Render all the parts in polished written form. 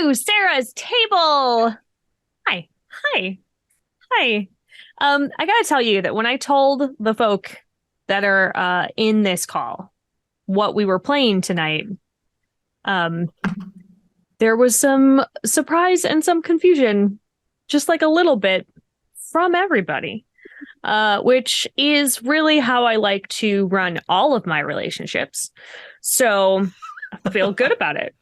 to Sarah's table. Hi. Hi. Hi. I gotta tell you that when I told the folk that are in this call what we were playing tonight, there was some surprise and some confusion, just like a little bit from everybody, which is really how I like to run all of my relationships. So I feel good about it.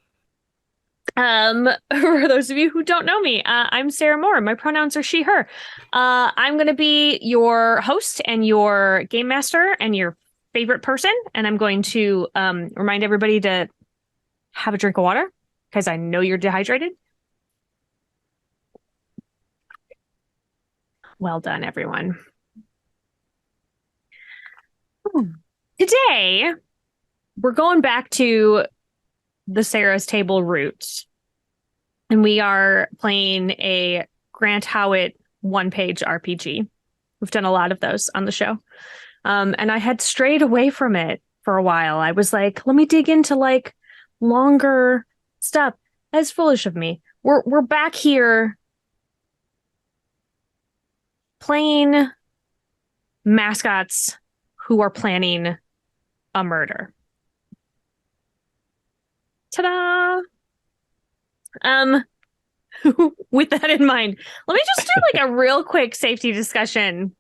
For those of you who don't know me, I'm Sarah Moore. My pronouns are she, her. I'm going to be your host and your game master and your favorite person. And I'm going to remind everybody to have a drink of water because I know you're dehydrated. Well done, everyone. Today, we're going back to the Sarah's Table roots. And we are playing a Grant Howitt one-page RPG. We've done a lot of those on the show. And I had strayed away from it for a while. I was like, let me dig into like longer stuff. That's foolish of me. We're back here playing mascots who are planning a murder. Ta-da! With that in mind, let me just do like a real quick safety discussion.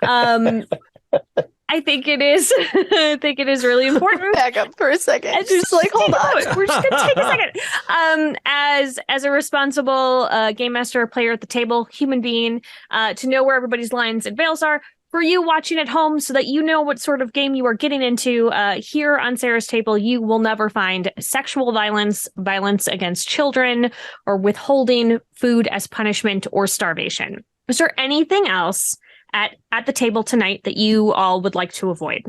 I think it is really important. Back up for a second. And just like, hold on. We're just gonna take a second. As a responsible game master, player at the table, human being, to know where everybody's lines and veils are. For you watching at home, so that you know what sort of game you are getting into, here on Sarah's Table, you will never find sexual violence, violence against children, or withholding food as punishment or starvation. Is there anything else at the table tonight that you all would like to avoid?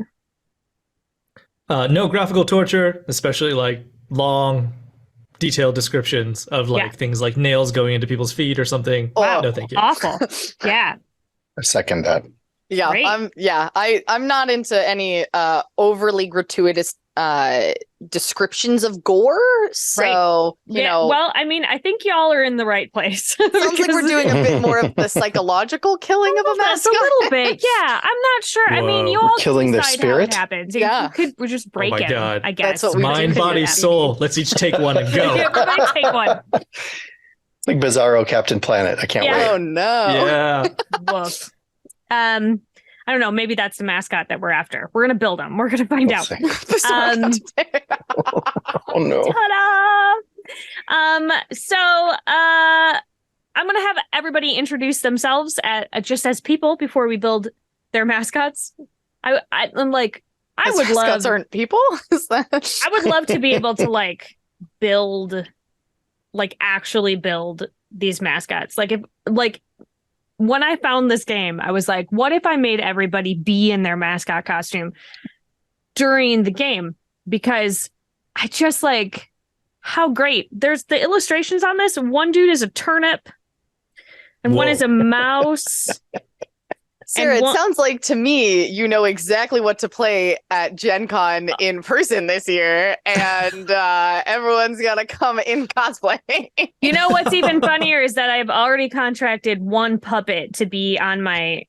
No graphical torture, especially like long, detailed descriptions of like things like nails going into people's feet or something. Wow. No, thank you. Awful. Yeah. I second that. Yeah, Great. I'm not into any overly gratuitous descriptions of gore. So, you know. Well, I mean, I think y'all are in the right place. Sounds like we're doing a bit more of the psychological killing of a mascot. A little bit, yeah. I'm not sure. Whoa. I mean, you all Killing their decide spirit? how it happens. Yeah. We're just break Oh my it. God. I guess. That's what we Mind, body, soul. Let's each take one and go. Yeah, everybody take one. It's like Bizarro Captain Planet. I can't wait. Oh no. Yeah. Woof. I don't know. Maybe that's the mascot that we're after. We're gonna build them. We're gonna find out. Oh no. Ta-da! So I'm gonna have everybody introduce themselves just as people before we build their mascots. I'm like, I would mascots love aren't people. Is that? I would love to be able to like build, like actually build these mascots. Like if like. When I found this game, I was like, what if I made everybody be in their mascot costume during the game? Because I just like, how great. There's the illustrations on this. One dude is a turnip and one is a mouse. Sarah, it sounds like to me, you know exactly what to play at Gen Con in person this year, and everyone's got to come in cosplay. You know what's even funnier is that I've already contracted one puppet to be on my,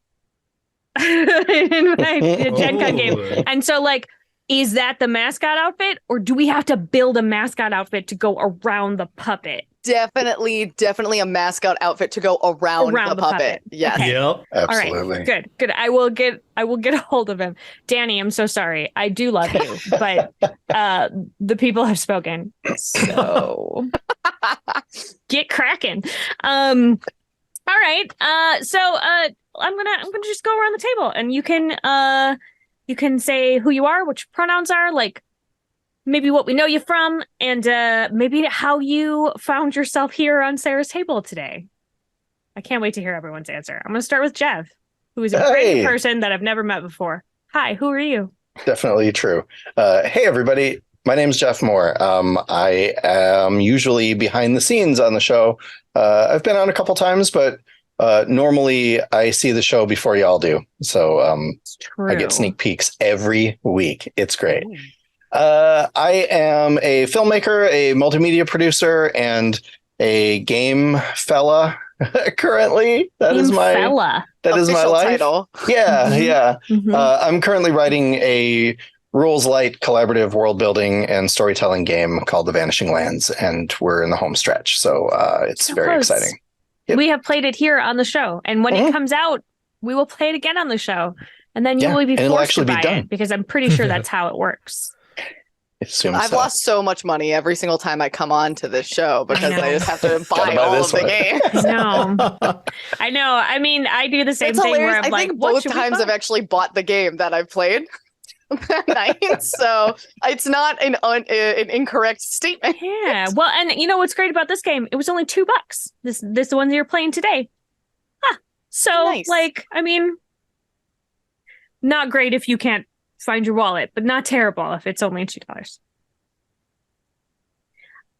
in my Gen Con game. And so, like, is that the mascot outfit, or do we have to build a mascot outfit to go around the puppet? Definitely a mascot outfit to go around the puppet. Yes. Okay. Yep. Absolutely. All right. Good. I will get a hold of him. Danny, I'm so sorry. I do love you, but the people have spoken. So get cracking. All right. So I'm gonna just go around the table, and you can say who you are, which pronouns are, like maybe what we know you from, and maybe how you found yourself here on Sarah's Table today. I can't wait to hear everyone's answer. I'm going to start with Jeff, who is a great person that I've never met before. Hi, who are you? Definitely true. Hey, everybody. My name's Jeff Moore. I am usually behind the scenes on the show. I've been on a couple times, but normally I see the show before y'all do. So I get sneak peeks every week. It's great. I am a filmmaker, a multimedia producer, and a game fella currently. That is my fella. That is my life. Title. Yeah, Mhm. yeah. Mhm. I'm currently writing a rules light collaborative world building and storytelling game called The Vanishing Lands, and we're in the home stretch, so it's So very close. exciting. Yep. We have played it here on the show, and when Mhm. it comes out, we will play it again on the show, and then you Yeah, will be and it'll forced to actually be buy done. it because I'm pretty sure that's how it works. I've lost so much money every single time I come on to this show because I just have to buy all of the games. I know. I mean, I do the same It's thing hilarious. where I'm I like, think what both should we times buy? I've actually bought the game that I've played that night, so it's not an incorrect statement. Yeah. Well, and you know what's great about this game? It was only $2. This one you're playing today. Huh. So Nice. like, I mean, not great if you can't find your wallet, but not terrible if it's only $2.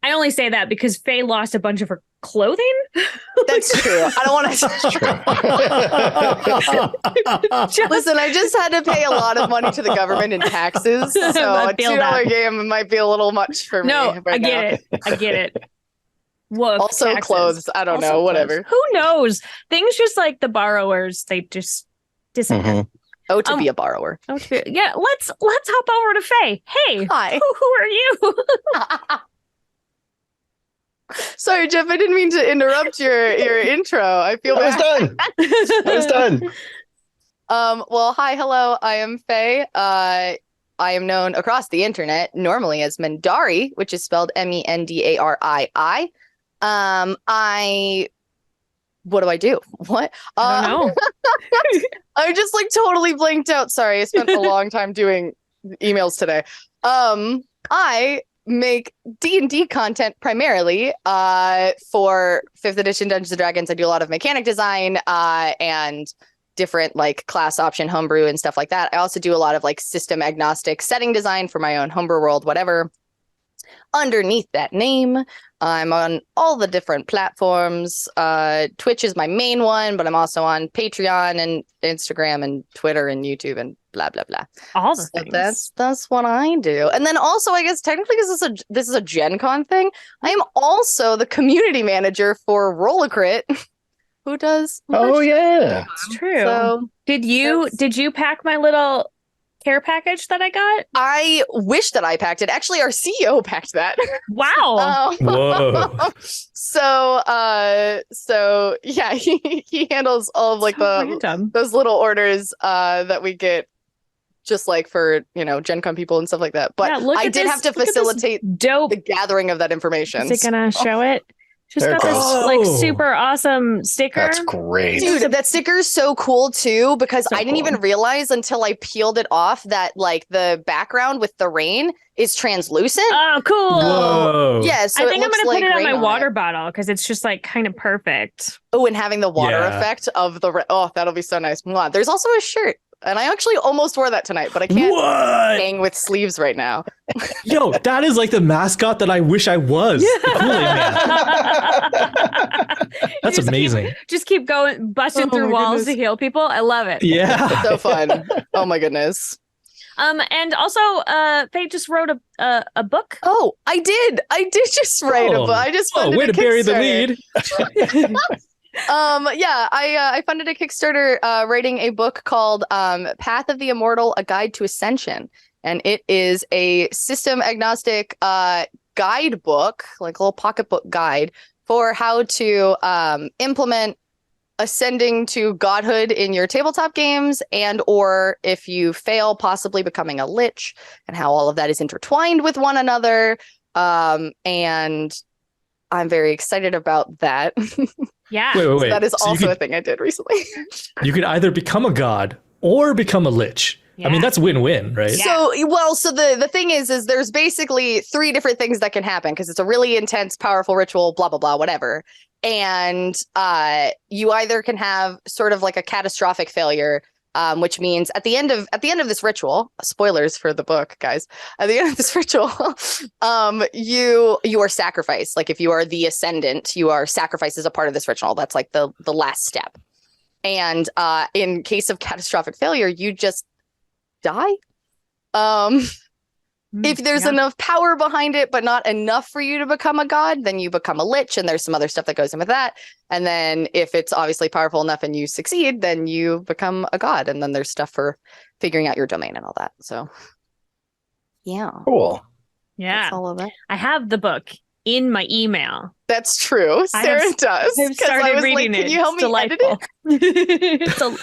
I only say that because Faye lost a bunch of her clothing. That's true. I don't want to. Listen, I just had to pay a lot of money to the government in taxes, so I a feel $2 game might be a little much for me. No, right I get now. it. I get it. Woof, Also, taxes. clothes. I don't Also know. clothes. Whatever. Who knows? Things just like the borrowers, they just disappear. Mhm. Oh, to be a borrower. Yeah, let's hop over to Faye. Hey, Hi. who are you? Sorry, Jeff. I didn't mean to interrupt your intro. I feel I was bad. done. I was done. Well, hi, hello. I am Faye. I am known across the internet normally as Mendari, which is spelled Mendarii. What do I do? What? I don't know. I just like totally blanked out. Sorry, I spent a long time doing emails today. I make D&D content primarily for 5th edition Dungeons and Dragons. I do a lot of mechanic design and different like class option homebrew and stuff like that. I also do a lot of like system agnostic setting design for my own homebrew world, whatever. Underneath that name, I'm on all the different platforms. Twitch is my main one, but I'm also on Patreon and Instagram and Twitter and YouTube and blah blah blah. All the So things. that's what I do. And then also, I guess technically, this is a Gen Con thing. I am also the community manager for Rollicrit, who does. Oh yeah, It's true. So did you pack my little care package that I got? I wish that I packed it. Actually, our CEO packed that. Wow. Whoa. So yeah, he handles all of like random. those little orders that we get just like for, Gen Con people and stuff like that. But Yeah, look I at did this- have to look at this facilitate Dope. the gathering of that information. Is it gonna show it? She's There got it this goes. like Oh. super awesome sticker. that's great. Dude, that sticker is so cool too, because So I didn't cool. even realize until I peeled it off that like the background with the rain is translucent. Oh, cool. Whoa. Yeah, so I think I'm looks gonna like put it on rain my water it. bottle because it's just like kind of perfect. Oh, and having the water Yeah. effect of the oh, that'll be so nice. Mwah. There's also a shirt, and I actually almost wore that tonight, but I can't What? hang with sleeves right now. Yo, that is like the mascot that I wish I was. The Kool-Aid Man. That's amazing. Just keep going, busting Oh through my walls goodness. to heal people. I love it. Yeah. So fun. Oh my goodness. And also, Faye just wrote a book. Oh, I did just write a book. I just funded way a to bury the Kickstarter. lead. Yeah, I funded a Kickstarter writing a book called Path of the Immortal, A Guide to Ascension. And it is a system agnostic guidebook, like a little pocketbook guide for how to implement ascending to godhood in your tabletop games, and or if you fail, possibly becoming a lich, and how all of that is intertwined with one another. And I'm very excited about that. Yeah. Wait. That is So also a thing I did recently. you could either become a god or become a lich. I mean, Yeah. that's win-win, right? Yeah. So the thing is there's basically 3 different things that can happen because it's a really intense, powerful ritual, blah, blah, blah, whatever. And you either can have sort of like a catastrophic failure, which means at the end of this ritual, spoilers for the book, guys, at the end of this ritual, you are sacrificed. Like if you are the ascendant, you are sacrificed as a part of this ritual. That's like the last step. And in case of catastrophic failure, you just die. If there's enough power behind it, but not enough for you to become a god, then you become a lich, and there's some other stuff that goes in with that. And then if it's obviously powerful enough and you succeed, then you become a god. And then there's stuff for figuring out your domain and all that. So, yeah. Cool. Yeah. That's all of it. I have the book in my email. That's true. Sarah does. I've started reading Can it. you help It's me edit delightful.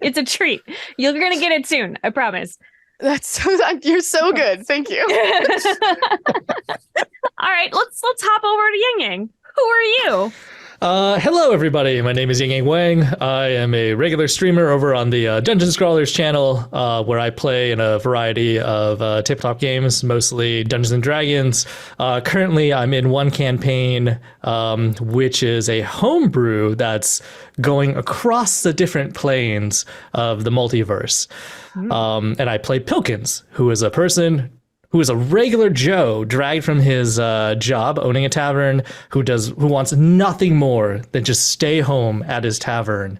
it's a treat. You're gonna get it soon. I promise. You're so good. Thank you. All right, let's hop over to Yang Yang. Who are you? Hello, everybody. My name is Yang Wang. I am a regular streamer over on the Dungeon Scrollers channel, where I play in a variety of tabletop games, mostly Dungeons and Dragons. Currently, I'm in one campaign, which is a homebrew that's going across the different planes of the multiverse. And I play Pilkins, who is a person who is a regular Joe dragged from his job owning a tavern, who wants nothing more than just stay home at his tavern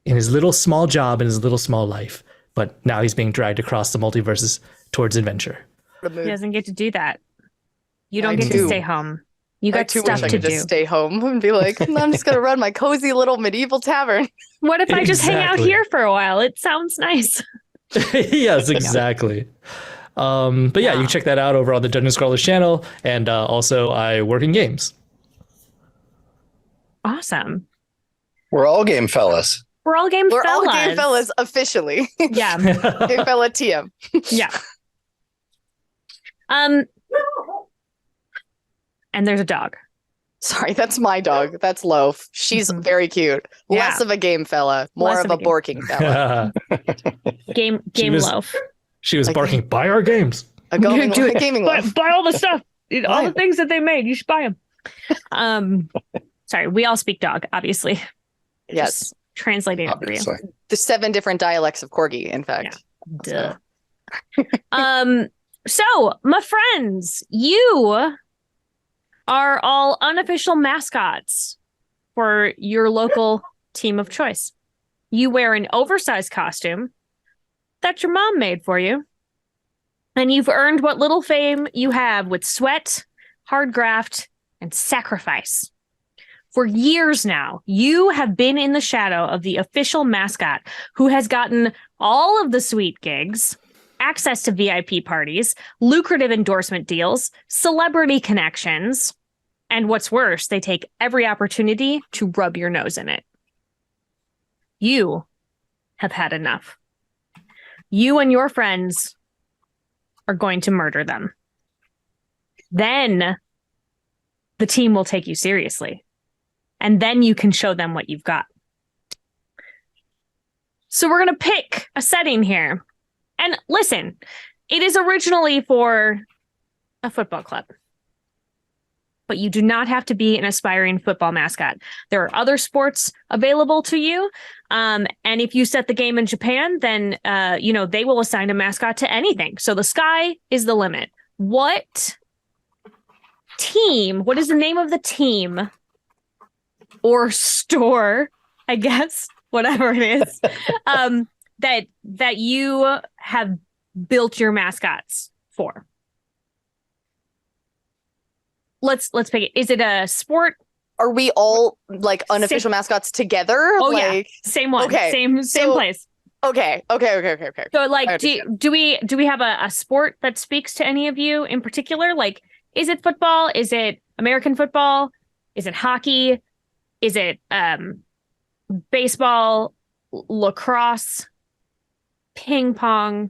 in his little small job in his little small life. But now he's being dragged across the multiverses towards adventure. He doesn't get to do that. You don't get to stay home. You got stuff wish I to could do. just stay home and be like, I'm just gonna run my cozy little medieval tavern. What if I just hang out Exactly. here for a while? It sounds nice. Yes, exactly. But yeah, you can check that out over on the Dungeon Scrollers channel, and also I work in games. Awesome. We're all game fellas. We're all game We're fellas. all game fellas officially. Yeah. Game fella TM. Yeah. And there's a dog. Sorry, that's my dog. That's Loaf. She's very cute. Yeah. Less of a game fella, more Less of of a a borking fella. Game loaf. She was barking, buy our games. A gaming, Do it. gaming loaf. Buy all the stuff. All the things that they made. You should buy them. Sorry, we all speak dog, obviously. Yes. Just translating it for you. Obviously. The 7 different dialects of Corgi, in fact. Duh. So, my friends, you are all unofficial mascots for your local team of choice. You wear an oversized costume that your mom made for you, and you've earned what little fame you have with sweat, hard graft, and sacrifice. For years now, you have been in the shadow of the official mascot who has gotten all of the sweet gigs, access to VIP parties, lucrative endorsement deals, celebrity connections, and what's worse, they take every opportunity to rub your nose in it. You have had enough. You and your friends are going to murder them. Then the team will take you seriously. And then you can show them what you've got. So we're going to pick a setting here. And listen, it is originally for a football club. But you do not have to be an aspiring football mascot. There are other sports available to you. And if you set the game in Japan, then, they will assign a mascot to anything. So the sky is the limit. What is the name of the team or store, I guess, whatever it is, that you have built your mascots for? Let's pick it. Is it a sport? Are we all like unofficial mascots together? Oh, yeah. Same one. Okay. Same place. Okay. So like, do we have a sport that speaks to any of you in particular? Like, is it football? Is it American football? Is it hockey? Is it baseball, lacrosse, ping pong?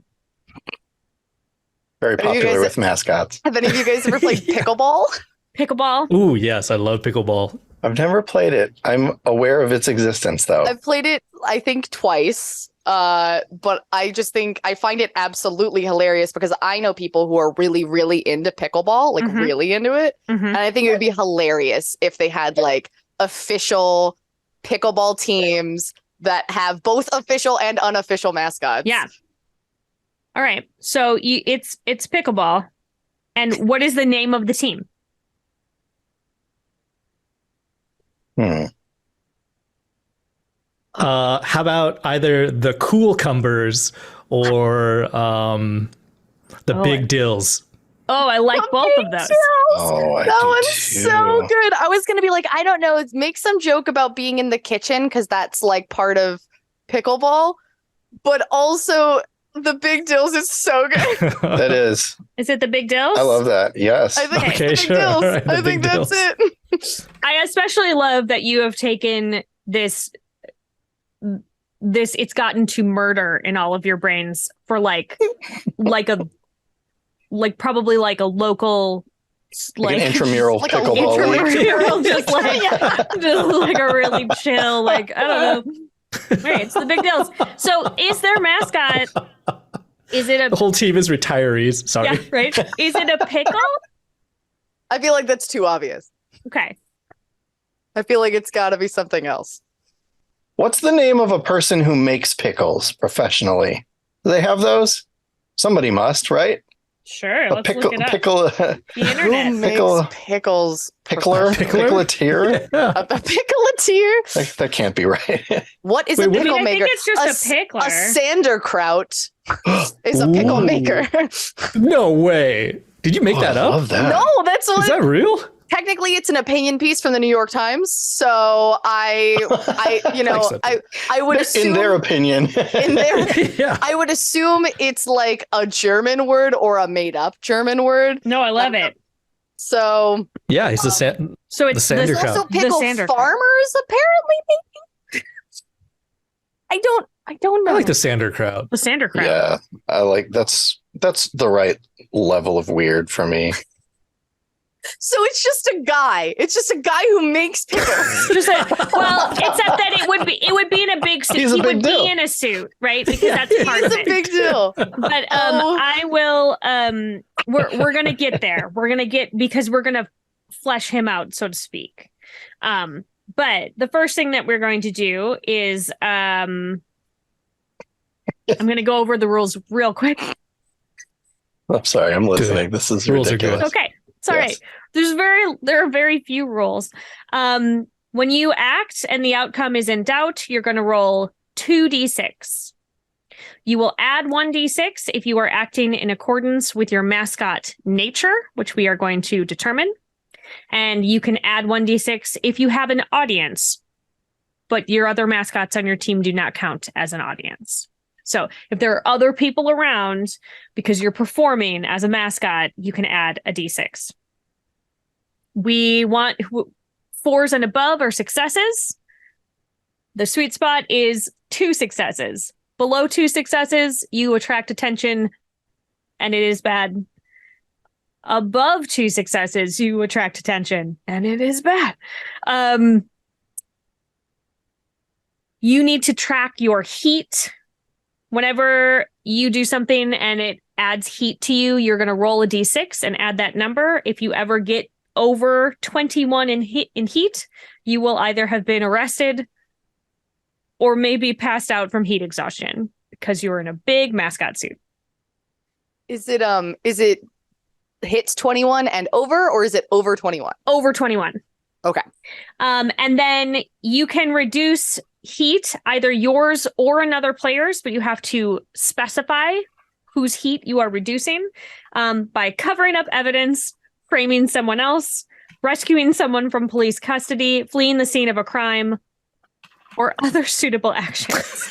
Very popular with mascots. Have any of you guys ever played pickleball? Pickleball? Ooh, yes, I love pickleball. I've never played it. I'm aware of its existence, though. I've played it, I think, twice. But I just think I find it absolutely hilarious because I know people who are really, really into pickleball, like really into it. And I think it would be hilarious if they had like official pickleball teams that have both official and unofficial mascots. Yeah. All right. So it's pickleball. And what is the name of the team? How about either the Cool Cumbers or the Big Dills? Oh, I like both of those. Oh, I That do one's too. so good. I was gonna be like, I don't know, make some joke about being in the kitchen because that's like part of pickleball, but also the Big Dills is so good. That is. Is it the Big Dills? I love that. Yes. I think Okay, it's the Big sure. Dills. All right, the I think Big that's Dills. it. I especially love that you have taken this it's gotten to murder in all of your brains for probably like a local like an intramural like a pickleball league. intramural, just like a really chill, like, I don't know. Right, it's the Big Dills. So is their mascot, is it The a, whole team is retirees. Sorry. yeah, right? Is it a pickle? I feel like that's too obvious. Okay. I feel like it's got to be something else. What's the name of a person who makes pickles professionally? Do they have those? Somebody must, right? Sure, A let's look it up. the The internet. Who makes Pickle- pickles? pickler, Pickler? pickletier. Yeah. A pickleteer? That can't be right. What is Wait, a what- pickle I think maker? it's just a pickler. A sanderkraut is a pickle Ooh. maker. No way. Did you make that I up? love that. No, that's Is what. that real? Technically, it's an opinion piece from the New York Times. So I would assume In their opinion. in their Yeah. I would assume it's like a German word or a made up German word. No, I love it. So Yeah, he's the So it's The the, sanderkraut. also The pickle sanderkraut. farmers apparently maybe. I don't know. I like the sanderkraut. the sanderkraut. Yeah. I like that's the right level of weird for me. So it's just a guy. It's just a guy who makes pickles. Just well, except that it would be in a big suit. He's a He big would deal. be in a suit, right? Because that's part He's of a it. big deal. But Oh. I will we're gonna get there. Because we're gonna flesh him out, so to speak. But the first thing that we're going to do is I'm gonna go over the rules real quick. I'm sorry, I'm listening. This is Rules are ridiculous. Okay. It's all right. There are very few rules. When you act and the outcome is in doubt, you're going to roll 2d6. You will add 1d6 if you are acting in accordance with your mascot nature, which we are going to determine. And you can add 1d6 if you have an audience, but your other mascots on your team do not count as an audience. So if there are other people around because you're performing as a mascot, you can add a d6. We want 4s and above are successes. The sweet spot is 2 successes. Below 2 successes, you attract attention and it is bad. Above 2 successes, you attract attention and it is bad. You need to track your heat. Whenever you do something and it adds heat to you, you're going to roll a d6 and add that number. If you ever get over 21 in heat, you will either have been arrested or maybe passed out from heat exhaustion because you're in a big mascot suit. Is it hits 21 and over, or is it over 21? Over 21. Okay. And then you can reduce heat, either yours or another player's, but you have to specify whose heat you are reducing by covering up evidence, framing someone else, rescuing someone from police custody, fleeing the scene of a crime, or other suitable actions.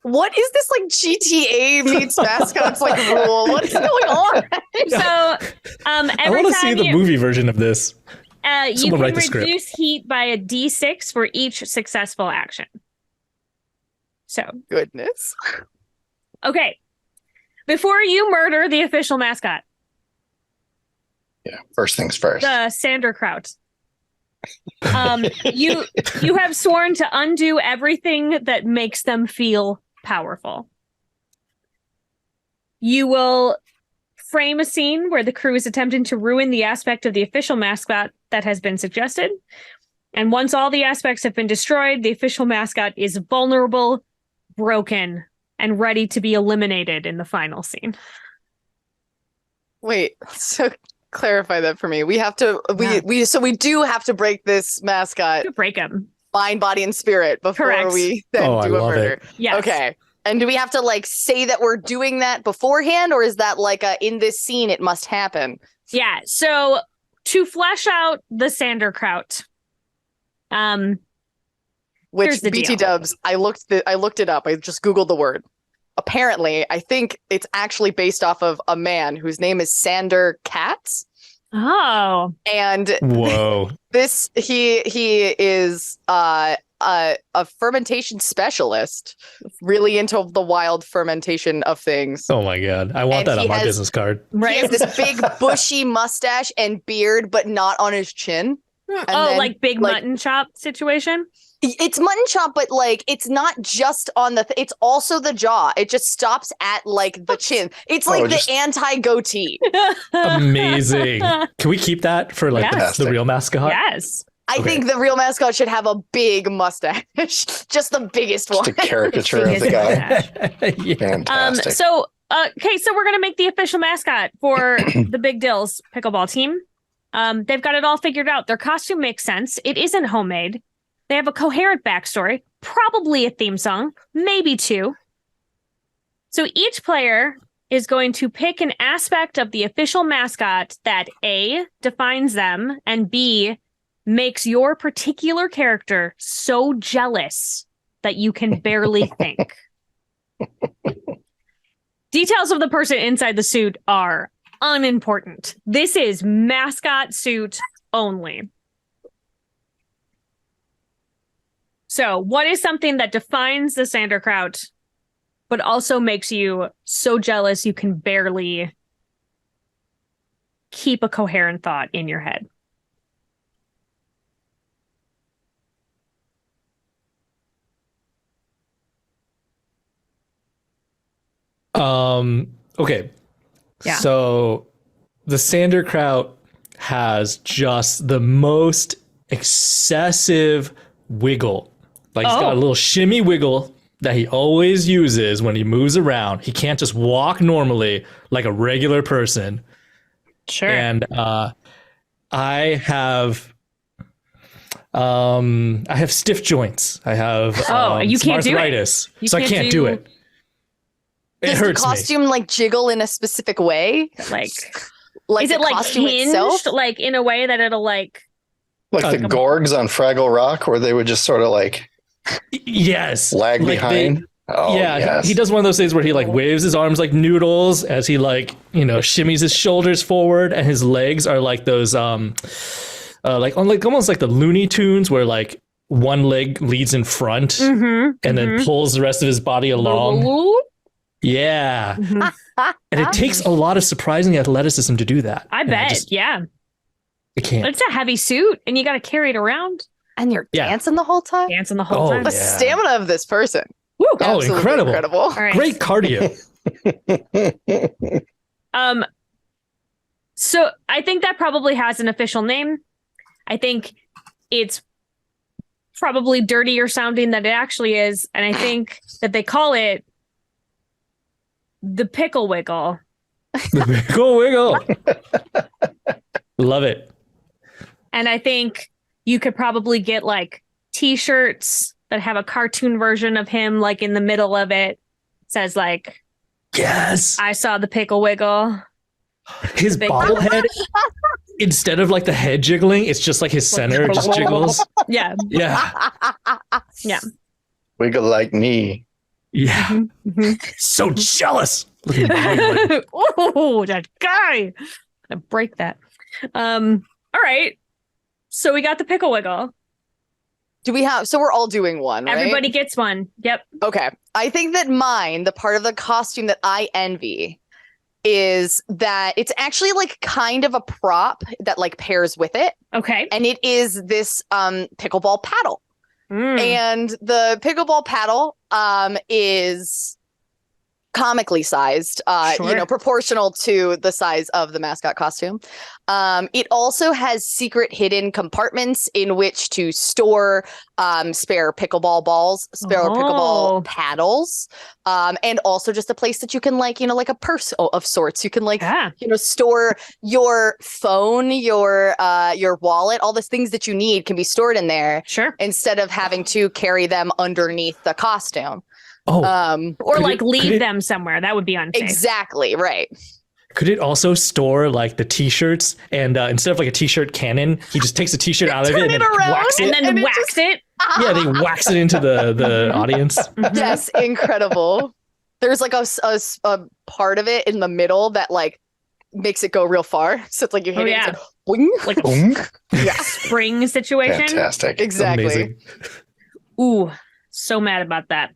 What is this like GTA meets mascots like rule? What is going on? So I every want to see time the movie version of this. you Someone can write the script. reduce heat by a d6 for each successful action. So, Goodness. okay. Before you murder the official mascot, Yeah. First things first. the sanderkraut, you have sworn to undo everything that makes them feel powerful. You will frame a scene where the crew is attempting to ruin the aspect of the official mascot that has been suggested. And once all the aspects have been destroyed, the official mascot is vulnerable, broken, and ready to be eliminated in the final scene. Wait, so clarify that for me. We have to Yeah. we do have to break this mascot To break them. mind, body, and spirit before Correct. we then Oh, I do a love murder. it. Yes. Okay. And do we have to like say that we're doing that beforehand, or is that like in this scene it must happen? Yeah. So to flesh out the Sanderkraut, which here's the BT deal. Dubs, I looked it up. I just Googled the word. Apparently, I think it's actually based off of a man whose name is Sander Katz. Oh. And Whoa. he is a fermentation specialist, really into the wild fermentation of things. Oh my God. I want And that he on my has- business card. He has this big bushy mustache and beard, but not on his chin. then, like big like- mutton chop situation. It's mutton chop, but like it's not just on the. It's also the jaw. It just stops at like the chin. It's like the anti goatee. Amazing. Can we keep that for like Yes. the real mascot? Yes. I think the real mascot should have a big mustache, just the biggest one. Just a caricature of the guy. Yeah. Fantastic. So we're gonna make the official mascot for the Big Dills pickleball team. They've got it all figured out. Their costume makes sense. It isn't homemade. They have a coherent backstory, probably a theme song, maybe two. So each player is going to pick an aspect of the official mascot that A, defines them, and B, makes your particular character so jealous that you can barely think. Details of the person inside the suit are unimportant. This is mascot suit only. So, what is something that defines the Sanderkraut, but also makes you so jealous you can barely keep a coherent thought in your head? Okay. Yeah. So the Sanderkraut has just the most excessive wiggle. Like he's got a little shimmy wiggle that he always uses when he moves around. He can't just walk normally like a regular person. Sure. And I have stiff joints. I have you some can't do it. arthritis, You so I can't can't do it. It Does the hurts me. costume like jiggle in a specific way? Like Like is the it like costume hinged, itself? like in a way that it'll like? Like the Gorgs on Fraggle Rock, where they would just sort of like Yes, lag Like behind. yeah, yes. he does one of those things where he like waves his arms like noodles as he like shimmies his shoulders forward, and his legs are like those like almost like the Looney Tunes where like one leg leads in front and then pulls the rest of his body along. Yeah, and it takes a lot of surprising athleticism to do that. I And bet. Yeah. it can't. It's a heavy suit and you got to carry it around, And you're Yeah. dancing the whole time? dancing the whole Oh, time. The yeah. stamina of this person. Woo. Oh, Absolutely incredible. Incredible. All right. Great cardio. So I think that probably has an official name. I think it's probably dirtier sounding than it actually is. And I think that they call it the Pickle Wiggle. Go wiggle. Love it. And I think you could probably get like t-shirts that have a cartoon version of him, like in the middle of it. Says like, Yes. I saw the Pickle Wiggle. His Big- bobblehead, instead of like the head jiggling, it's just like his center just jiggles. Yeah. Yeah. Yeah. Wiggle like me. Yeah. So jealous. Look at him wiggling. Oh, that guy. I break that. All right. So we got the Pickle Wiggle. Do we have? So we're all doing one, right? Everybody gets one. Yep. Okay. I think that mine, the part of the costume that I envy, is that it's actually like kind of a prop that like pairs with it. Okay. And it is this pickleball paddle. Mm. And the pickleball paddle is comically sized, Sure. proportional to the size of the mascot costume. It also has secret hidden compartments in which to store spare pickleball balls, spare Oh. pickleball paddles, and also just a place that you can like a purse of sorts. You can Yeah. store your phone, your wallet, all the things that you need can be stored in there Sure. instead of having to carry them underneath the costume. Or Could like it- leave could it- them somewhere. That would be unsafe. Exactly, right. Could it also store like the t-shirts and instead of like a t-shirt cannon, he just takes a t-shirt out of it Turn and it then around whacks And it? then And it wax just- it. Yeah, they wax it into the audience. Mhm. Yes, incredible. There's like a part of it in the middle that like makes it go real far. So it's like you hit Oh, it, yeah. it's like, boing. Like a Boom. Yeah, spring situation. Fantastic. exactly. Amazing. Ooh, so mad about that.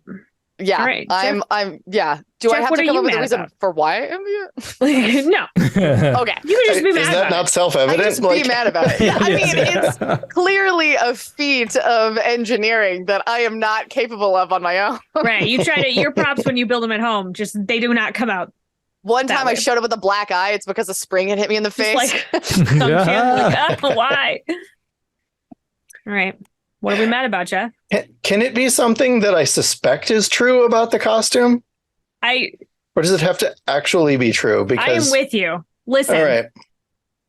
Yeah, All right, I'm. Yeah. Do I Jeff, have what to are come you up with a mad reason about? for why I'm here? No, Okay. you could just be Is mad that about not it. I self-evident? just be mad about it. Yeah, I mean, it's clearly a feat of engineering that I am not capable of on my own. Right. You try to, your props when you build them at home, just they do not come out. One That time I way. showed up with a black eye. It's because a spring had hit me in the Just face. like, some shit, like, oh, why? All right. What are we mad about, Jeff? Can it be something that I suspect is true about the costume? I Or does it have to actually be true? am Because with you. Listen, all right.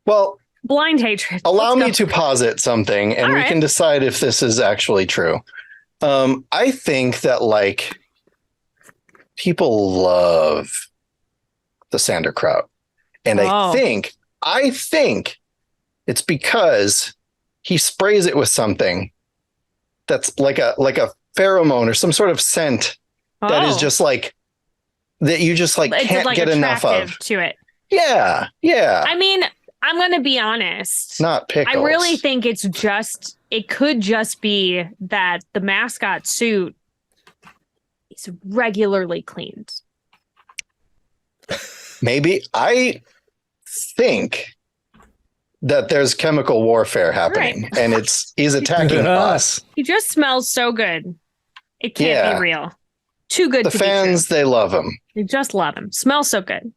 Well, blind hatred. allow Let's me go. to posit something and All we right. can decide if this is actually true. I think that like people love the Sanderkraut. And Oh. I think it's because he sprays it with something that's like a pheromone or some sort of scent that is Oh. just like that you just like It's can't like get enough attractive of. to it. Yeah. I mean, I'm going to be honest. Not pickles. I really think it could just be that the mascot suit is regularly cleaned. Maybe I think that there's chemical warfare happening and he's attacking us. He just smells so good. It can't Yeah. be real. Too good The to fans, they love him. be true. You just love him. Smells so good.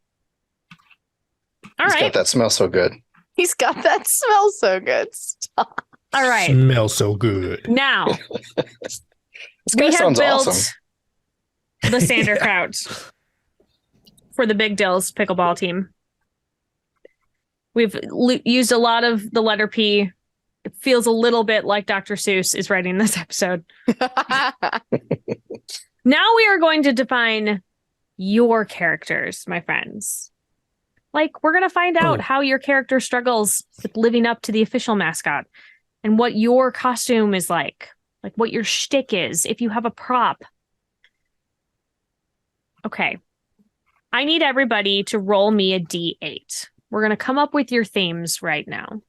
All He's right. got that smell so good. He's got that smell so good. Stop. All right. Smells so good. Now This we guy have sounds built awesome. the Sanderkraut for the Big Dills pickleball team. We've used a lot of the letter P. It feels a little bit like Dr. Seuss is writing this episode. Now we are going to define your characters, my friends. Like, we're going to find out how your character struggles with living up to the official mascot and what your costume is like what your shtick is, if you have a prop. Okay. I need everybody to roll me a D8. We're going to come up with your themes right now.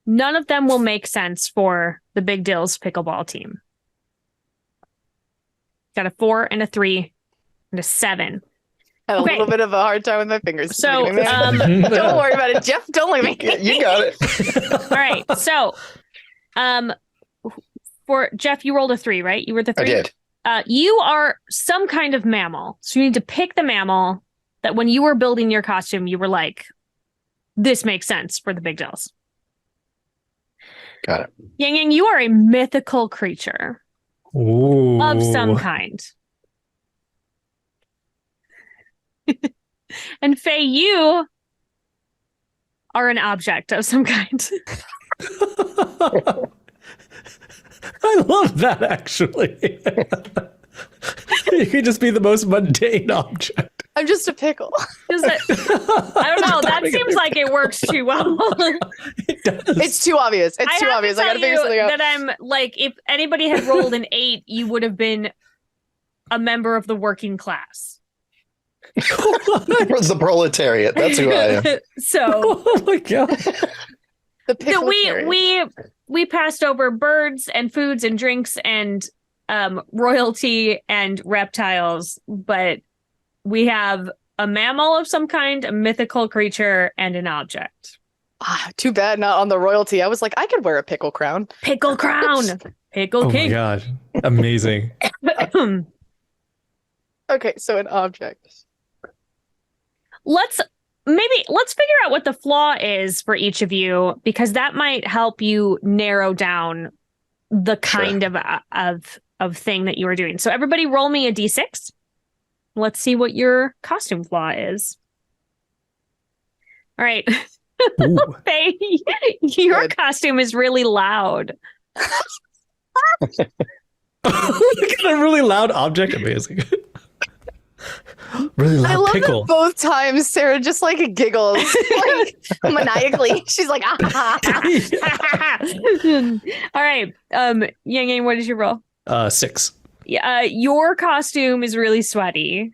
None of them will make sense for the Big Dills pickleball team. Got a 4 and a 3 and a 7. Had a Okay. little bit of a hard time with my fingers. So, Don't worry about it, Jeff. Don't leave me. Yeah, you got it. all right. So, for Jeff, you rolled a 3, right? You were the 3? I did. You are some kind of mammal. So you need to pick the mammal that when you were building your costume, you were like, this makes sense for the Big Dills. Got it. Yang Yang, you are a mythical creature Ooh. of some kind. And Faye, you are an object of some kind. I love that actually. You could just be the most mundane object. I'm just a pickle. Is it, I don't know. That seems like it works too well. It does. It's too obvious. It's too have obvious. To I tell gotta figure you something out. that I'm like, if anybody had rolled an 8, you would have been a member of the working class. The proletariat. That's who I am. So Oh my god. The pickle we passed over birds and foods and drinks and royalty and reptiles, but we have a mammal of some kind, a mythical creature, and an object. Too bad not on the royalty. I was like, I could wear a pickle crown. Pickle crown, pickle Oh my king. god. Amazing. Okay, so an object. Let's figure out what the flaw is for each of you, because that might help you narrow down the kind of thing that you are doing. So everybody roll me a d6. Let's see what your costume flaw is. All right. Ooh. Faye, your Good. costume is really loud. Look at a really loud object. Amazing. Really I loud love pickle. that both times Sarah just like giggles like maniacally. She's like, ah. All right. Yang Yang, what is your roll? 6. Yeah, your costume is really sweaty.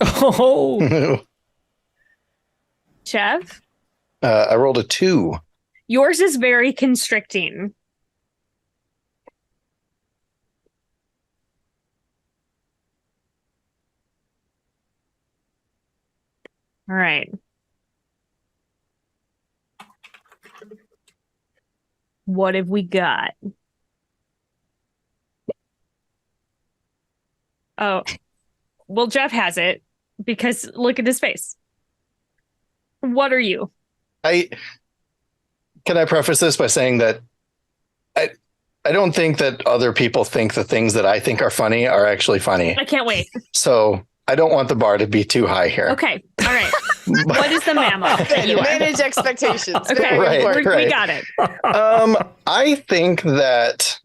Oh. Chef, I rolled a 2. yours is very constricting. All right. What have we got? Oh, well, Jeff has it because look at his face. What are you? Can I preface this by saying that I don't think that other people think the things that I think are funny are actually funny. I can't wait. So I don't want the bar to be too high here. Okay. All right. What is the mammal that you are? Manage expectations. Okay. Very Right, important. We got it. I think that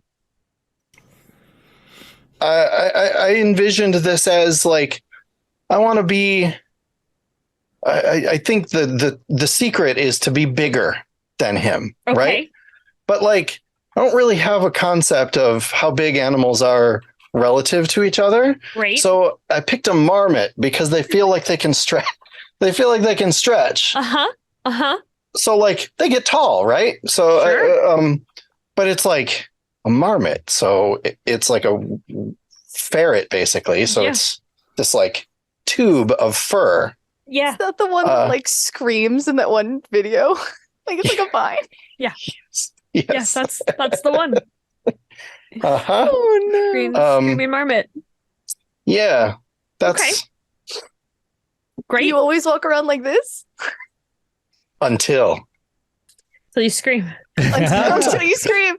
I envisioned this as like I want to be. I think the secret is to be bigger than him, Okay. right? But like I don't really have a concept of how big animals are relative to each other. Great. So I picked a marmot because they feel like they can stretch. They feel like they can stretch. Uh-huh. Uh-huh. So like they get tall, right? So Sure. but it's like a marmot. So it's like a ferret basically. So Yeah. it's this like tube of fur. Yeah. Is that the one that like screams in that one video? Like it's like a vine. Yes. Yes, that's the one. Uh-huh. Oh no. Screaming marmot. Yeah. That's Okay. Great. You always walk around like this? until So you scream. Until you scream.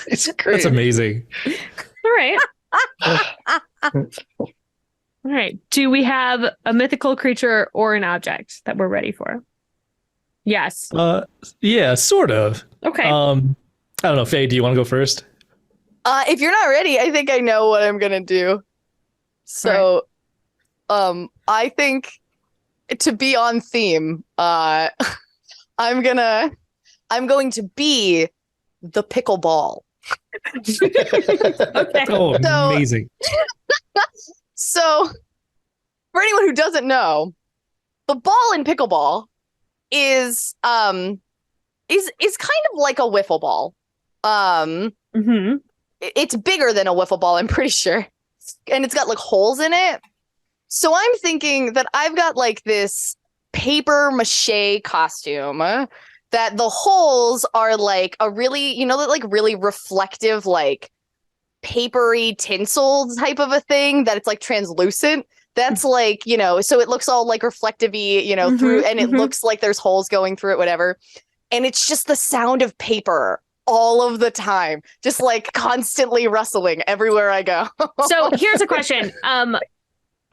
it's That's great. amazing. All right. All right. Do we have a mythical creature or an object that we're ready for? Yes. Yeah, sort of. Okay. I don't know, Faye, do you want to go first? If you're not ready, I think I know what I'm gonna do. So, I think to be on theme, I'm going to be the pickleball. Okay. Oh, So- amazing. So, for anyone who doesn't know, the ball in pickleball is kind of like a wiffle ball. Mm-hmm. It's bigger than a wiffle ball, I'm pretty sure. And it's got like holes in it. So I'm thinking that I've got like this paper mache costume that the holes are like a really, that like really reflective, like papery tinsel type of a thing that it's like translucent. That's like, so it looks all like reflective-y, through, and it looks like there's holes going through it, whatever. And it's just the sound of paper all of the time, just like constantly rustling everywhere I go. So here's a question.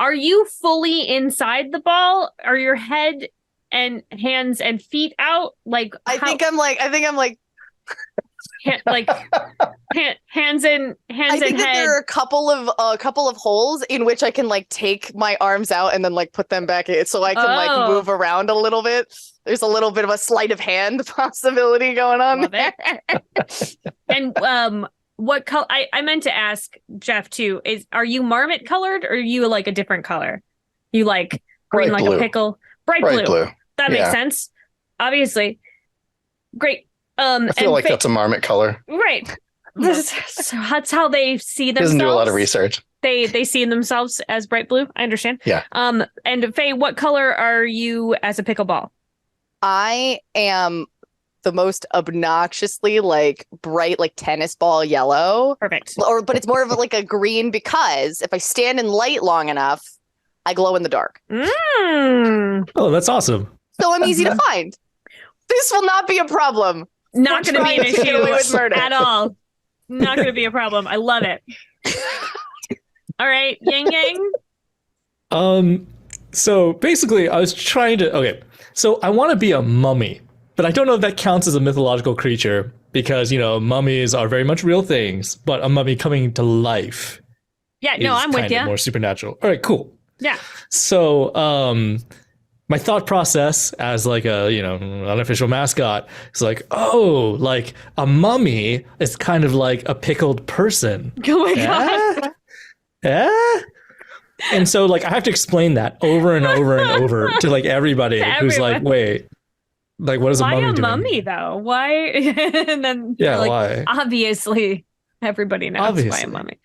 Are you fully inside the ball? Are your head and hands and feet out? Like I think I'm like hands and I think that head. there are a couple of holes in which I can like take my arms out and then like put them back in, so I can like Oh. move around a little bit. There's a little bit of a sleight of hand possibility going on Love there. And what color? I meant to ask Jeff too. Are you marmot colored or are you like a different color? You like green Bright like a blue. pickle? Bright blue. That makes Yeah. sense. Obviously. Great. I feel like that's a marmot color. right. So that's how they see He themselves. doesn't do a lot of research. They see themselves as bright blue. I understand. Yeah. And Faye, what color are you as a pickleball? I am the most obnoxiously like bright like tennis ball yellow, Perfect. but it's more of like a green because if I stand in light long enough, I glow in the dark. Mm. Oh, that's awesome. So I'm easy to find. This will not be a problem. Not going to be an trying to get away with issue murder. at all. Not going to be a problem. I love it. All right, Yang Yang. So basically I was trying to, okay, so I want to be a mummy, but I don't know if that counts as a mythological creature. because, mummies are very much real things, but a mummy coming to life Yeah, no, is I'm with kind of you. more supernatural. All right, cool. Yeah. So, my thought process as like a, unofficial mascot is like, oh, like a mummy is kind of like a pickled person. Oh my God. Yeah. And so like I have to explain that over and over and over to like everybody To who's like, everyone. wait, like what is Why a mummy a doing? mummy though? Why? And then Yeah, they're like, why? obviously everybody knows why Obviously. a mummy.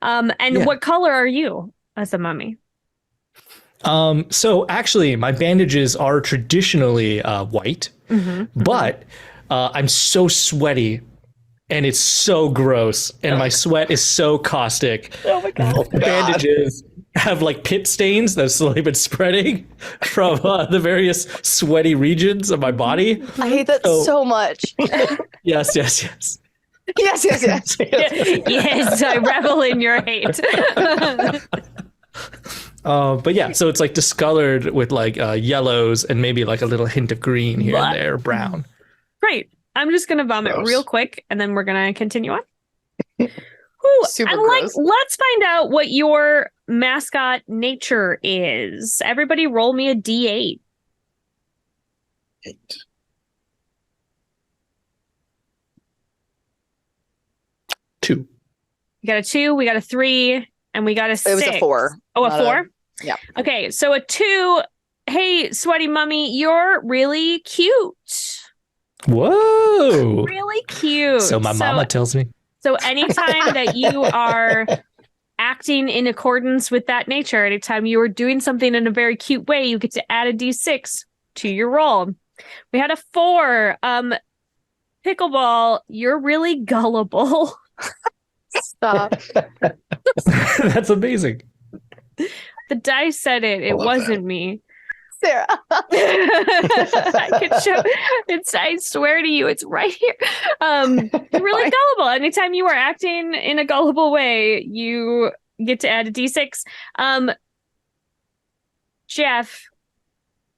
And Yeah. what color are you as a mummy? So actually my bandages are traditionally white, but I'm so sweaty and it's so gross and my sweat is so caustic. Oh my God. The bandages have like pit stains that's slowly been spreading from the various sweaty regions of my body. I hate that so much. Yes. Yes, yes, yes. Yes, I revel in your hate. But yeah, so it's like discolored with like yellows and maybe like a little hint of green here and there, brown. Great. I'm just gonna vomit Gross. real quick and then we're gonna continue on. Super and gross. let's find out what your mascot nature is. Everybody roll me a D8. 8. Two. We got a 2, we got a 3, and we got a 6. It was a 4. Oh, a not 4? Yeah. Okay, so a 2. Hey, sweaty mummy, you're really cute. Whoa. Really cute. So my mama tells me. So anytime that you are acting in accordance with that nature, anytime you are doing something in a very cute way, you get to add a D6 to your roll. We had a 4. Pickleball, you're really gullible. Stop. That's amazing. The dice said it. It love wasn't me. Sarah. I could show it's. I swear to you, it's right here. You're really gullible. Anytime you are acting in a gullible way, you get to add a D6. Jeff,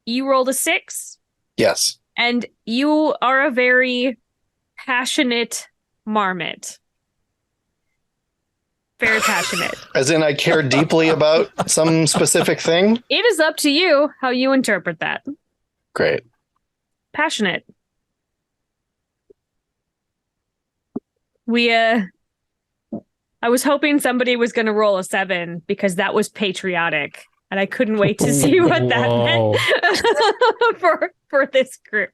you rolled a 6, Yes. and you are a very passionate marmot. Very passionate. As in, I care deeply about some specific thing. It is up to you how you interpret that. Great. Passionate. I was hoping somebody was going to roll a 7 because that was patriotic, and I couldn't wait to see what that Whoa. meant for this group.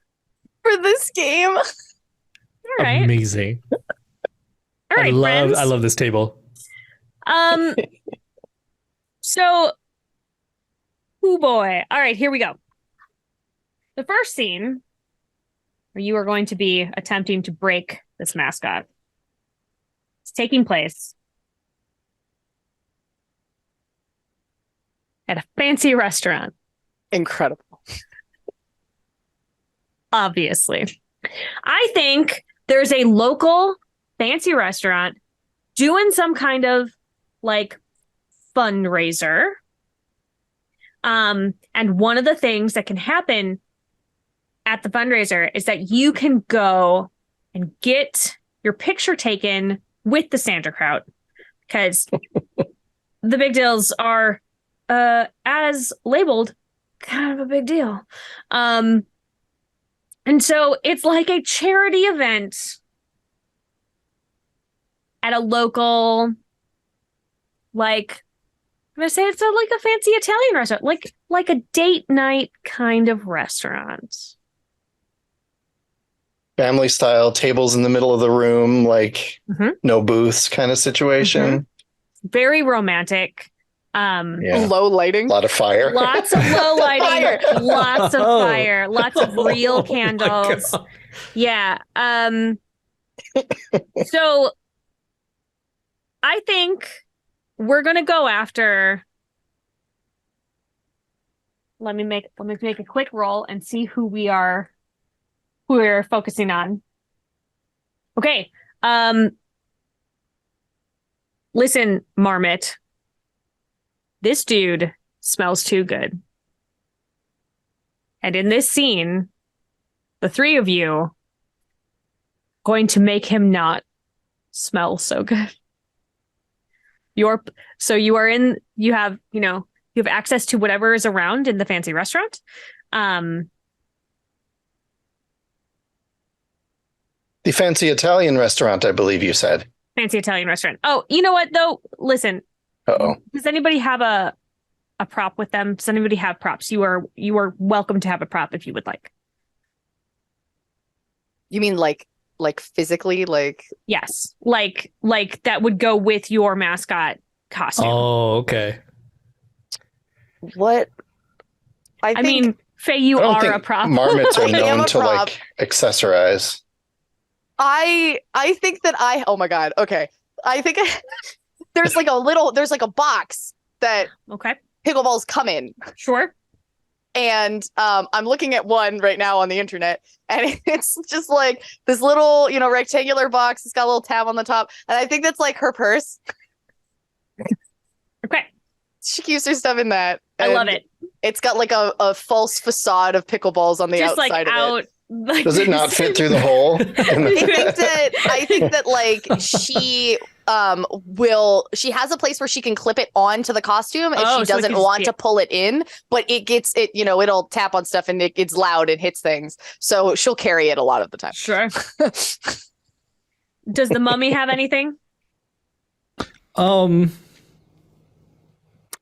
For this game. All right. Amazing. All right, friends. I love this table. So, oh boy. All right, here we go. The first scene where you are going to be attempting to break this mascot. It's taking place at a fancy restaurant, Incredible. obviously. I think there's a local fancy restaurant doing some kind of like fundraiser. And one of the things that can happen at the fundraiser is that you can go and get your picture taken with the Santa crowd, because the Big Dills are, as labeled, kind of a big deal. And so it's like a charity event at a local, like, I'm gonna say it's like a fancy Italian restaurant, like a date night kind of restaurant. Family style, tables in the middle of the room, like Mhm. no booths kind of situation. Very romantic. Yeah. Low lighting. A lot of fire. Lots of low lighting, Fire. lots of Oh. fire, lots of real Oh my candles. God. Yeah. So I think we're gonna go after. Let me make a quick roll and see who we're focusing on. Okay. Listen, Marmot. This dude smells too good. And in this scene, the three of you going to make him not smell so good. You have access to whatever is around in the fancy restaurant. The fancy Italian restaurant, I believe you said. Fancy Italian restaurant. Oh, you know what though? Listen. Uh-oh. Does anybody have a prop with them? Does anybody have props? You are welcome to have a prop if you would like. You mean like physically, like? Yes, like that would go with your mascot costume. Oh, okay. What? I mean, Faye, you I don't are think a prop. marmots are I am known a to prop. like accessorize. I think that oh my God. Okay. I think there's like a box that Okay, pickleballs come in. sure. And I'm looking at one right now on the internet, and it's just like this little, rectangular box. It's got a little tab on the top, and I think that's like her purse. Okay, She keeps her stuff in that. I love and it. It's got like a false facade of pickleballs on the Just outside like of out. it. Like Does it not this. fit through the hole? I think that like she she has a place where she can clip it onto the costume if Oh, she so it doesn't can want just to pull it in, but it'll tap on stuff and it's loud and hits things. So she'll carry it a lot of the time. Sure. Does the mummy have anything?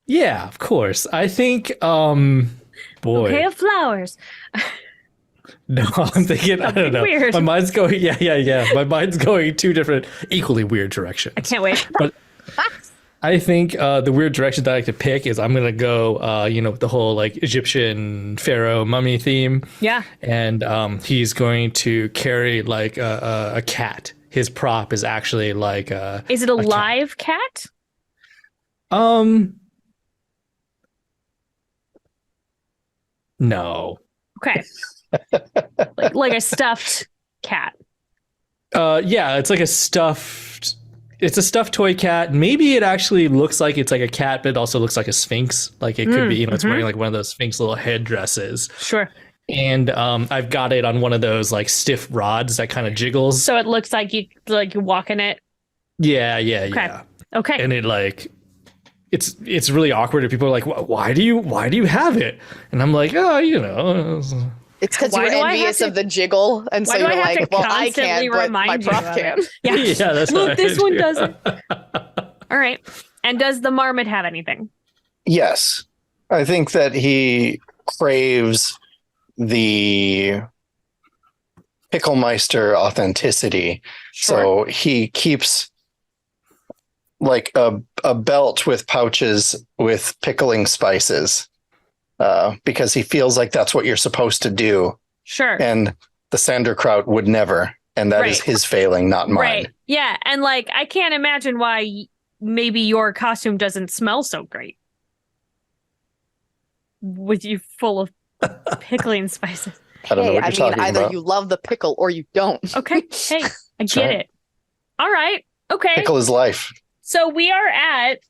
Yeah, of course. I think boy. Bouquet of flowers. No, I'm thinking I don't know. Weird. My mind's going My mind's going two different equally weird directions. I can't wait. But I think the weird direction that I could pick is I'm gonna go with the whole like Egyptian pharaoh mummy theme. Yeah. And he's going to carry like a cat. His prop is actually like Is it a live cat? No. Okay. like a stuffed cat. Yeah, it's like a stuffed toy cat. Maybe it actually looks like it's like a cat, but it also looks like a sphinx. Like it could be, it's wearing like one of those sphinx little head dresses. Sure. And I've got it on one of those like stiff rods that kind of jiggles. So it looks like you walk in it. Yeah. Okay. And it like it's really awkward if people are like, why do you have it? And I'm like, It's because Why you're do I have envious to- of the jiggle, and so Why do you're I have like, to well, I constantly can, but my remind you prop of can. it? Yeah. yeah, that's Look, what this I one do. doesn't. All right. And does the marmot have anything? Yes. I think that he craves the Picklemeister authenticity. Sure. So he keeps like a belt with pouches with pickling spices because he feels like that's what you're supposed to do. Sure. And the Sanderkraut would never. And that is Right. his failing, not mine. Right. Yeah. And like, I can't imagine why maybe your costume doesn't smell so great with you full of pickling spices. I don't know what you're talking either about. you love the pickle or you don't. Okay. Hey, I get Sorry. it. All right. Okay. Pickle is life. So we are at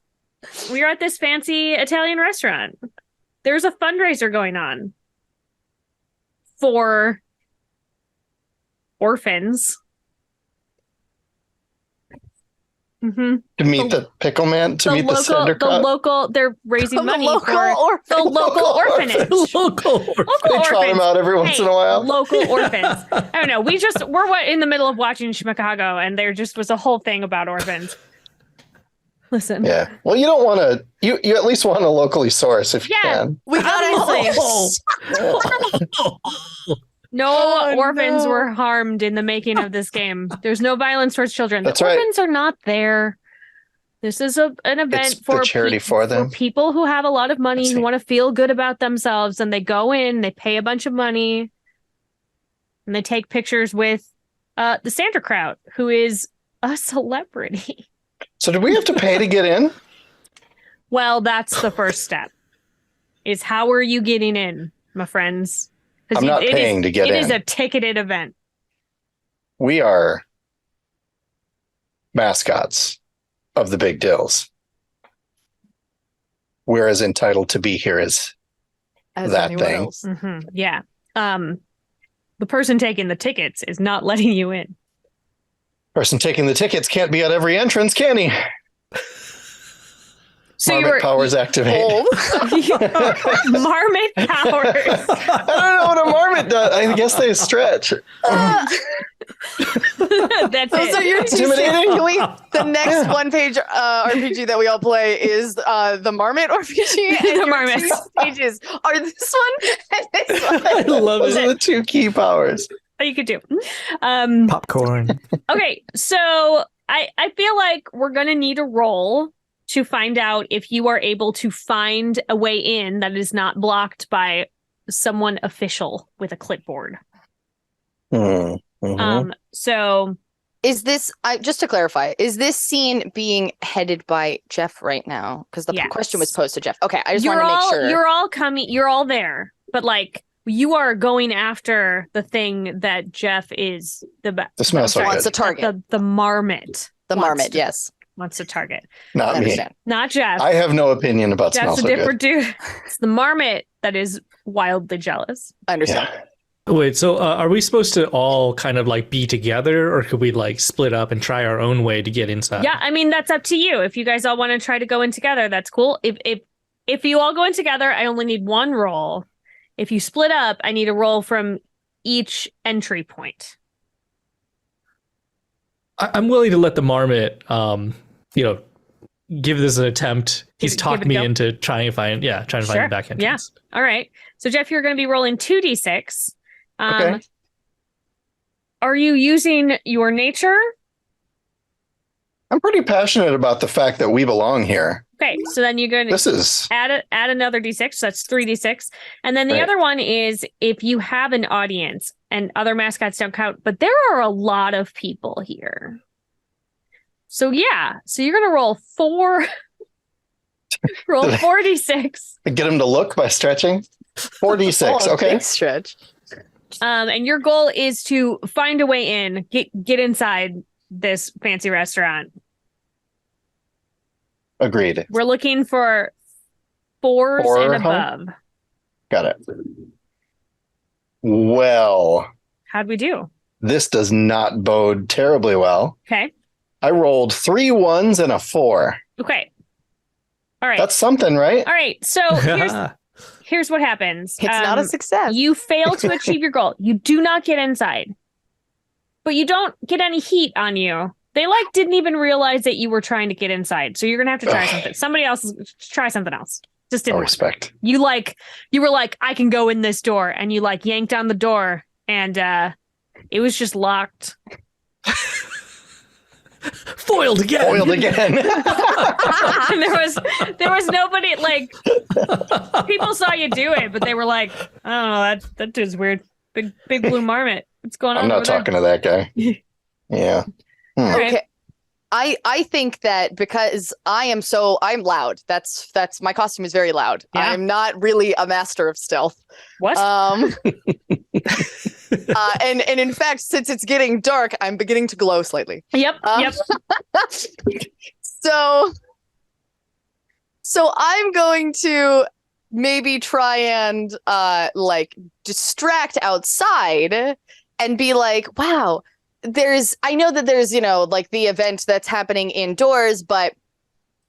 this fancy Italian restaurant. There's a fundraiser going on for orphans. Mm-hmm. To meet the pickle man, to meet the Sanderkraut. They're raising The money local for orphan. the local orphanage. Local. Local They trot him orphans. out every once in a while. Local orphans. I don't know. We're in the middle of watching Chicago, and there just was a whole thing about orphans. Listen. Yeah. Well, you don't want to. You at least want to locally source if you Yeah. can. We gotta No Oh, orphans no. were harmed in the making of this game. There's no violence towards children. That's The right. orphans are not there. This is an event It's the for charity for them. people who have a lot of money, I see. who want to feel good about themselves, and they go in, they pay a bunch of money, and they take pictures with the Sanderkraut, who is a celebrity. So, did we have to pay to get in? Well, that's the first step. Is how are you getting in, my friends? 'Cause I'm not paying to get It in. is a ticketed event. We are mascots of the Big Dills. We're as entitled to be here as that anyone thing. Yeah. The person taking the tickets is not letting you in. Person taking the tickets can't be at every entrance, can he? So Marmot powers activate. Old. Marmot powers. I don't know what a marmot does. I guess they stretch. That's Those are it. your two. Intimidating? Can we? The next one-page RPG that we all play is the Marmot RPG. And The your Marmot. two stages are this one and this one. I love Those it. are the two key powers. You could do. Popcorn. Okay, so I feel like we're gonna need a roll to find out if you are able to find a way in that is not blocked by someone official with a clipboard. So Is this, just to clarify, is this scene being headed by Jeff right now? Because the Yes. question was posed to Jeff. Okay, I just you're wanted to make all sure. you're all coming. You're all there, but like you are going after the thing that Jeff is This smells so wants good. to target. the marmot. The wants Marmot, to- yes. Wants to target. Not I me. understand. Not Jeff. I have no opinion about smell Jeff's a so good. different dude. It's the marmot that is wildly jealous. I understand. Yeah. Wait, so are we supposed to all kind of like be together, or could we like split up and try our own way to get inside? Yeah, I mean that's up to you. If you guys all want to try to go in together, that's cool. If you all go in together, I only need one roll. If you split up, I need a roll from each entry point. I'm willing to let the marmot, give this an attempt. He's Give talked it a me go. into trying to find Sure. the back entrance. All right. So Jeff, you're going to be rolling 2d6. Okay. Are you using your nature? I'm pretty passionate about the fact that we belong here. Okay, so then you're going to This is add another d6, so that's 3d6. And then the Right. other one is if you have an audience, and other mascots don't count, but there are a lot of people here. So yeah, so you're going to roll 4d6. get him to look by stretching. 4d6. Oh, Okay. big stretch. And your goal is to find a way in, get inside this fancy restaurant. Agreed. We're looking for 4s Four, and huh? above. Got it. Well, How'd we do? this does not bode terribly well. Okay. I rolled 3 1s and a 4. Okay. All right. That's something, right? All right. So here's what happens. It's not a success. You fail to achieve your goal. You do not get inside, but you don't get any heat on you. They didn't even realize that you were trying to get inside. So you're gonna have to try Ugh. something. Somebody else try something else. Just No didn't work. respect. You were like, I can go in this door, and you yanked on the door, and it was just locked. Foiled again. Foiled again. And there was nobody people saw you do it, but they were like, I don't know, that dude's weird. Big blue marmot. What's going on? I'm not over there? talking to that guy. Yeah. Okay. I think that because I'm loud. That's my costume is very loud. Yeah. I'm not really a master of stealth. What? And in fact, since it's getting dark, I'm beginning to glow slightly. Yep. Um, So I'm going to maybe try and distract outside and be like, wow, I know that there's, the event that's happening indoors, but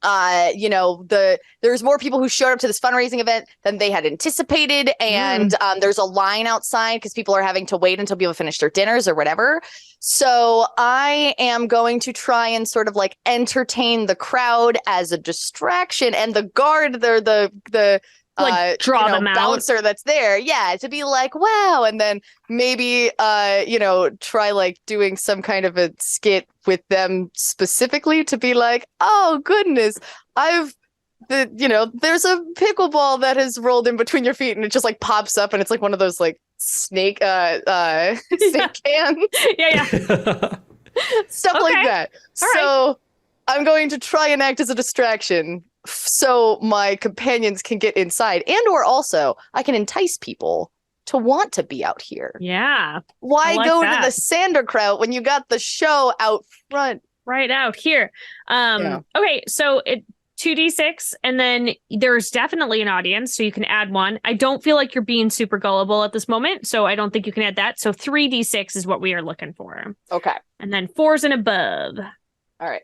there's more people who showed up to this fundraising event than they had anticipated. And there's a line outside because people are having to wait until people finish their dinners or whatever. So I am going to try and sort of entertain the crowd as a distraction, and the guard, the draw them out. bouncer that's there, to be like, wow, and then maybe try doing some kind of a skit with them specifically to be like, oh goodness, there's a pickleball that has rolled in between your feet, and it just pops up, and it's one of those snake snake cans. Yeah. Stuff like Okay. that. All So I'm going to try and act as a distraction so my companions can get inside, and or also I can entice people to want to be out here. Yeah. Why I like go that. to the Sanderkraut when you got the show out front? Right out here. Yeah. Okay, so 2d6, and then there's definitely an audience, so you can add one. I don't feel like you're being super gullible at this moment, so I don't think you can add that. So 3d6 is what we are looking for. Okay. And then 4s and above. All right.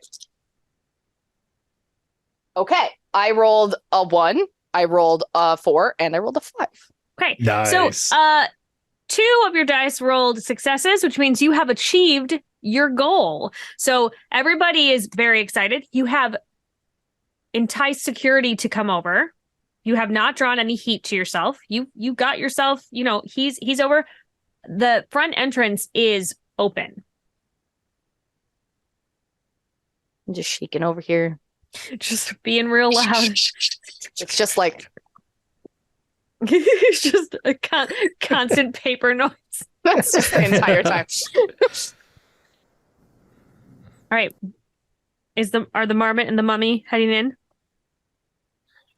Okay. I rolled a 1, I rolled a 4, and I rolled a 5. Okay. Nice. So 2 of your dice rolled successes, which means you have achieved your goal. So everybody is very excited. You have enticed security to come over. You have not drawn any heat to yourself. You got yourself, he's over. The front entrance is open. I'm just shaking over here. Just being real loud. It's just like It's just a constant paper noise. that's just the entire time. All right. Are the marmot and the mummy heading in?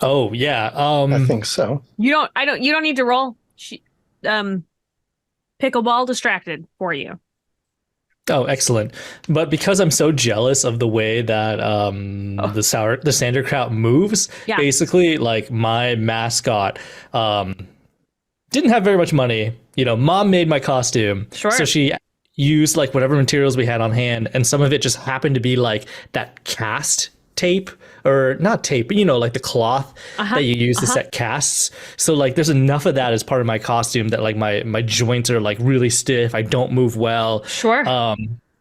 Oh yeah. I think so. You don't need to roll. Pickleball distracted for you. Oh, excellent. But because I'm so jealous of the way that the Sanderkraut moves, Yeah. basically, like, my mascot didn't have very much money. Mom made my costume. Sure. So she used like whatever materials we had on hand, and some of it just happened to be like that cast tape, or not tape, but like the cloth that you use to set casts. So like there's enough of that as part of my costume that like my joints are like really stiff. I don't move well. Sure.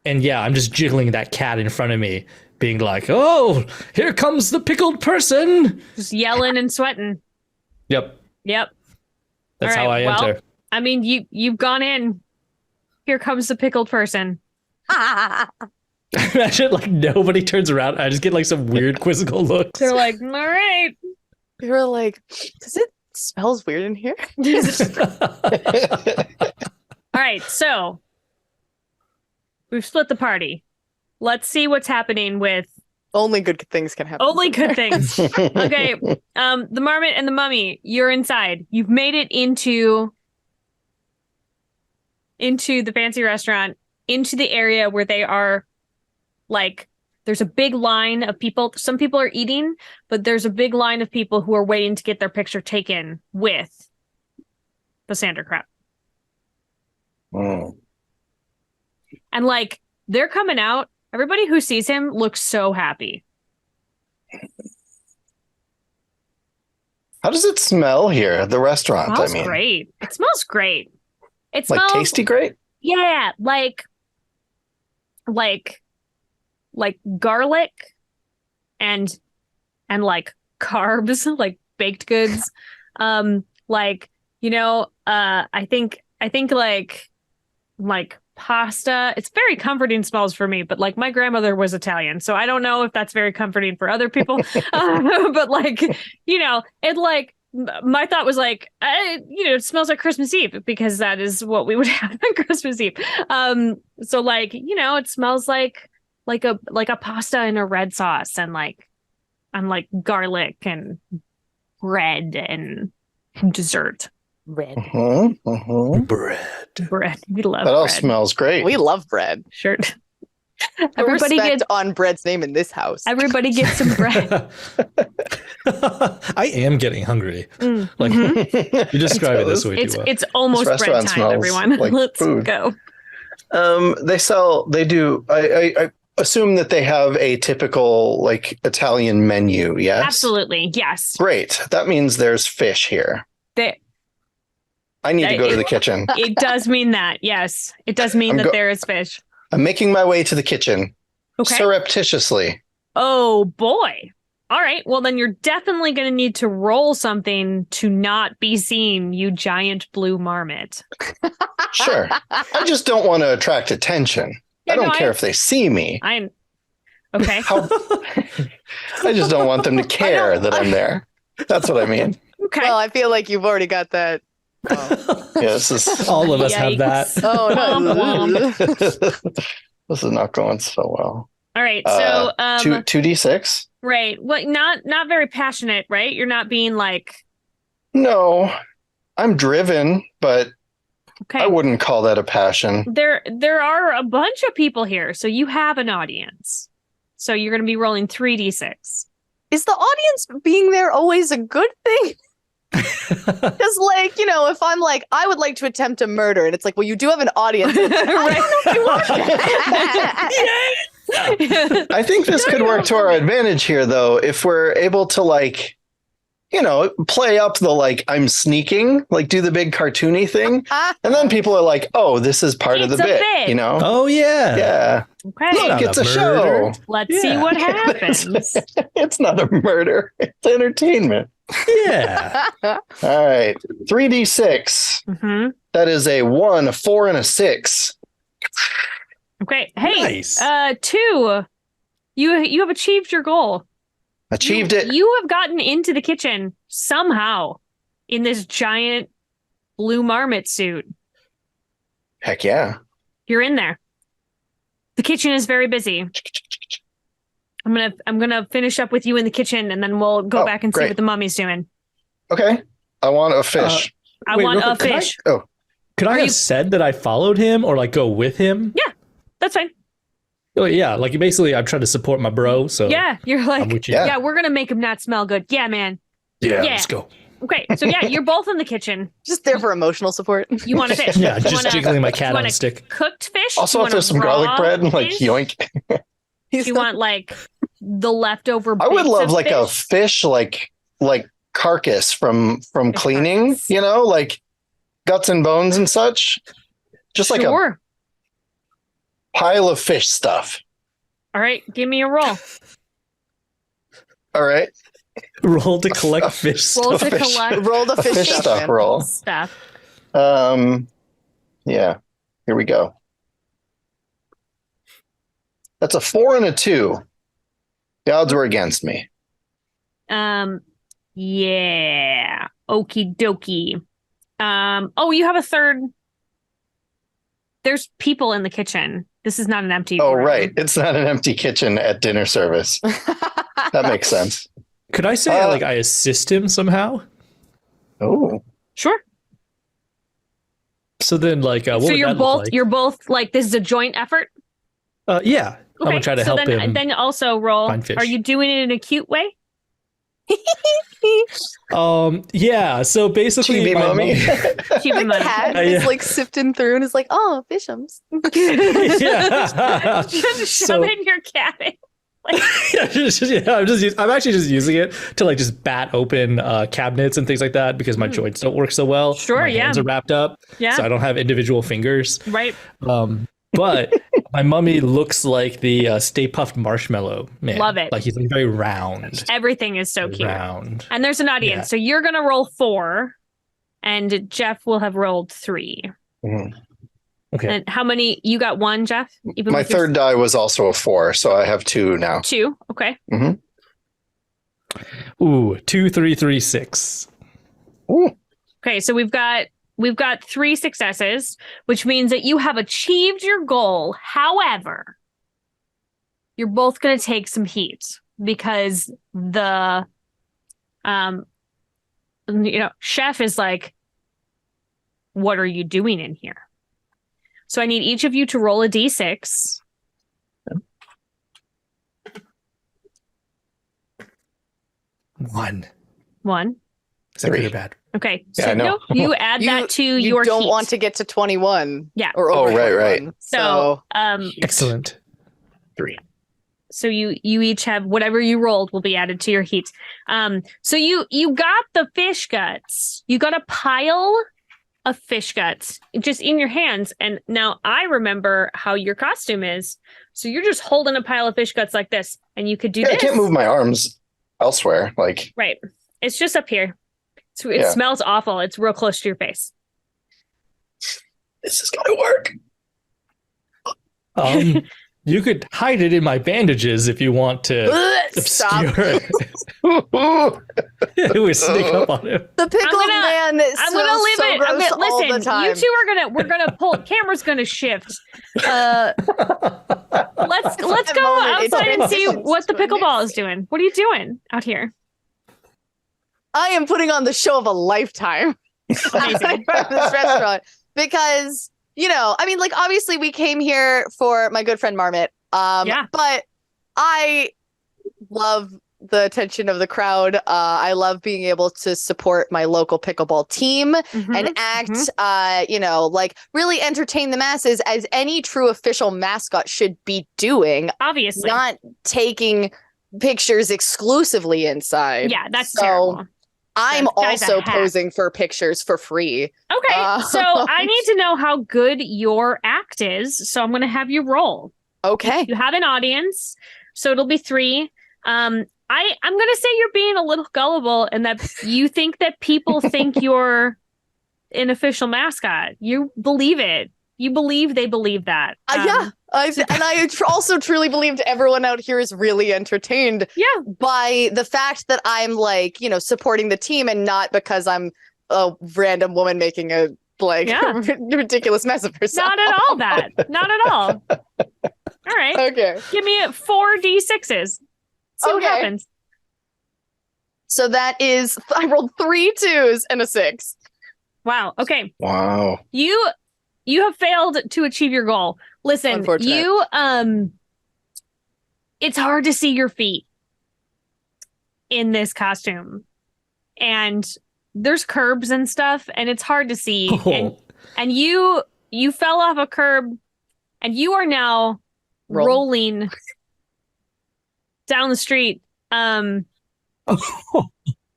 And yeah, I'm just jiggling that cat in front of me, being like, "Oh, here comes the pickled person." Just yelling and sweating. Yep. That's All how right, I enter. well, I mean, you've gone in. Here comes the pickled person. Imagine like nobody turns around. I just get like some weird quizzical looks. They're like, all right. You're like, does it smells weird in here? All right, so we've split the party. Let's see what's happening with Only good things can happen. only good things. Okay, the marmot and the mummy, you're inside. You've made it into the fancy restaurant, into the area where they are, like, there's a big line of people. Some people are eating, but there's a big line of people who are waiting to get their picture taken with the Sanderkraut. Oh. And like, they're coming out. Everybody who sees him looks so happy. How does it smell here? The restaurant, Smells I mean. great. It smells great. It Like smells tasty great? Yeah, like garlic and like carbs, like baked goods. I think like pasta. It's very comforting smells for me, but like my grandmother was Italian, so I don't know if that's very comforting for other people. But like, it like, my thought was like, it smells like Christmas Eve, because that is what we would have on Christmas Eve. So like, it smells like a pasta in a red sauce, and like garlic and bread and dessert. Red. Bread. We love That all bread. smells great. We love bread. Sure. No Everybody respect gets on bread's name in this house. everybody gets some bread. I am getting hungry. Mm, Like, mhm. you describe it this way It's too well. it's almost This bread restaurant time, smells everyone. like Let's food. go. They do. I assume that they have a typical like Italian menu. Yes. Absolutely, yes. Great. That means there's fish here. I need to go to the kitchen. It does mean that. Yes, it does mean that there is fish. I'm making my way to the kitchen Okay. surreptitiously. Oh boy. All right. Well, then you're definitely going to need to roll something to not be seen, you giant blue marmot. Sure. I just don't want to attract attention. Yeah, I don't no, care if they see me. I'm okay. I just don't want them to care that I'm there. That's what I mean. Okay. Well, I feel like you've already got that. Oh, Yeah, this is All of us have that. Yikes. no. this is not going so well. All right. So, 2d6? right. Well, not very passionate, right? You're not being like, No, I'm driven, but okay. I wouldn't call that a passion. There are a bunch of people here, so you have an audience. So you're going to be rolling 3d6. is the audience being there always a good thing? Because, like, you know, if I'm like, I would like to attempt a murder, and it's like, well, you do have an audience. I don't know if you want that. I think this could work to our advantage here, though, if we're able to, like, you know, play up the, like, I'm sneaking, like, do the big cartoony thing. And then people are like, oh, this is part of the It's a bit, bit. you know? Oh yeah. Yeah. Okay. Look, Not it's a a show. Let's see what happens. It's not a murder. It's entertainment. Yeah. All right. 3d6. Mm-hmm. That is a 1, a 4, and a 6. Okay. Hey, Nice. 2. You have achieved your goal. Achieved it. You have gotten into the kitchen somehow in this giant blue marmot suit. Heck yeah. You're in there. The kitchen is very busy. I'm gonna finish up with you in the kitchen, and then we'll go back and see great. what the mummy's doing. Okay. I want a fish. I Wait, want real a quick, fish. Could I Are have you- said that I followed him or like go with him? That's fine. Oh, yeah, like basically I'm trying to support my bro, so Yeah, you're I'm like, with you. yeah, we're gonna make him not smell good. Yeah, man. Yeah, Yeah. let's go. Okay, so yeah, you're both in the kitchen. Just there for emotional support. You want a fish? Yeah, You just want a jiggling my cat you on want a stick. cooked fish? Also, You if want there's a some garlic raw bread, like fish? yoink. Do you want like the leftover? I would bits love of like a fish, like carcass from cleaning, carcass. you know, like guts and bones and such. Just like a Sure. pile of fish stuff. All right, give me a roll. All right. Roll to collect fish Roll stuff. to fish. collect Roll the fish, Fish stuff statement. roll. stuff. Yeah. Here we go. That's a 4 and a 2. The odds were against me. Yeah. Okie dokie. Oh, you have a third. There's people in the kitchen. This is not an empty Oh, room. right. It's not an empty kitchen at dinner service. That makes sense. Could I say like I assist him somehow? Oh, Sure. So then like what So would you're that both look like? you're both like this is a joint effort. Yeah. I'm gonna try to so help then, him. Then also roll. find fish. Are you doing it in a cute way? Yeah, so basically chibi my mummy. Chibi The money. cat Yeah. is like sifting through and is like, oh, fishums. yeah. Just shove So- it in your cabin. I'm actually just using it to like just bat open cabinets and things like that because my joints don't work so well. Sure, my yeah. hands are wrapped up, Yeah. so I don't have individual fingers. Right. But my mummy looks like the Stay Puft Marshmallow Man. Love it. Like he's like very round. Everything is so cute. Round. And there's an audience. Yeah. So you're going to roll 4 and Jeff will have rolled 3. Mhm. Okay. And how many? You got 1, Jeff? Even My with your third die was also a 4, so I have 2 now. 2. Okay. Ooh, 2, 3, 3, 6. Ooh. Okay. So we've got 3 successes, which means that you have achieved your goal. However, you're both going to take some heat because the chef is like, what are you doing in here? So I need each of you to roll a d6. One. 1. Is that good 3. or bad? Okay. Yeah, So I know. you add that to You your don't heat. want to get to 21. Yeah. Or over Oh, right, 21. right. So Excellent. 3. so you each have whatever you rolled will be added to your heat. So you got the fish guts. You got a pile of fish guts just in your hands. And now I remember how your costume is. So you're just holding a pile of fish guts like this, and you could do Yeah, I this. can't move my arms elsewhere. Like, Right. It's just up here. It Yeah. smells awful. It's real close to your face. this is going to work. You could hide it in my bandages if you want to Stop. obscure it. We sneak up on him. The pickled I'm man I'm gonna leave so it. gross all the Listen, time. you two we're gonna pull. Camera's gonna shift. Let's That go moment, it outside and see transitions what the to a pickleball next is doing. What are you doing out here? I am putting on the show of a lifetime in front of this restaurant because, I mean, like, obviously we came here for my good friend Marmot. Yeah. But I love the attention of the crowd. I love being able to support my local pickleball team and act, like really entertain the masses as any true official mascot should be doing. Obviously. Not taking pictures exclusively inside. Yeah, that's terrible. I'm That guy's a also hack. posing for pictures for free. Okay, so I need to know how good your act is. So I'm going to have you roll. Okay. You have an audience, so it'll be 3. I'm going to say you're being a little gullible and that you think that people think you're an official mascot. You believe it. You believe they believe that. Yeah. I also truly believed everyone out here is really entertained by the fact that I'm like, supporting the team and not because I'm a random woman making a ridiculous mess of herself. Not at all that. Not at all. All right. Okay. Give me 4 D6s. See what happens. So that is, I rolled 3 2s and a 6. Wow. Okay. Wow. You have failed to achieve your goal. Listen, you it's hard to see your feet in this costume. And there's curbs and stuff and it's hard to see. And you fell off a curb and you are now rolling down the street.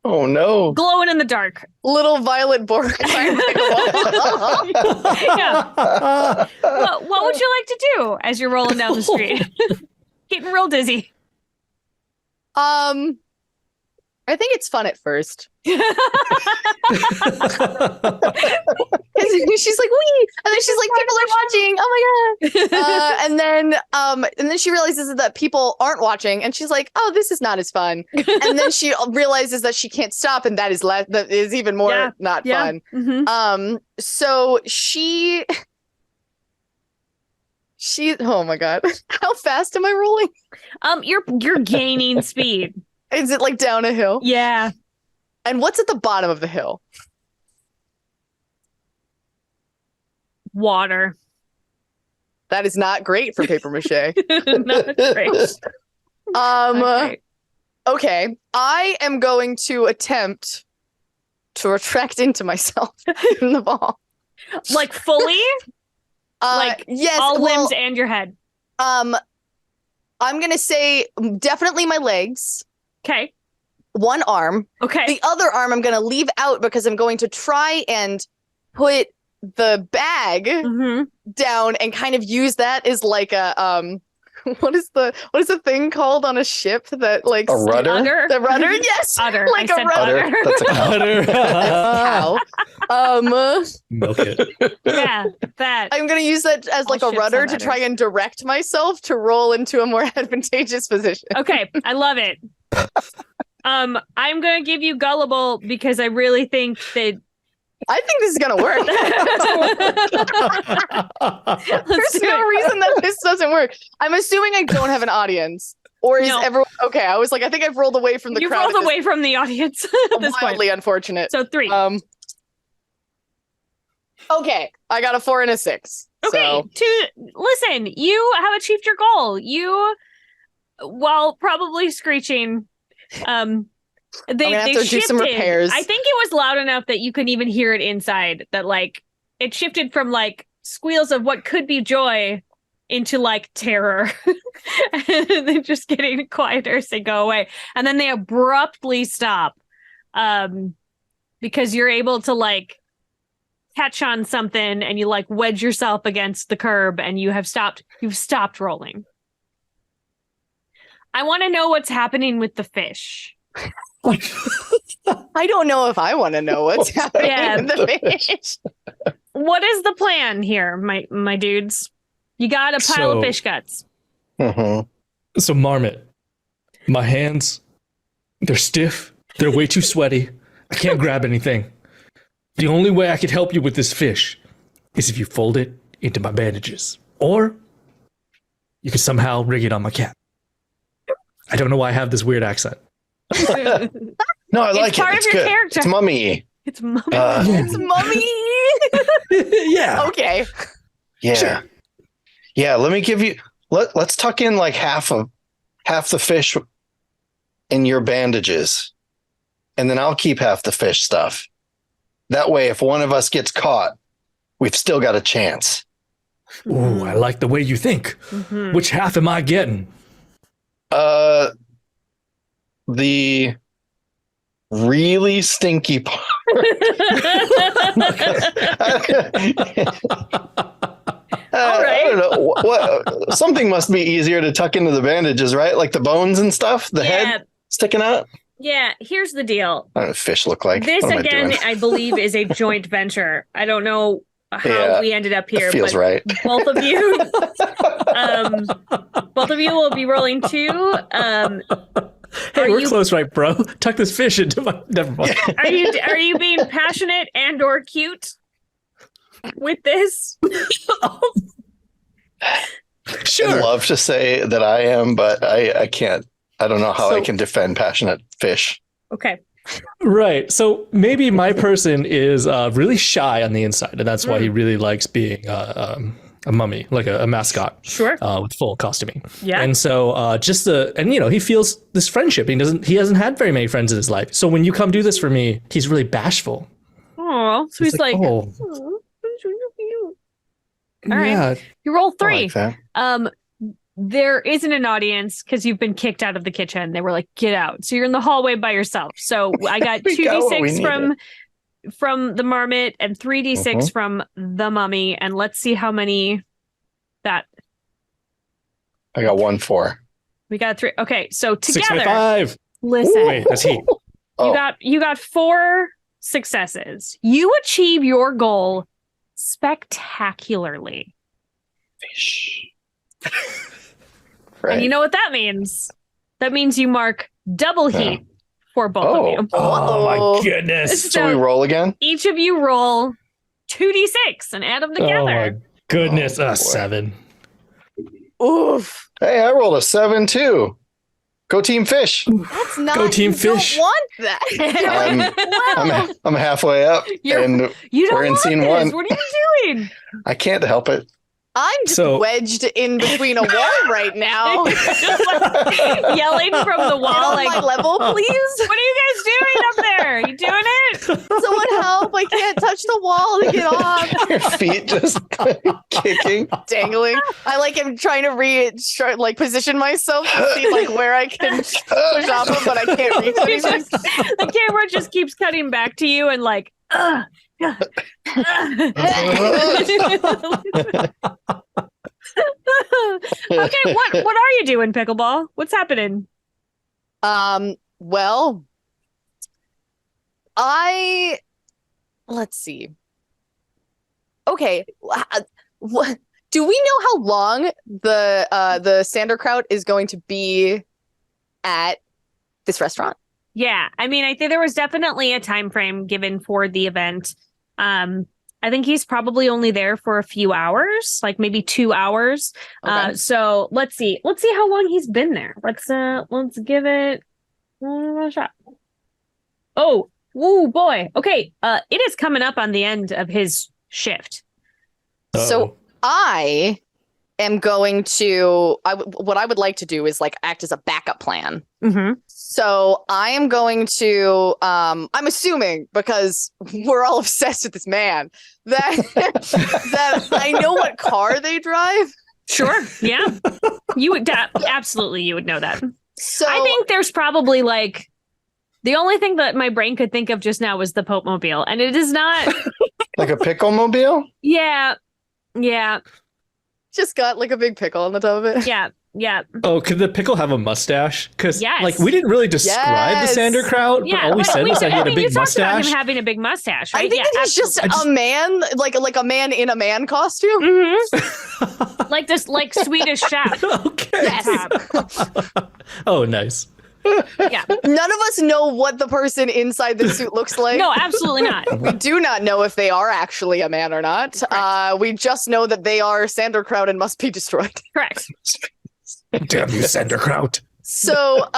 Oh no. Glowing in the dark. Little Violet Borg. Yeah. What would you like to do as you're rolling down the street? Getting real dizzy. I think it's fun at first. She's like, wee, and then she's like, people are watching. Oh my god! And then she realizes that people aren't watching, and she's like, oh, this is not as fun. And then she realizes that she can't stop, and that is even more not fun. So she. Oh my god! How fast am I rolling? You're gaining speed. Is it like down a hill? Yeah. And what's at the bottom of the hill? Water. That is not great for paper mache. Not great. Okay. I am going to attempt to retract into myself in the ball. Like fully? Yes, all limbs and your head. I'm gonna say definitely my legs. Okay. One arm. Okay. The other arm I'm gonna leave out because I'm going to try and put the bag down and kind of use that as like a what is the thing called on a ship that like a rudder? Udder? The rudder? Yes. Udder. Like a rudder. That's a cow. That's cow. Milk it. Yeah, that. I'm gonna use that as like a ships rudder have to udders. try and direct myself to roll into a more advantageous position. Okay, I love it. I'm gonna give you gullible because I really think that I think this is gonna work. There's no reason that this doesn't work. I'm assuming I don't have an audience. Or is everyone okay? I was like, I think I've rolled away from the crowd. You rolled away from the audience at this wildly point. unfortunate. So 3. Okay, I got a 4 and a 6. Okay, listen, you have achieved your goal. You, while probably screeching, they have to do shifted. some repairs. I think it was loud enough that you couldn't even hear it inside. That like it shifted from like squeals of what could be joy into like terror, and then just getting quieter as they go away, and then they abruptly stop, because you're able to like catch on something and you like wedge yourself against the curb and you've stopped rolling. I want to know what's happening with the fish. I don't know if I want to know what's happening with the fish. What is the plan here, my dudes? You got a pile of fish guts. So Marmot, my hands, they're stiff. They're way too sweaty. I can't grab anything. The only way I could help you with this fish is if you fold it into my bandages. Or you could somehow rig it on my cap. I don't know why I have this weird accent. No, I like It's part it. of It's your good. character. It's mummy. It's mummy. It's mummy. Yeah. Okay. Yeah. Sure. Yeah, let me give you let's tuck in like half the fish and your bandages, and then I'll keep half the fish stuff. That way, if one of us gets caught, we've still got a chance. Ooh, I like the way you think. Mhm. Which half am I getting? The really stinky part. I don't know. What something must be easier to tuck into the bandages, right? Like the bones and stuff, the head sticking out. Yeah, here's the deal. I don't know what fish look like. This What am I again, doing? I believe, is a joint venture. I don't know how Yeah, we ended up here, That feels but right. both of you, both of you will be rolling 2. Hey, Are we're you- close, right, bro? Tuck this fish into my. Never mind. Are you being passionate and or cute with this? Sure. I'd love to say that I am, but I can't. I don't know how I So- can defend passionate fish. Okay. Right. So maybe my person is really shy on the inside, and that's why he really likes being a mummy, like a mascot. Sure. With full costuming. Yeah. And so he feels this friendship. He hasn't had very many friends in his life. So when you come do this for me, he's really bashful. Oh, so he's like, oh, "Oh, all right. yeah. You roll I 3. like that. There isn't an audience because you've been kicked out of the kitchen. They were like, get out. So you're in the hallway by yourself. So I got We got what we 2d6 from the marmot and 3d6 from the mummy. And let's see how many that I got 1-4. we got. 3. Okay. So 6 together, by 5. listen, Wait, that's he. Oh, you got 4 successes. You achieve your goal spectacularly. fish. Right. And you know what that means? That means you mark double heat for both of you. Oh my Uh-oh. goodness. so we roll again? Each of you roll 2d6 and add them Oh together. my goodness. Oh, boy. 7. Oof. Hey, I rolled a 7 too. Go team fish. That's not. Go Team you Fish. Don't want that. I'm halfway up, You're- and You don't We're in want scene this. 1. What are you doing? I can't help it. I'm just So- wedged in between a wall right now. Just like yelling from the Get wall, on like, my level, please. what are you guys doing up there? You doing it? Someone help! I can't touch the wall to get off. Your feet just kicking. Dangling. I am trying to position myself to see where I can push off of, but I can't reach anything. The camera just keeps cutting back to you and like, ugh. Okay, what are you doing, Pickleball? What's happening? Well, let's see. Okay, what do we know how long the Sanderkraut is going to be at this restaurant? Yeah, I mean, I think there was definitely a time frame given for the event. I think he's probably only there for a few hours, like maybe 2 hours. Okay. So let's see how long he's been there. Let's give it a shot. Oh, woo boy. Okay, it is coming up on the end of his shift. So I am going to. What I would like to do is act as a backup plan. Mm-hmm. So I am going to. I'm assuming because we're all obsessed with this man that that I know what car they drive. Sure. Yeah. You would absolutely you would know that. So I think there's probably the only thing that my brain could think of just now was the Pope Mobile, and it is not. Like a pickle mobile? Yeah. just got a big pickle on the top of it. Yeah. Oh, could the pickle have a mustache? Because Yes. we didn't really describe Yes. the Sanderkraut, Yeah. but all we said was that he had a you big talked about mustache. him having a big mustache, right? I think yeah, that he's just absolutely. a man, like a man in a man costume. Mhm. Like this, like Swedish chef. Okay. Yes. Oh, nice. Yeah. None of us know what the person inside the suit looks like. No, absolutely not. We do not know if they are actually a man or not. We just know that they are Sanderkraut and must be destroyed. Correct. Damn you, Sanderkraut. So,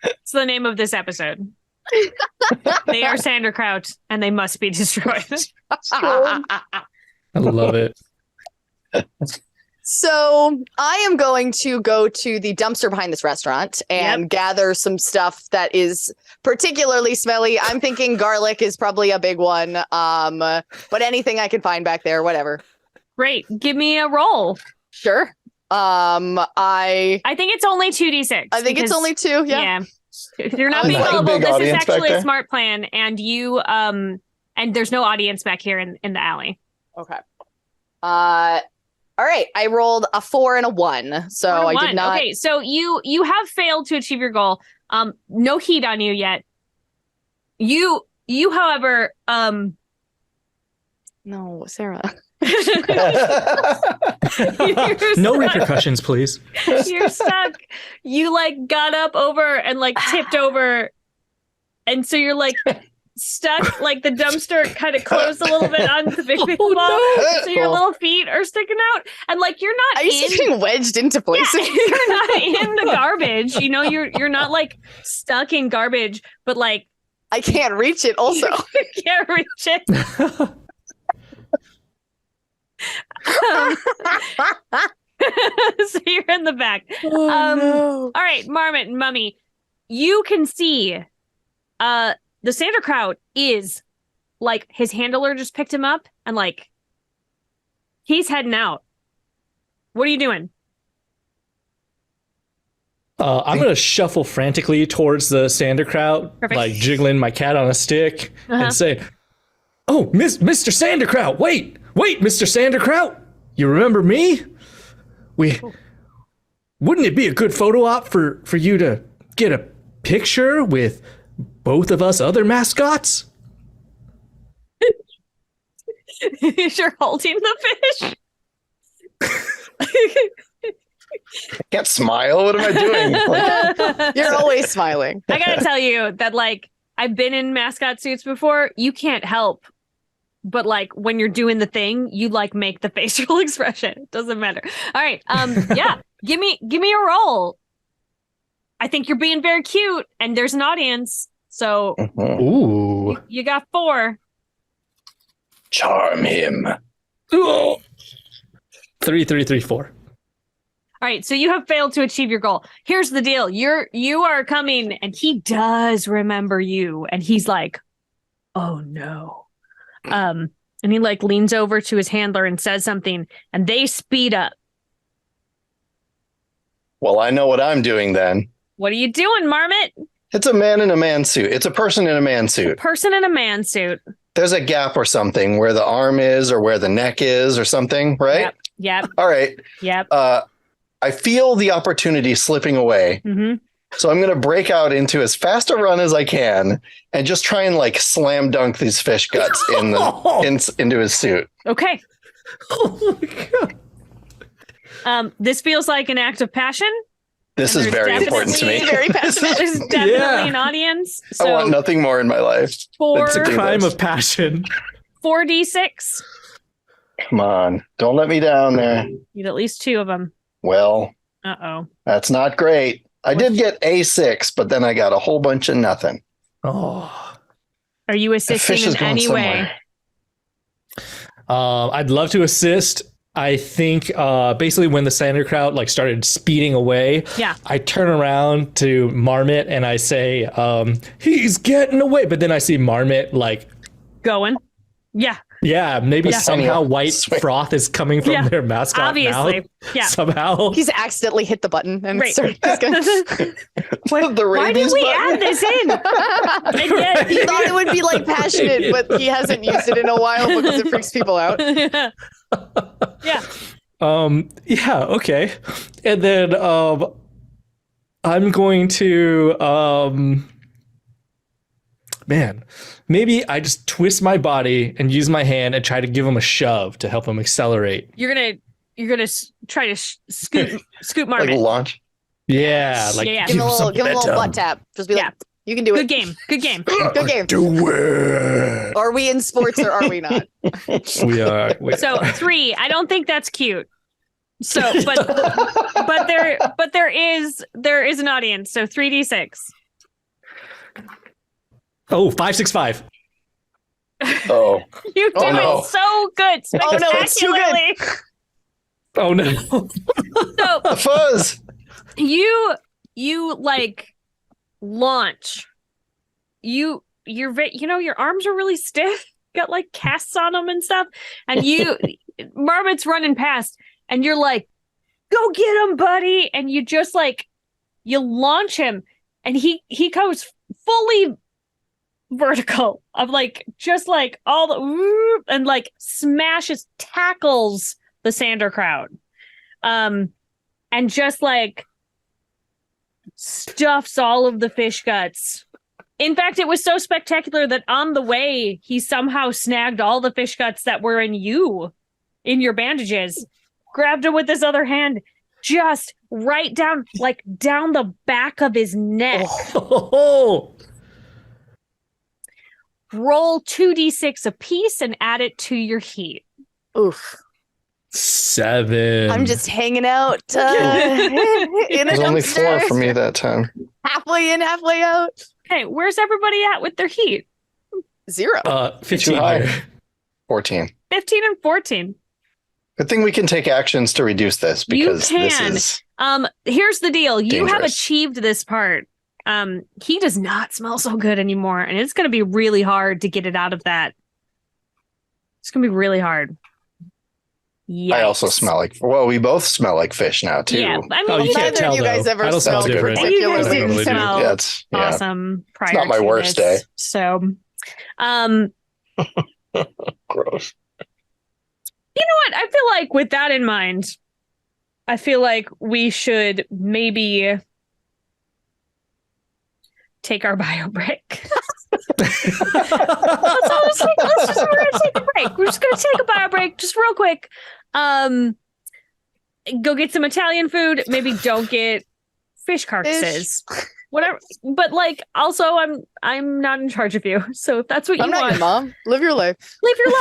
It's the name of this episode. They are Sanderkraut and they must be destroyed. I love it. So I am going to go to the dumpster behind this restaurant and gather some stuff that is particularly smelly. I'm thinking garlic is probably a big one. But anything I can find back there, whatever. Great. Give me a roll. Sure. I think it's only 2d6. I think it's only 2. Yeah. If you're not Is being that a gullible, big this is audience back actually a there? smart plan, and you and there's no audience back here in the alley. Okay. All right. I rolled a 4 and a 1, so I did not. Okay, so you have failed to achieve your goal. No heat on you yet. You, however, No, Sarah. No repercussions, please. You're stuck. You like got up over and like tipped over, and so you're like stuck. Like the dumpster kind of closed a little bit on the big pickleball, so your little feet are sticking out, and like you're not. Are you being wedged into places? Yeah, you're not in the garbage. You know, you're not like stuck in garbage, but like I can't reach it. Also, you can't reach it. So you're in the back. no. All right, Marmot and Mummy, you can see the Sanderkraut is like his handler just picked him up and like he's heading out. What are you doing? I'm going to shuffle frantically towards the Sanderkraut, Perfect. like jiggling my cat on a stick Uh-huh. and say, "Oh, Mr. Sanderkraut, wait, Mr. Sanderkraut, you remember me? Wouldn't it be a good photo op for you to get a picture with both of us other mascots?" You're holding the fish. I can't smile. What am I doing? Like, You're always smiling. I gotta tell you that like I've been in mascot suits before. You can't help but like when you're doing the thing, you like make the facial expression. It doesn't matter. All right. Yeah. Give me a roll. I think you're being very cute and there's an audience. So Ooh. you got 4. charm him. Ooh. 3, 3, 3, 4. All right, so you have failed to achieve your goal. Here's the deal. You are coming and he does remember you and he's like, "Oh no." And he like leans over to his handler and says something and they speed up. Well, I know what I'm doing then. What are you doing, Marmot? It's a man in a man suit. It's a person in a man suit. Person in a man suit. There's a gap or something where the arm is or where the neck is or something, right? Yep. All right. Yep. I feel the opportunity slipping away. Mm-hmm. So I'm going to break out into as fast a run as I can and just try and like slam dunk these fish guts into his suit. Okay. Oh my God. This feels like an act of passion. This And is there's very important to me. definitely- Very passionate. There's definitely Yeah. an audience. I want So nothing more in my life. It's a do crime this. of passion. 4d6. Come on. Don't let me down there. Need at least 2 of them. Well, Uh-oh. that's not great. I did get A6, but then I got a whole bunch of nothing. Oh. Are you The assisting fish is in going any way? somewhere. I'd love to assist. I think basically when the Sanderkraut like started speeding away, Yeah. I turn around to Marmot and I say, "He's getting away." But then I see Marmot like, Going. Yeah. yeah, maybe Yeah. somehow white Sweet. froth is coming from Yeah. their mascot Obviously. mouth. Yeah. Somehow. He's accidentally hit the button and Right. started. He's gonna- The Why did rabies we button? add this in? And yet- He thought it would be like passionate, but he hasn't used it in a while because it freaks people out. Yeah. Yeah, okay. And then I'm going to man, maybe I just twist my body and use my hand and try to give him a shove to help him accelerate. You're gonna try to scoot Like Marmot. launch. Yeah, like Yeah. Give him a little, give him a little butt momentum. tap. Just be like, Yeah. you can do Good it. game. Good game. Good game. Do it. Are we in sports or are we not? We are. So 3. I don't think that's cute. So, but there is an audience. So 3d6. Oh, 5, 6, 5. Oh, You Oh, did no. it so good. Oh, no, it's too good. Spectacularly. Oh no. So The fuzz. you like launch. Your arms are really stiff. Got like casts on them and stuff. And Marmot's running past, and you're like, "Go get him, buddy!" And you just like you launch him, and he goes fully vertical of like just like all the and like tackles the Sander crowd, and just like stuffs all of the fish guts. In fact, it was so spectacular that on the way he somehow snagged all the fish guts that were in your bandages, grabbed him with his other hand, just right down the back of his neck. Oh. Roll 2d6 apiece and add it to your heat. Oof. 7. I'm just hanging out in a There's only 4 dumpster. for me that time. Halfway in, halfway out. Okay, where's everybody at with their heat? 0. 15 Too high. here. 14. 15 and 14. Good thing we can take actions to reduce this because this can. is Here's the deal. You have dangerous. achieved this part. He does not smell so good anymore, and it's going to be really hard to get it out of that. It's going to be really hard. Yikes. I also smell like, well, we both smell like fish now too. Yeah, I mean, Oh, you can't Neither tell of you guys though. ever I don't smell smelled different. you guys particularly. didn't Totally do. smell Yeah, it's awesome prior not my to worst this. day. So, gross. you know what? I feel like with that in mind, I feel like we should maybe take our bio break. We're gonna take a break. We're just gonna take a bio break, just real quick. Go get some Italian food. Maybe don't get fish carcasses. Whatever. But like, also, I'm not in charge of you. So if that's what you I'm not want, your mom. Live your life. live your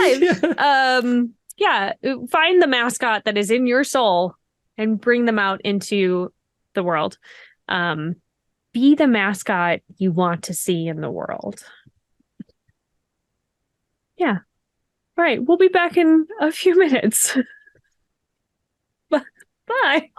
life. Yeah, find the mascot that is in your soul and bring them out into the world. Be the mascot you want to see in the world. Yeah. All right. We'll be back in a few minutes. Bye.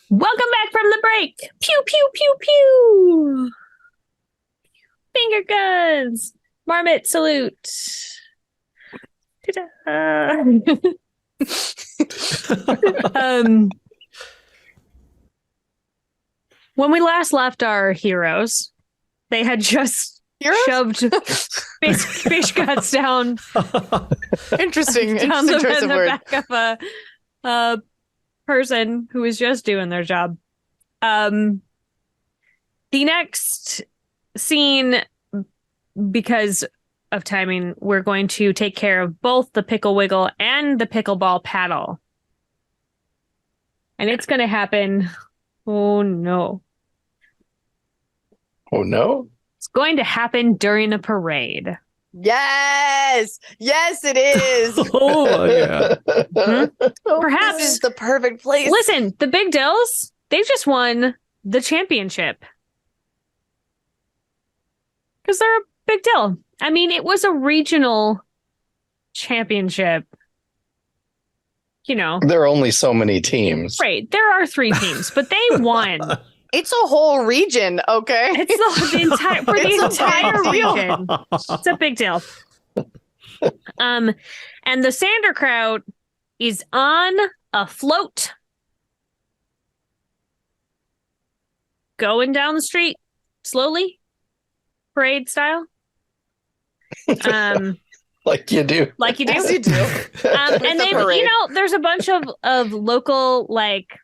Welcome back from the break. Pew, pew, pew, pew. Finger guns. Marmot salute. Ta-da. When we last left our heroes, they had just shoved fish guts down. Interesting down choice of the word. back of a person who was just doing their job. The next scene, because of timing, we're going to take care of both the pickle wiggle and the pickleball paddle. And it's going to happen. Oh, no. Oh, no? It's going to happen during a parade. Yes, it is. Oh, yeah. Perhaps this is the perfect place. Listen, the Big Dills, they've just won the championship. Because they're a big deal. I mean, it was a regional championship. You know. There are only so many teams. Right. There are 3 teams, but they won. It's a whole region, okay? It's the entire for the entire region. It's a big deal. And the Sanderkraut is on a float going down the street slowly, parade style. Like you do. Like you do. Yes, you do. And they, parade. there's a bunch of local, like,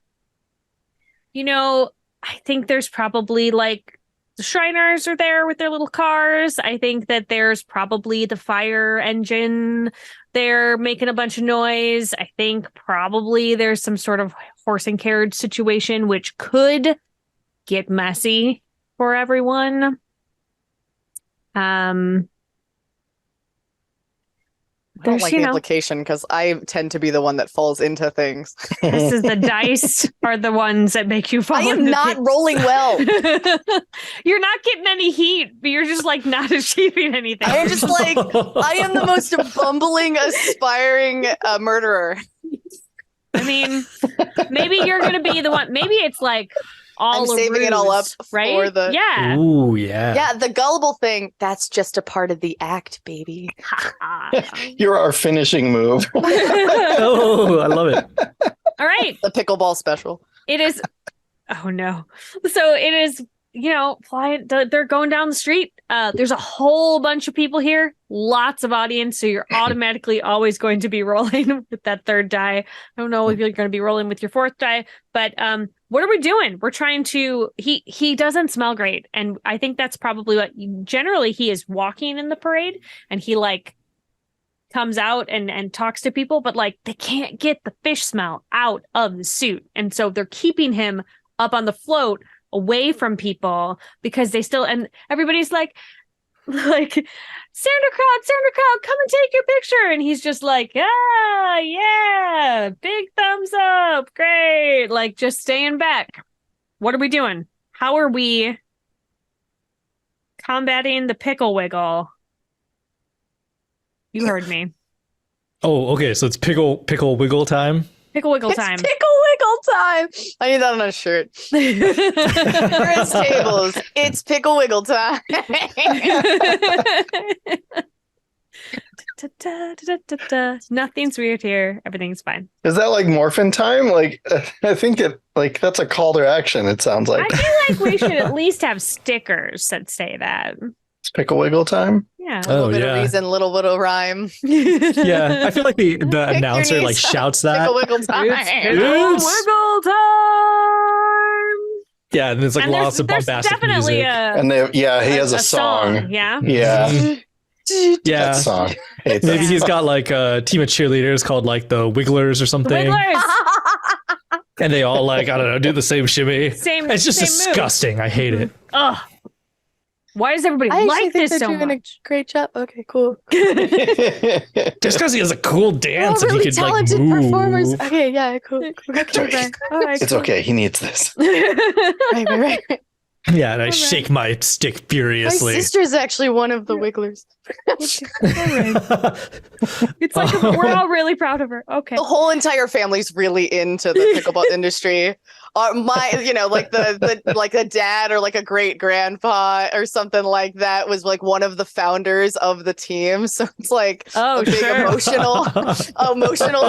I think there's probably like the Shriners are there with their little cars. I think that there's probably the fire engine. They're making a bunch of noise. I think probably there's some sort of horse and carriage situation, which could get messy for everyone. I don't like the implication because I tend to be the one that falls into things. This is the dice are the ones that make you fall. I am into not things. rolling well. You're not getting any heat, but you're just like not achieving anything. I'm just like, I am the most bumbling, aspiring murderer. I mean, maybe you're going to be the one. Maybe it's like all I'm saving it all up right? for the Yeah. Ooh, yeah. Yeah, the gullible thing, that's just a part of the act, baby. You're our finishing move. Oh, I love it. All right. The pickleball special. It is. Oh, no. So it is, flying. They're going down the street. There's a whole bunch of people here, lots of audience. So you're automatically always going to be rolling with that third die. I don't know if you're going to be rolling with your fourth die, but what are we doing? We're trying to. He doesn't smell great, and I think that's probably what. Generally, he is walking in the parade, and he like comes out and talks to people, but like they can't get the fish smell out of the suit, and so they're keeping him up on the float away from people because they still, and everybody's like Sanderkraut, come and take your picture. And he's just like, yeah, big thumbs up. Great. Like just staying back. What are we doing? How are we combating the pickle wiggle? You heard me. Oh, okay. So it's pickle wiggle time. Pickle wiggle time. It's pickle wiggle time. I need that on a shirt. Chris Tables. It's pickle wiggle time. Nothing's weird here. Everything's fine. Is that like morphin time? Like, I think that's a call to action. It sounds like I feel like we should at least have stickers that say that. it's pickle wiggle time. Yeah. A little Oh, bit yeah. of reason, little bit of rhyme. Yeah, I feel like the announcer knees like up. shouts that. Pickle wiggle time. It's- Wiggle time. Yeah, and it's like And lots of there's bombastic definitely music. And he has a song. Yeah. Yeah, Yeah, that song. I hate maybe that. he's got like a team of cheerleaders called like the Wigglers or something, Wigglers. and they all like I don't know do the same shimmy. Same. It's just same move. disgusting. I hate it. Ugh. Why does everybody I actually like think this they're so doing much? a great job. Okay, cool. Just because he has a cool dance and he really could like talented move. performers. Okay, yeah, cool. Okay, okay. all right, It's cool. okay. He needs this. Right. Yeah, and I All right. shake my stick My furiously. sister's actually one of the wigglers. It's like we're all really proud of her. Okay. The whole entire family's really into the pickleball industry. Like the dad or like a great grandpa or something like that was like one of the founders of the team. So it's like Oh, a big sure. emotional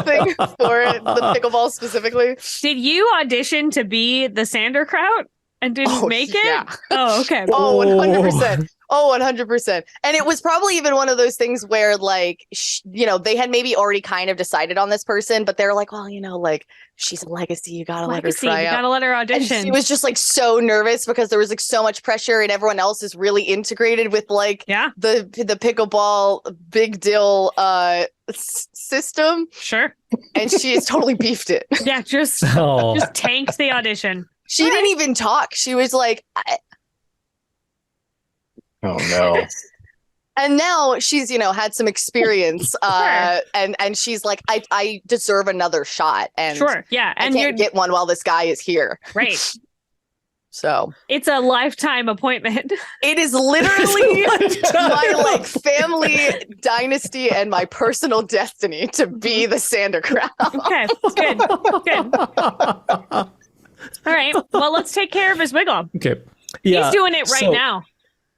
thing for the pickleball specifically. Did you audition to be the Sanderkraut and didn't make it? Yeah. Oh, okay. Oh, 100%. Oh, 100%. And it was probably even one of those things where, like, they had maybe already kind of decided on this person, but they're like, well, like, she's a legacy. You got to let her try You out. gotta let her And audition. she was just, like, so nervous because there was, like, so much pressure and everyone else is really integrated with, like, Yeah, the pickleball Big Dill system. sure. And she has totally beefed it. Yeah, just Oh. tanked the audition. She didn't even talk. She was like, Oh no. and now she's, had some experience, Sure. and she's like, I deserve another shot, and Sure. Yeah. I And can't get one while this guy is here. right. So It's a lifetime appointment. it is literally my like family dynasty and my personal destiny to be the Sanderkraut. Okay. Good. All right. Well, let's take care of his wiggle. Okay. Yeah. He's doing it right so- now.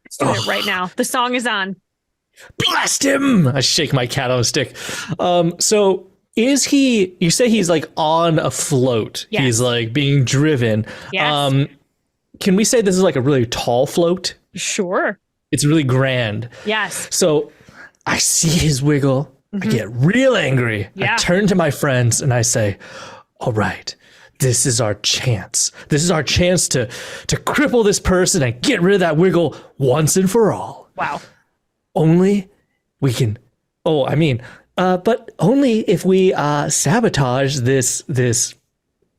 He's doing it right now. The song is on. Blast him! I shake my cat on a stick. So is he? You say he's like on a float. Yes. He's like being driven. Yes. Can we say this is like a really tall float? Sure. It's really grand. Yes. So I see his wiggle. I get real angry. Yeah. I turn to my friends and I say, "All right, this is our chance. This is our chance to cripple this person and get rid of that wiggle once and for all. Wow. Only we can. But only if we sabotage this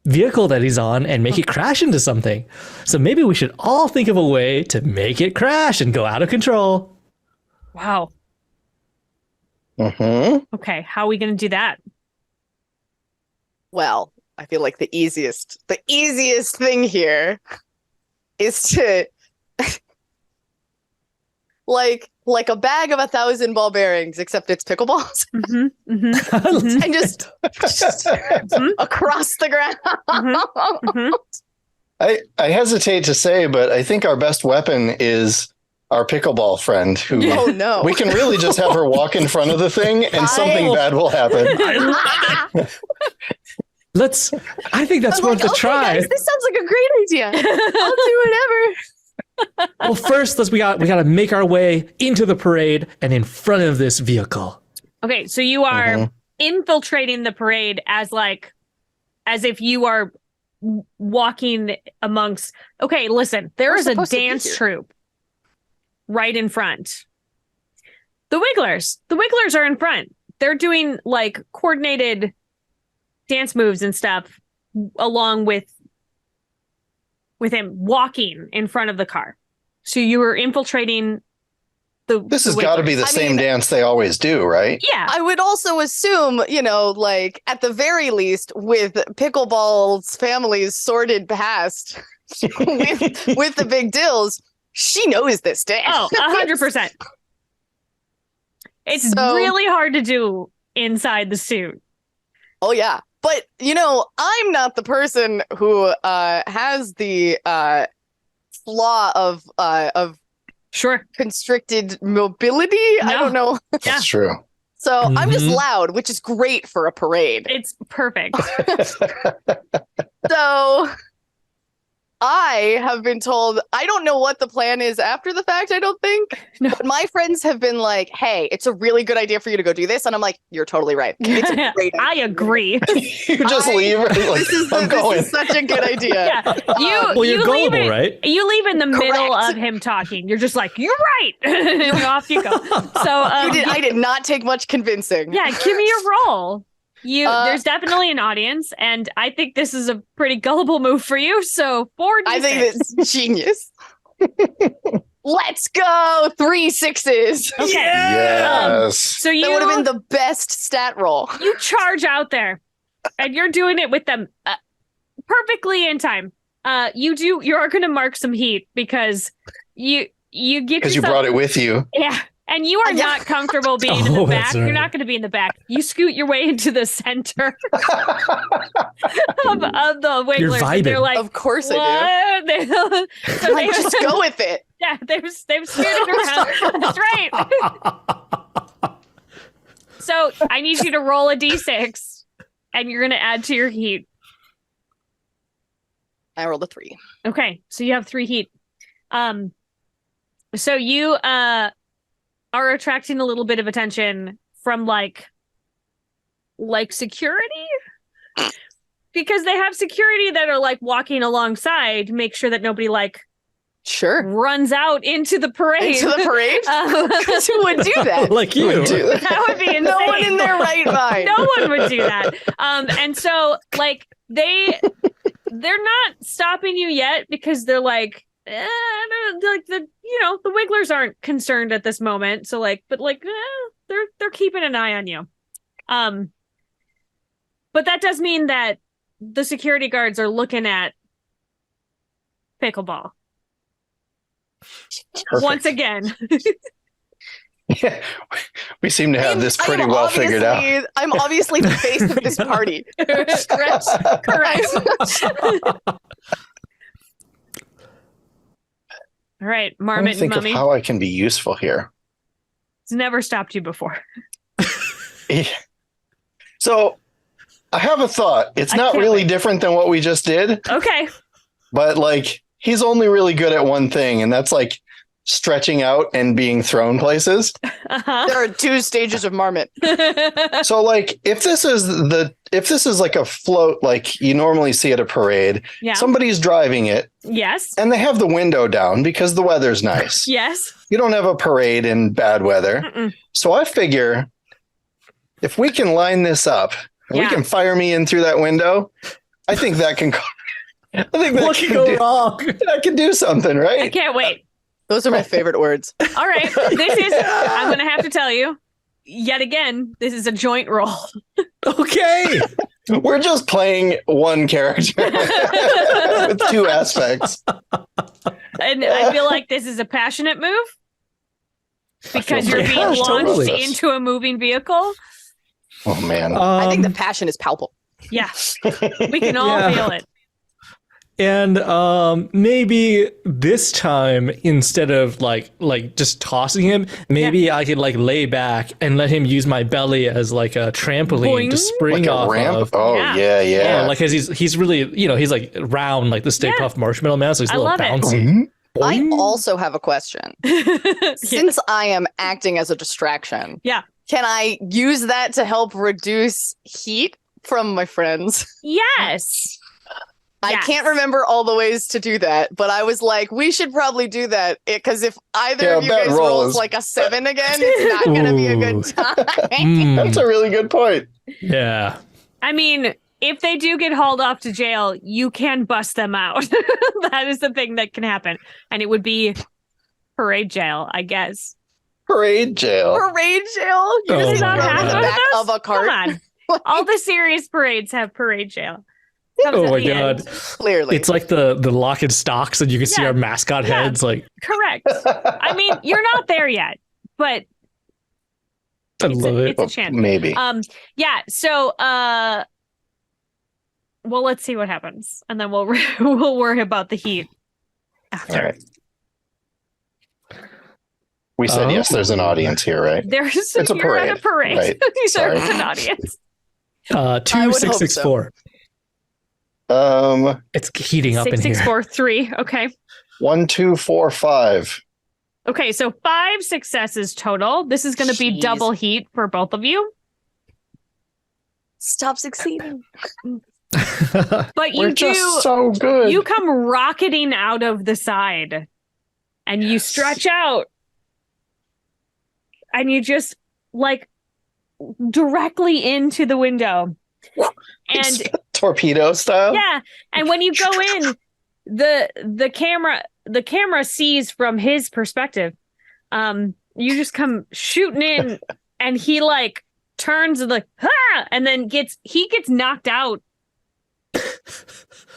vehicle that he's on and make it crash into something. So maybe we should all think of a way to make it crash and go out of control." Wow. Mm-hmm. Okay. How are we going to do that? Well, I feel like the easiest thing here is to like a bag of 1,000 ball bearings, except it's pickleballs, Mm-hmm. Mm-hmm. and just across the ground. Mm-hmm. I hesitate to say, but I think our best weapon is our pickleball friend, who Oh no! we can really just have her walk in front of the thing and something bad will happen. I think that's I'm worth like, a okay, try. guys, this sounds like a great idea. I'll do whatever. Well, first, we got to make our way into the parade and in front of this vehicle. Okay. So you are Mhm. infiltrating the parade as if you are walking amongst. Okay. Listen, there We're is a supposed to be dance here. troupe right in front. The Wigglers are in front. They're doing like coordinated dance moves and stuff along with him walking in front of the car. So you were infiltrating This has got to be the I same mean- dance they always do, right? Yeah. I would also assume, like at the very least, with pickleball's family's sordid past with the Big Dills, she knows this dance. Oh, 100%. It's So- really hard to do inside the suit. Oh yeah, but I'm not the person who has the flaw of Sure. constricted mobility. I No. don't know. That's true. So I'm just Mhm. loud, which is great for a parade. It's perfect. So I have been told, I don't know what the plan is after the fact, I don't think. No. But my friends have been like, hey, it's a really good idea for you to go do this. And I'm like, you're totally right. It's a great I idea. agree. You just I- leave. Like, This I'm going. is such a good idea. Yeah. Well, you're you leave gullible, it, right? You leave in the middle Correct. of him talking. You're just like, you're right. And off you go. So I did not take much convincing. yeah, give me a roll. There's definitely an audience, and I think this is a pretty gullible move for you. So 4d6. I think it's genius. Let's go. 3 6s. Okay. Yes. So That would have been the best stat roll. you charge out there, and you're doing it with them perfectly in time. you are going to mark some heat because you get Because you yourself- brought it with you. Yeah. And you are not comfortable being in the Oh, back. that's You're right. not going to be in the back. You scoot your way into the center of the wigglers. And vibing. they're like, Of course I what? They, so do. Like, just go with it. Yeah, they've scooted around. That's right. So I need you to roll a d6, and you're going to add to your heat. I rolled a 3. Okay, so you have 3 heat. So you are attracting a little bit of attention from like security, because they have security that are like walking alongside to make sure that nobody like Sure. runs out into the parade. Into the parade? Because who would do that? Like you. That would be insane. No one in their right mind. No one would do that. And so like they're not stopping you yet because they're like, like the wigglers aren't concerned at this moment. So like, but like they're keeping an eye on you. But that does mean that the security guards are looking at pickleball Perfect. once again. Yeah. We seem to have this I am pretty well figured out. I'm obviously the face of this party. Correct. All right, I'm Marmot and think of Mummy. how I can be useful here. It's never stopped you before. So I have a thought. It's I not can't really wait. different than what we just did, Okay. but like he's only really good at one thing, and that's like stretching out and being thrown places. Uh-huh. There are 2 stages of Marmot. So like if this is like a float like you normally see at a parade, Yeah. somebody's driving it Yes. and they have the window down because the weather's nice. Yes. You don't have a parade in bad weather. Mm-mm. So I figure if we can line this up and Yeah. we can fire me in through that window, I think that can I think that What can could go do, wrong? that can do something, I right? can't wait. Those are my favorite words. All right. This is, I'm going to have to tell you, yet again, this is a joint roll. Okay. We're just playing one character with 2 aspects. And I feel like this is a passionate move because you're being gosh, launched totally. into a moving vehicle. Oh man. I think the passion is palpable. Yeah. We can all Yeah. feel it. And maybe this time instead of like just tossing him, maybe I could like lay back and let him use my belly as like a trampoline Boing. to spring Like a off ramp? of. Oh Yeah. yeah, Yeah, yeah. like cause he's really he's like round like the Stay Yeah. Puft Marshmallow Man, so he's a I little love it. bouncy. Mhm. I Boing. also have a question. Yeah. Since I am acting as a distraction, Yeah. can I use that to help reduce heat from my friends? Yes. I Yes. can't remember all the ways to do that, but I was like, we should probably do that because if either Yeah, of you that guys roll rolls is- like a 7 again, it's not going to be a good Ooh. time. Mm, That's a really good point. yeah. I mean, if they do get hauled off to jail, you can bust them out. That is the thing that can happen. And it would be parade jail, I guess. Parade jail. Parade jail? You Oh just my run in the God. back of a cart? Come on. All the serious parades have parade jail. Comes Oh at my the end. god. Clearly. It's like the lock and stocks and you can see Yeah. our mascot Yeah. heads like Correct. I mean, you're not there yet, but I love it. it's a chance. Maybe. Yeah. So, well, let's see what happens, and then we'll we'll worry about the heat after. All right. We said yes, there's an Oh. audience here, right? There's It's a you're at a parade. parade. Right. Sorry. There's an audience. I would hope 2664. It's heating up in here. 6, 6, 4, 3. Okay. 1, 2, 4, 5. Okay. So 5 successes total. This is going to be Jeez. double heat for both of you. Stop succeeding. But We're you just do. so good. You come rocketing out of the side, and you stretch out, and you just like directly into the window. And Torpedo style. yeah, and when you go in, the camera sees from his perspective. You just come shooting in, and he like turns and like ah, and then gets knocked out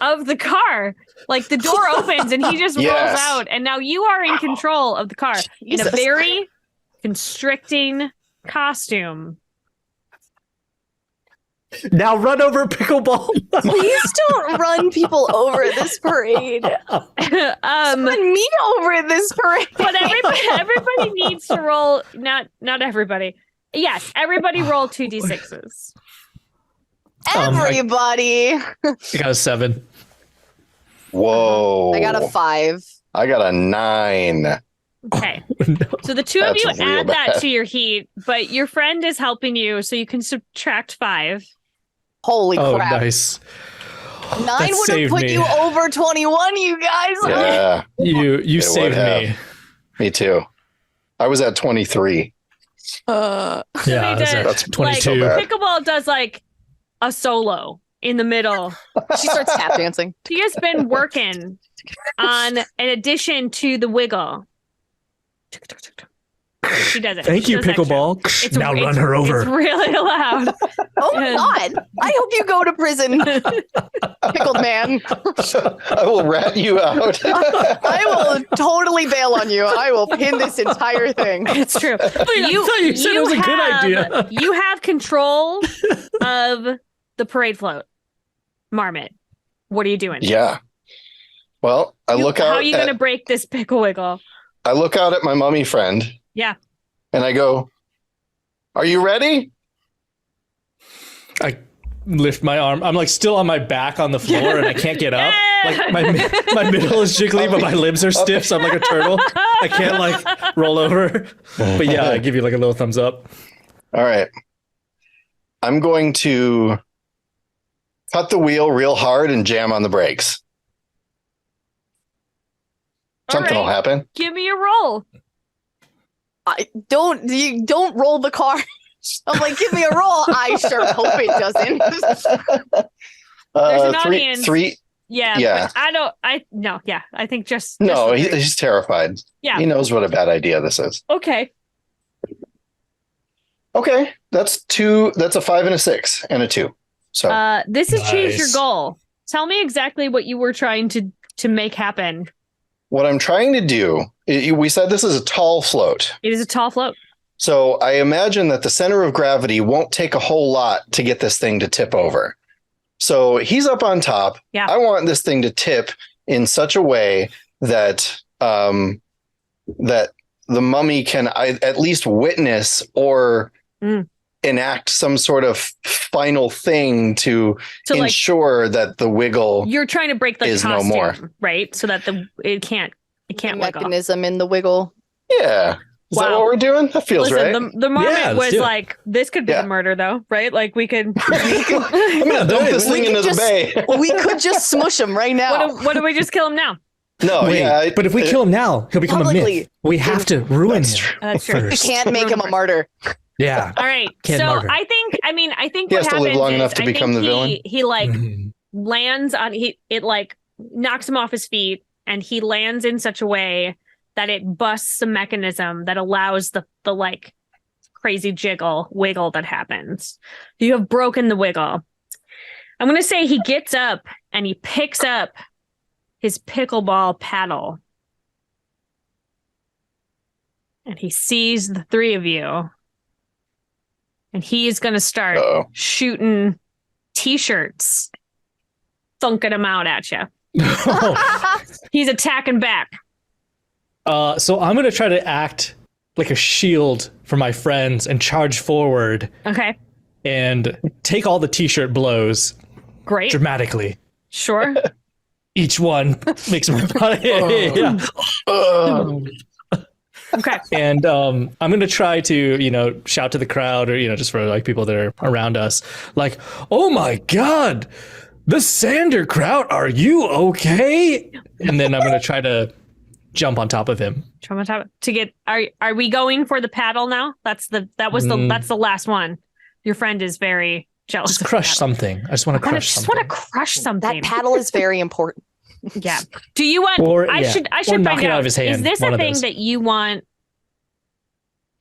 of the car. Like the door opens and he just rolls out, and now you are in control of the car in a very constricting costume. Now run over pickleball. Please don't run people over at this parade. Run me over at this parade. But everybody needs to roll. Not everybody. Yes, everybody roll 2d6s. Everybody. I got a 7. Whoa. I got a 5. I got a 9. Okay. So the two of you add that to your heat, but your friend is helping you, so you can subtract 5. Holy crap. Nice. 9 would have put you over 21, you guys. Yeah. You saved me. Me too. I was at 23. Yeah, that's 22. Like, pickleball does like a solo in the middle. She starts tap dancing. She has been working on an addition to the wiggle. She does it. Thank you, pickleball. Now run her over. It's really loud. Oh God! I hope you go to prison, pickled man. I will rat you out. I will totally bail on you. I will pin this entire thing. It's true. I thought you said it was a good idea. You have control of the parade float, Marmot. What are you doing? Yeah. Well, I look out. How are you going to break this pickle wiggle? I look out at my mummy friend. Yeah. And I go, "Are you ready?" I lift my arm. I'm like still on my back on the floor and I can't get up. Like my middle is jiggly, but my limbs are stiff, so I'm like a turtle. I can't like roll over. But yeah, I give you like a little thumbs up. All right. I'm going to cut the wheel real hard and jam on the brakes. Something will happen. Give me a roll. You don't roll the car. I'm like, give me a roll. I sure hope it doesn't. There's an audience. Three. Yeah. I think just no, he's terrified. Yeah. He knows what a bad idea this is. Okay. Okay. That's 2. That's a 5 and a 6 and a 2. So this has changed your goal. Tell me exactly what you were trying to make happen. What I'm trying to do, we said this is a tall float. It is a tall float. So I imagine that the center of gravity won't take a whole lot to get this thing to tip over. So he's up on top. Yeah. I want this thing to tip in such a way that that the mummy can at least witness or enact some sort of final thing to ensure that the wiggle. You're trying to break the costume, no more, right? So that it can't mechanism in the wiggle. Yeah. Is that what we're doing? That feels right. The moment was like, this could be a murder, though, right? Like we could. I'm gonna dump this thing into the bay. We could just smush him right now. What do we just kill him now? No, but if we kill him now, he'll become a myth. We have to ruin him. That's true. We can't make him a martyr. Yeah. All right. Martyr. I think he what has to live long enough to become the villain. He like lands on it like knocks him off his feet, and he lands in such a way that it busts a mechanism that allows the like crazy wiggle that happens. You have broken the wiggle. I'm going to say he gets up and he picks up his pickleball paddle. And he sees the three of you. And he is going to start shooting t-shirts, thunking them out at you. He's attacking back. So I'm going to try to act like a shield for my friends and charge forward. Okay. And take all the t-shirt blows. Great. Dramatically. Sure. Each one makes my body. Okay. And I'm going to try to, shout to the crowd or, just for like people that are around us. Like, oh my God, the Sander crowd, are you okay? And then I'm going to try to jump on top of him. Jump on top to get. Are we going for the paddle now? That's the last one. Your friend is very jealous. Just crush something. I just want to crush something. Just want to crush something. That paddle is very important. Yeah. Do you want? I should knock find it out of his hand. Is this a thing that you want?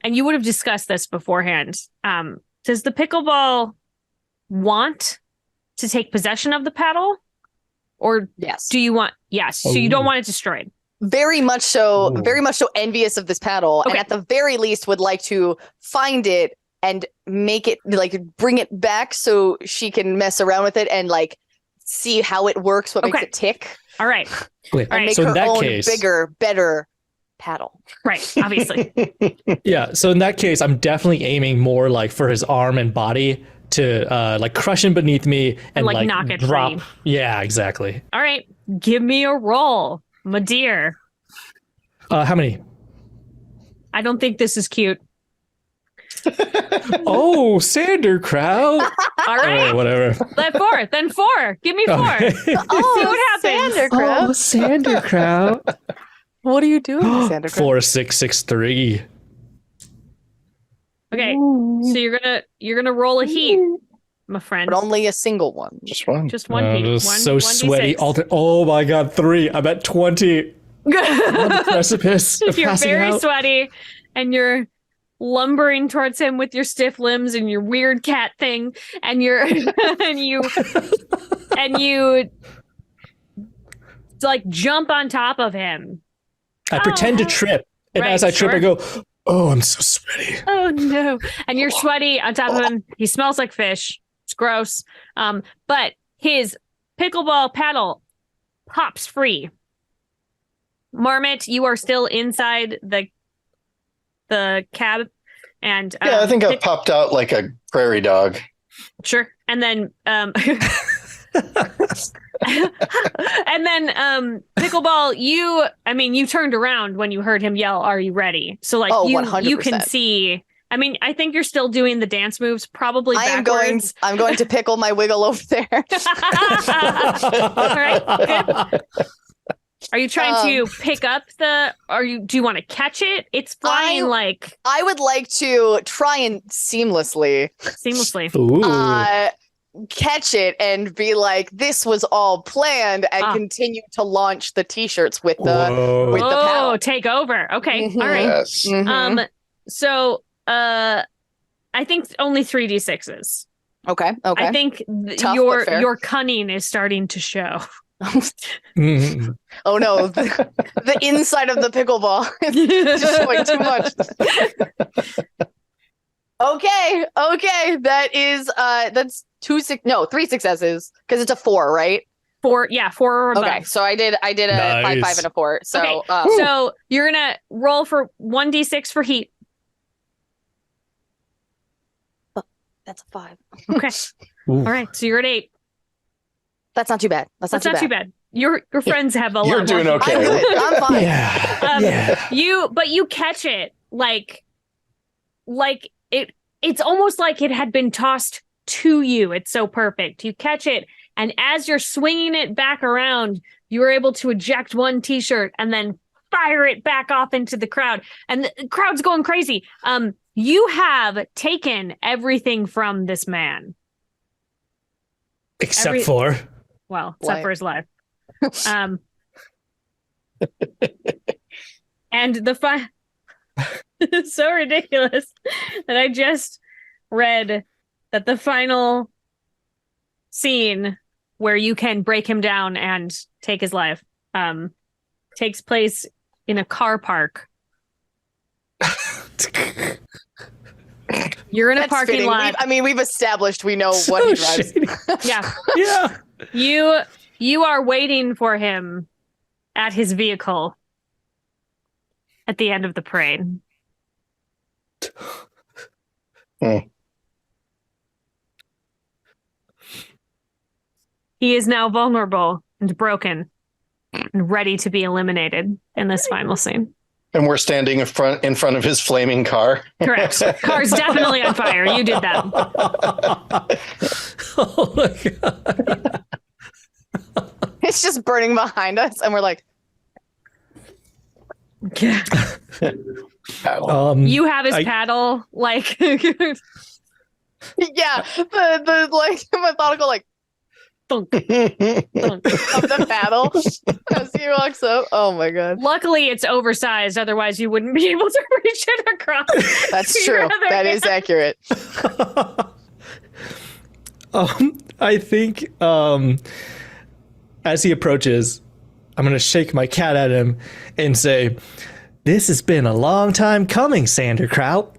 And you would have discussed this beforehand. Does the pickleball want to take possession of the paddle, Or Yes. do you want? Yes. So you don't want it destroyed. Very much so. Ooh. Very much so envious of this paddle, and Okay. at the very least would like to find it and make it like bring it back so she can mess around with it and like see how it works, what makes Okay. it tick, All right. Wait, All right. and make so in her that own case- bigger, better paddle. Right. Obviously. Yeah, so in that case, I'm definitely aiming more like for his arm and body to like crush him beneath me and like, like knock it drop. free. Yeah, exactly. All right. Give me a roll, my dear. How many? I don't think this is cute. Oh, Sander Kraut. All All right. right, whatever. Then four. Give me 4. Okay. See what happens. Sandercraft. Sander Kraut. What are you doing, Sandercraft? 4663. Okay. So you're gonna roll a heat, my friend. But only a single one. Just one. Just one heat. One, So 1d6. sweaty. Oh my god, 3. I'm at 20. On the precipice of You're passing very out. sweaty, and you're lumbering towards him with your stiff limbs and your weird cat thing, and you're and you like jump on top of him. I pretend to trip, and Right, as I trip, sure. I go, "Oh, I'm so sweaty." Oh no! And you're sweaty on top of him. He smells like fish. It's gross. But his pickleball paddle pops free. Marmot, you are still inside the cab, and Yeah, I think I've popped out like a prairie dog. sure. And then pickleball, you turned around when you heard him yell, "Are you ready?" So like Oh, you 100%. can see. I mean, I think you're still doing the dance moves, probably I'm backwards. going to pickle my wiggle over there. All right, good. Are you trying to pick up do you want to catch it? It's flying like I would like to try and seamlessly seamlessly. Ooh. catch it and be like, this was all planned, and continue to launch the t-shirts with the Whoa. with the paddle. Take over. Okay. Mhm. All right. Yes. Mhm. So I think only 3d6s. Okay. I think Tough, but fair. your cunning is starting to show. Mhm. Oh no, the inside of the pickleball is just showing too much. Okay, that is that's 3 successes because it's a 4, right? 4 or above. Okay, so I did a 5, 5, and a 4. So Okay. So you're gonna roll for 1d6 for heat. that's a 5. Okay. Ooh. All right. So you're at 8. That's not too bad. That's not That's too not bad. too bad. Your friends have a lot. You're more doing heat. okay. I'm good. I'm fine. Yeah. Yeah. You catch it like it's almost like it had been tossed to you. It's so perfect. You catch it, and as you're swinging it back around, you were able to eject one t-shirt and then fire it back off into the crowd, and the crowd's going crazy. You have taken everything from this man. Except for. Well, except Life. for his life. And the it's so ridiculous that I just read that the final scene where you can break him down and take his life takes place in a car park. You're in a That's parking fitting. lot. We've established we know what he drives. shady. Yeah. Yeah. You are waiting for him at his vehicle at the end of the parade. He is now vulnerable and broken and ready to be eliminated in this final scene. And we're standing in front of his flaming car. Correct. Car's definitely on fire. You did that. Oh my god. It's just burning behind us, and we're like, You have his I- paddle, like yeah, the like methodical like thunk, thunk. of the paddle as he walks up. Oh my god, Luckily, it's oversized. Otherwise, you wouldn't be able to reach it across. that's to your true. other That hand. is accurate. I think as he approaches, I'm going to shake my cat at him and say, "This has been a long time coming, Sanderkraut."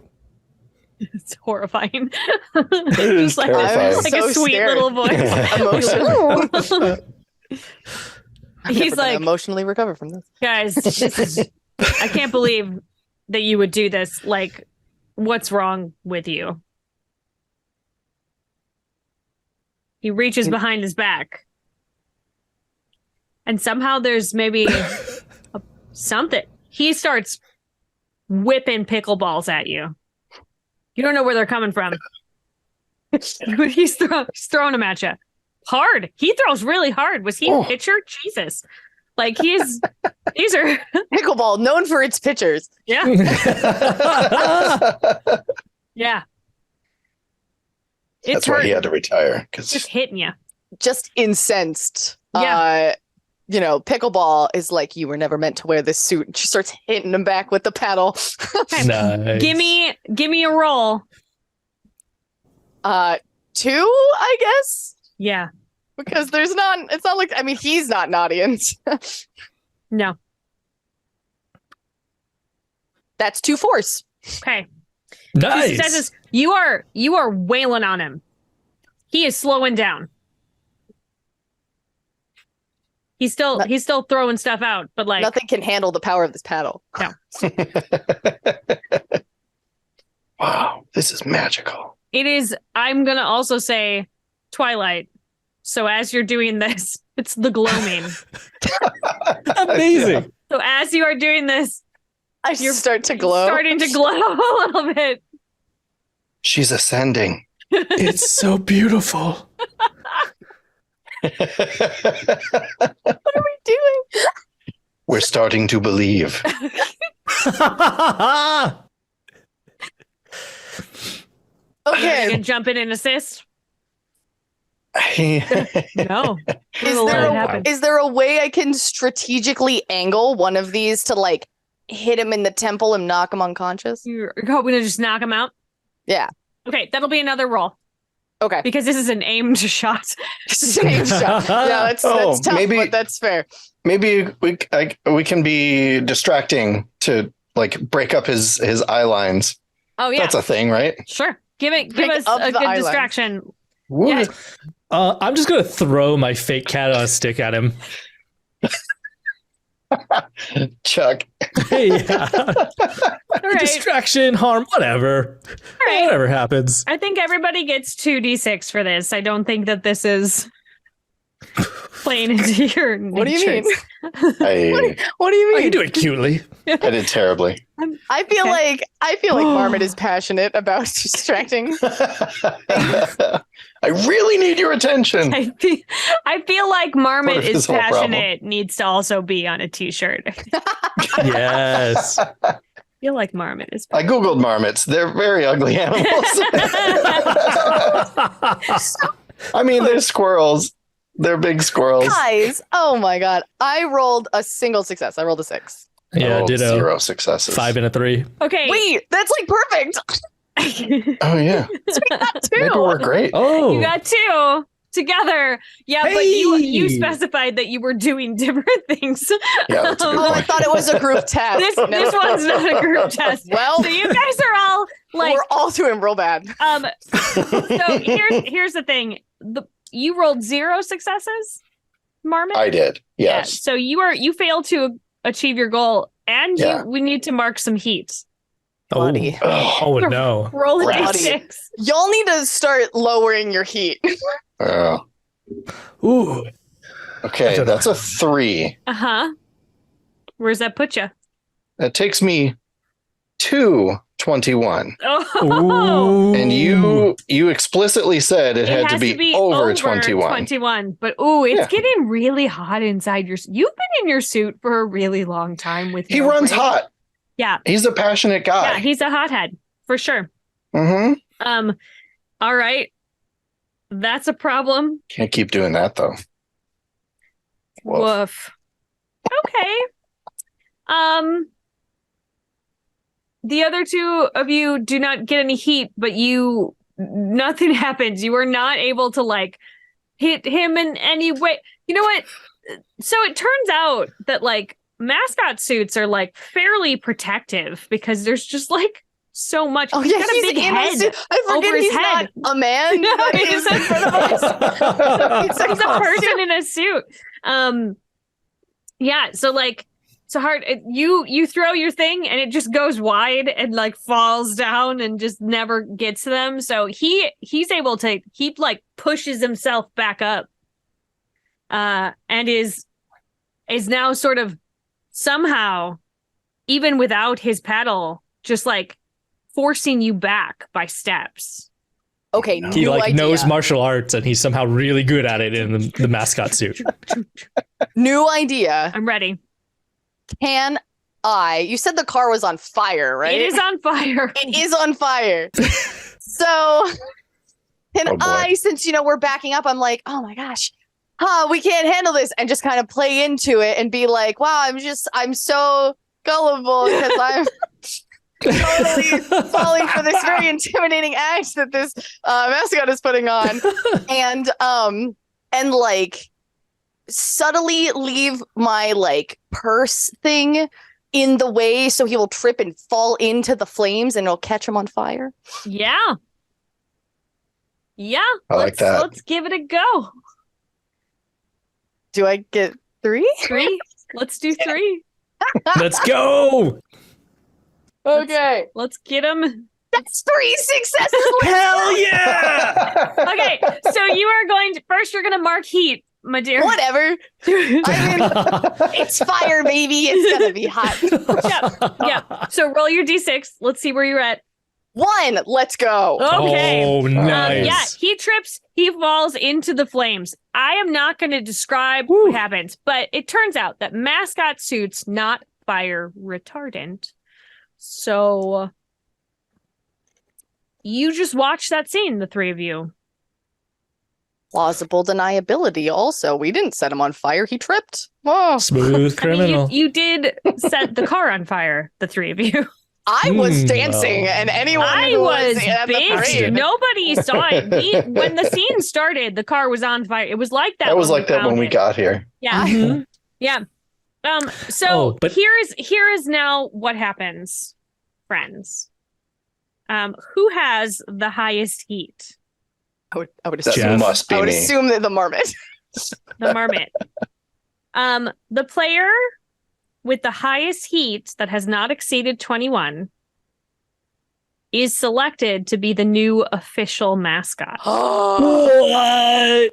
It's horrifying. It is like, terrifying. like So a sweet scared. little voice. He's like, emotionally recover from this. guys, this is, I can't believe that you would do this. Like, what's wrong with you? He reaches behind his back. And somehow there's maybe something. He starts whipping pickleballs at you. You don't know where they're coming from. He's throwing them at you. Hard. He throws really hard. Was he a pitcher? Jesus. Like these are Pickleball, known for its pitchers. yeah. Yeah. It's That's why he hurting. had to retire. Just Because hitting you. Just incensed. Yeah. Pickleball is like, you were never meant to wear this suit. And she starts hitting him back with the paddle. Okay. Nice. Give me a roll. 2, I guess. Yeah. Because it's not like, I mean, he's not an audience. No. That's 2 force. Okay. Nice. He says this, you are wailing on him. He is slowing down. He's still throwing stuff out, but like Nothing can handle the power of this paddle. wow, this is magical. it is. I'm gonna also say Twilight. So as you're doing this, it's the gloaming. Amazing. So as you are doing this, I You're start to glow. starting to glow a little bit. She's ascending. It's so beautiful. Doing? We're starting to believe. Okay. You can jump in and assist. I- No. Is there a way I can strategically angle one of these to like hit him in the temple and knock him unconscious? You're hoping to just knock him out? Yeah. Okay, that'll be another roll Okay. because this is an aimed shot. Same shot. Yeah, that's Oh, tough, maybe- but that's fair. Maybe we can be distracting to like break up his eye lines. Oh yeah, That's a thing, right? sure. Give Break us up a the good eye lines. distraction. Woo. Yeah. I'm just going to throw my fake cat on a stick at him. Chuck. Yeah. All right. Distraction, harm, whatever. All right. Whatever happens. I think everybody gets 2d6 for this. I don't think that this is playing into your What do you mean? natures. What do you I mean? can do it cutely. I did terribly. I feel Okay. like Marmot is passionate about distracting. I really need your attention. I feel like What Marmot if is this whole problem? passionate needs to also be on a t-shirt. Yes. I feel like Marmot is I googled marmots. They're very ugly animals. I mean, they're squirrels. They're big squirrels. Guys, oh my god. I rolled a single success. I rolled a 6. Yeah, Oh, ditto. 0 successes. 5 and a 3. Okay. Wait, that's like perfect. Oh yeah. Maybe we're great. Oh. You got 2 together. Yeah, but you Hey! specified that you were doing different things. Yeah, that's a good Oh, I point. thought it was a group test. This No. one's not a group test. Well, So you guys are all like we're all doing real bad. so here's the thing. You rolled 0 successes, Marmot? I did. Yeah. Yes. So you failed to achieve your goal and Yeah. we need to mark some heat. Oh. Buddy. Oh, no. Roll a Rats. d6. Y'all need to start lowering your heat. Oh. Ooh. Okay, that's a 3. Uh-huh. Where's that put you? That takes me to 21. Oh, Ooh. And you explicitly said it had has to be over 21. 21. But it's Yeah. getting really hot inside your. You've been in your suit for a really long time. With He no runs break. hot. Yeah, He's a passionate yeah, guy. he's a hothead for sure. Mm-hmm. All right, that's a problem. Can't keep doing that though. Woof. Woof. Okay. The other 2 of you do not get any heat, but nothing happens. You are not able to like hit him in any way. You know what? So it turns out that like mascot suits are like fairly protective because there's just like so much. Oh He's yeah, got a he's big in a head. suit. I forget over his he's head. not a man. No, That he's is in front of us. He's a person in a suit. Yeah. So like, so hard. You throw your thing and it just goes wide and like falls down and just never gets to them. So he's able to like pushes himself back up, and is now sort of somehow, even without his paddle, just like forcing you back by steps. Okay, He new like idea. knows martial arts and he's somehow really good at it in the mascot suit. New idea. I'm ready. Can you said the car was on fire, right? It is on fire. It is on fire. So can Oh, boy. I, since we're backing up, I'm like, oh my gosh, we can't handle this, and just kind of play into it and be like, wow, I'm so gullible because I'm totally falling for this very intimidating act that this mascot is putting on, and like subtly leave my like purse thing in the way so he will trip and fall into the flames and it'll catch him on fire. Yeah. Yeah. I like that. Let's give it a go. Do I get 3? 3. Let's do 3. Let's go. Okay. Let's get him. That's 3 successes. Hell yeah. Okay. So you are going to first. You're going to mark heat, my dear. Whatever. I mean, it's fire, baby. It's gonna be hot. Yeah. So roll your d6. Let's see where you're at. 1. Let's go. Okay. Oh, nice. Yeah, he trips, he falls into the flames. I am not going to describe what happens, but it turns out that mascot suits not fire retardant. So you just watch that scene, the 3 of you. Plausible deniability. Also, we didn't set him on fire. He tripped. Oh, Smooth I mean, criminal. you did set the car on fire, the 3 of you. I was dancing, and anyone I who was at the big. parade. Nobody saw it. When the scene started, the car was on fire. It was like that. That was when like that when found we it. got here. Yeah. Mhm. Yeah. So Oh, but- here is now what happens, friends. Who has the highest heat? I would That assume. must be I would me. assume that the marmot. The marmot. The player with the highest heat that has not exceeded 21 is selected to be the new official mascot. I'm What?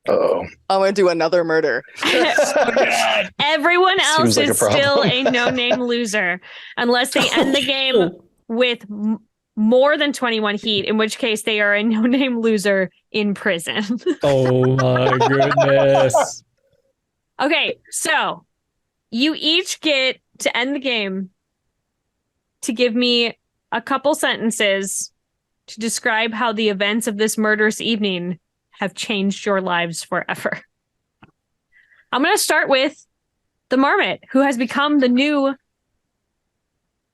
Oh, gonna do another murder. Everyone else Seems like is a problem. still a no-name loser unless they end the game with more than 21 heat, in which case they are a no-name loser in prison. Oh my goodness. Okay, so you each get to end the game to give me a couple sentences to describe how the events of this murderous evening have changed your lives forever. I'm going to start with the marmot, who has become the new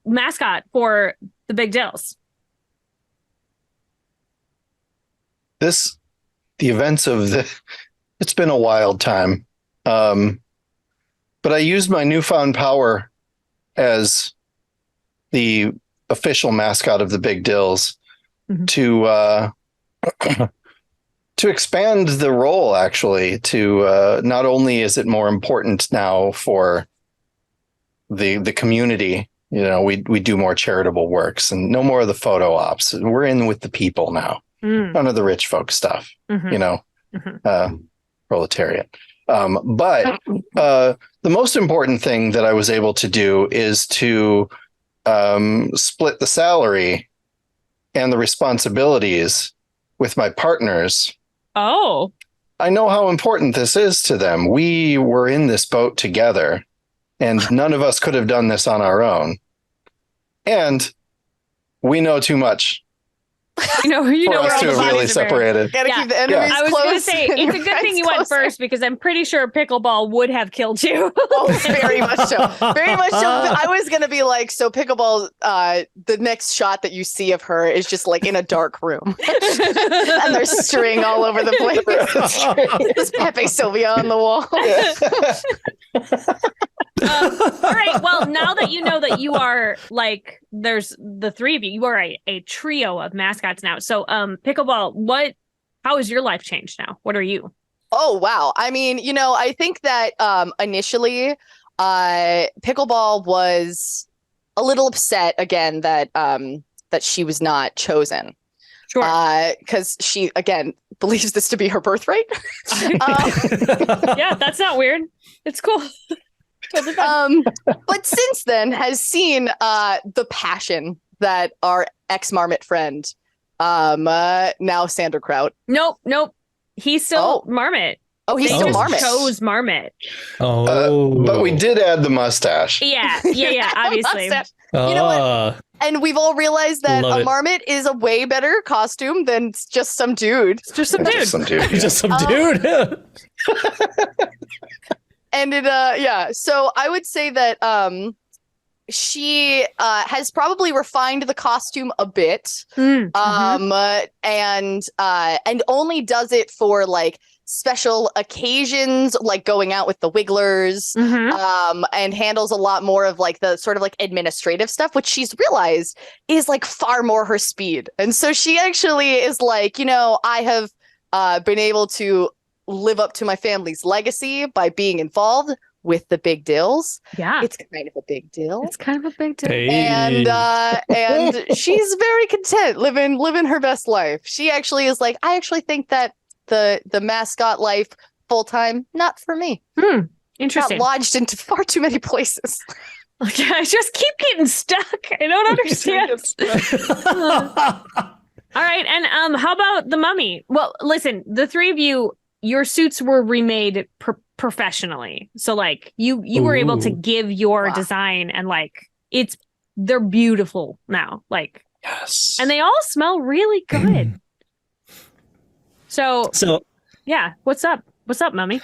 mascot for the Big Dills. The events of it's been a wild time. But I used my newfound power as the official mascot of the Big Dills Mhm. to expand the role, actually, to not only is it more important now for the community, we do more charitable works and no more of the photo ops. We're in with the people now. Mm, None of the rich folk stuff, mhm, mhm. proletariat. But the most important thing that I was able to do is to split the salary and the responsibilities with my partners. Oh, I know how important this is to them. We were in this boat together, and none of us could have done this on our own. And we know too much You know For where us all to the have really bodies are buried. separated. Gotta Yeah. keep the enemies I was close. going to say, and it's a your good thing friends you went closer. first because I'm pretty sure pickleball would have killed you. Oh, very much so. Very much so. I was gonna be like, so pickleball, the next shot that you see of her is just like in a dark room. And there's string all over the place. There's Pepe Sylvia on the wall. All right. Well, now that you know that you are like, there's the three of you, you are a trio of mascots now. So, pickleball, how has your life changed now? What are you? Oh, wow. I mean, I think that initially pickleball was a little upset again that she was not chosen. Sure. Because she, again, believes this to be her birthright. Yeah, that's not weird. It's cool. Totally fine. But since then has seen the passion that our ex-Marmot friend, now Sanderkraut. Nope. He's still Marmot. Oh, he's They still just Marmot. chose Marmot. But we did add the mustache. Yeah, obviously. Mustache. You know what? And we've all realized that Love a it. Marmot is a way better costume than just some dude. It's just some dude. Some dude. Just some dude. And it so I would say that she has probably refined the costume a bit. Mm, And only does it for like special occasions, like going out with the Wigglers, and handles a lot more of like the sort of like administrative stuff, which she's realized is like far more her speed. And so she actually is like, I have been able to live up to my family's legacy by being involved with the Big Dills. Yeah. It's kind of a big deal. It's kind of a big deal. Hey. And she's very content living her best life. She actually is like, I actually think that the mascot life full time, not for me. Interesting. Got lodged into far too many places. Okay, I just keep getting stuck. I don't understand. All right, and how about the mummy? Well, listen, the three of you, your suits were remade professionally, so like you were able to give your design, and like they're beautiful now, like Yes. and they all smell really good. So yeah, what's up, mummy?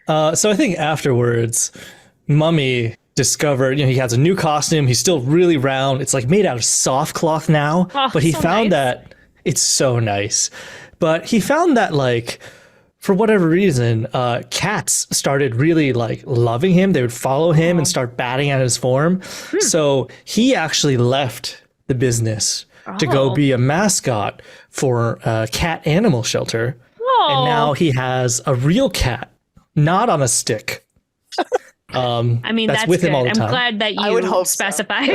So I think afterwards, Mummy discovered, he has a new costume. He's still really round. It's like made out of soft cloth now, but he so found nice. that it's so nice. But he found that like, for whatever reason, cats started really like loving him. They would follow him and start batting at his form. So he actually left the business to go be a mascot for a cat animal shelter. And now he has a real cat, not on a stick. I mean, that's with good. him all the I'm time. glad that I would you hope so. specified.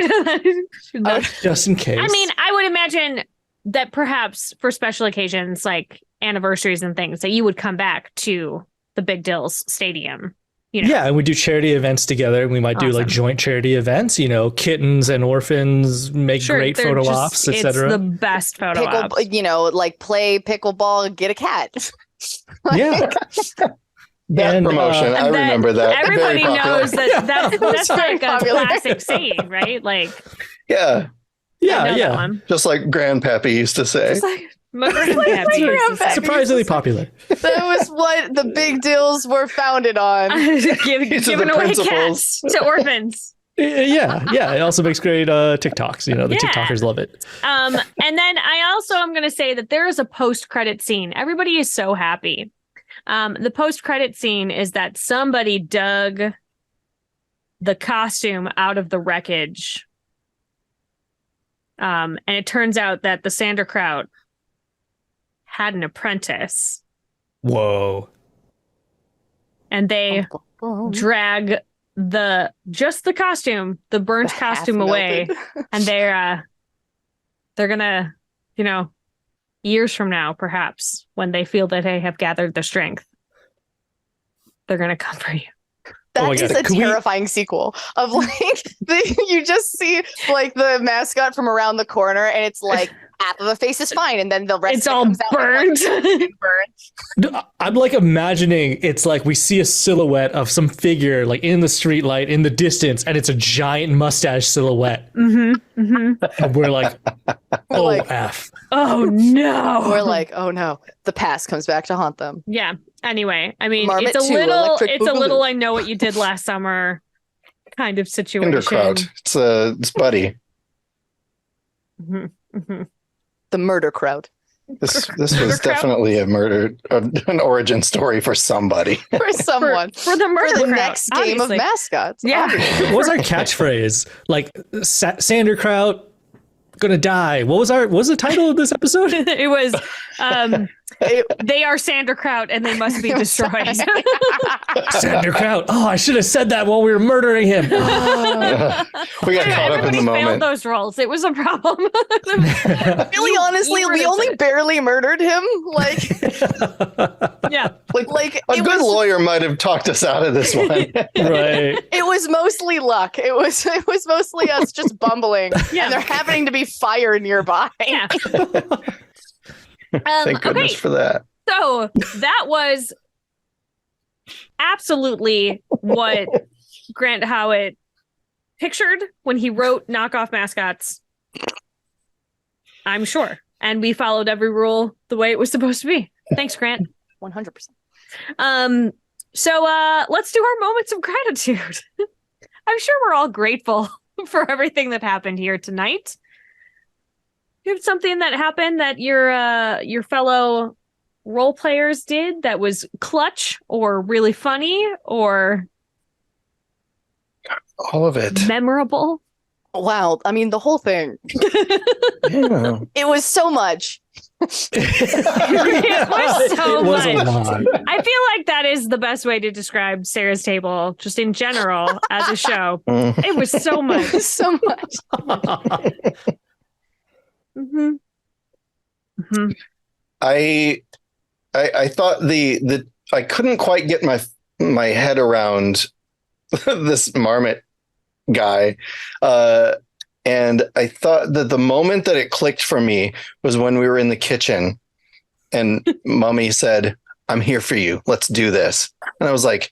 Just in case. I mean, I would imagine that perhaps for special occasions like anniversaries and things that you would come back to the Big Dills Stadium. Yeah, and we do charity events together. We might do like joint charity events, kittens and orphans make great they're photo just- ops, It's etc. the best photo ops. Like play pickleball, get a cat. Yeah. That And, promotion, I And remember that. Everybody Very popular. knows that's very like a popular. classic saying, right? Like, Yeah, I know that yeah. one. just like Grandpappy used to say. Just like my grandpappy used to say. Surprisingly popular. That was what the Big Dills were founded on. These are Giving the away principles. cats to orphans. Yeah. It also makes great TikToks. The Yeah. TikTokers love it. And then I also am going to say that there is a post-credit scene. Everybody is so happy. The post-credit scene is that somebody dug the costume out of the wreckage. And it turns out that the Sanderkraut had an apprentice, Whoa. and they drag the costume, the burnt costume away, and they're gonna, years from now, perhaps, when they feel that they have gathered the strength, they're gonna come for you. That Oh my is God. a Could we- terrifying sequel of like you just see like the mascot from around the corner and it's like half of the face is fine and then the rest It's of it all comes out burnt. and, like, burnt. I'm like imagining it's like we see a silhouette of some figure like in the streetlight in the distance, and it's a giant mustache silhouette. And we're like, We're oh, like, F. Oh no. we're like, oh no, the past comes back to haunt them. Yeah. Anyway, I mean, Marmot it's a 2, little, Electric it's a Boogaloo. little. I know what you did last summer, kind of situation. Kinderkraut. It's Buddy. Mhm, mhm. The murder crowd This was Kinderkraut? definitely an origin story for somebody. for someone. For the murder For the crowd, next game obviously. of mascots. Yeah. obviously. What was our catchphrase? Like Sanderkraut gonna die. What was the title of this episode? It was they are Sanderkraut and they must be destroyed. Sanderkraut. Oh, I should have said that while we were murdering him. We got caught up in Everybody the failed moment. those rolls. It was a problem. Really, honestly, you were we gonna only say- barely murdered him. Like, Yeah. like A it good was. lawyer might have talked us out of this one. Right. It was mostly luck. It was mostly us just bumbling, Yeah. and there happening to be fire nearby. Yeah. Thank goodness Okay. for that. So that was absolutely what Grant Howitt pictured when he wrote Knockoff Mascots. I'm sure. And we followed every rule the way it was supposed to be. Thanks, Grant. 100%. So let's do our moments of gratitude. I'm sure we're all grateful for everything that happened here tonight. Do you have something that happened that your fellow role players did that was clutch or really funny or All of it. memorable? Wow. I mean, the whole thing. Yeah. It was so much. It was so It was a much. lot. I feel like that is the best way to describe Sarah's Table, just in general, as a show. Mhm. It was so much. So much. Mm-hmm. Mm-hmm. I thought the I couldn't quite get my head around this marmot guy. And I thought that the moment that it clicked for me was when we were in the kitchen and Mummy said, "I'm here for you. Let's do this." And I was like,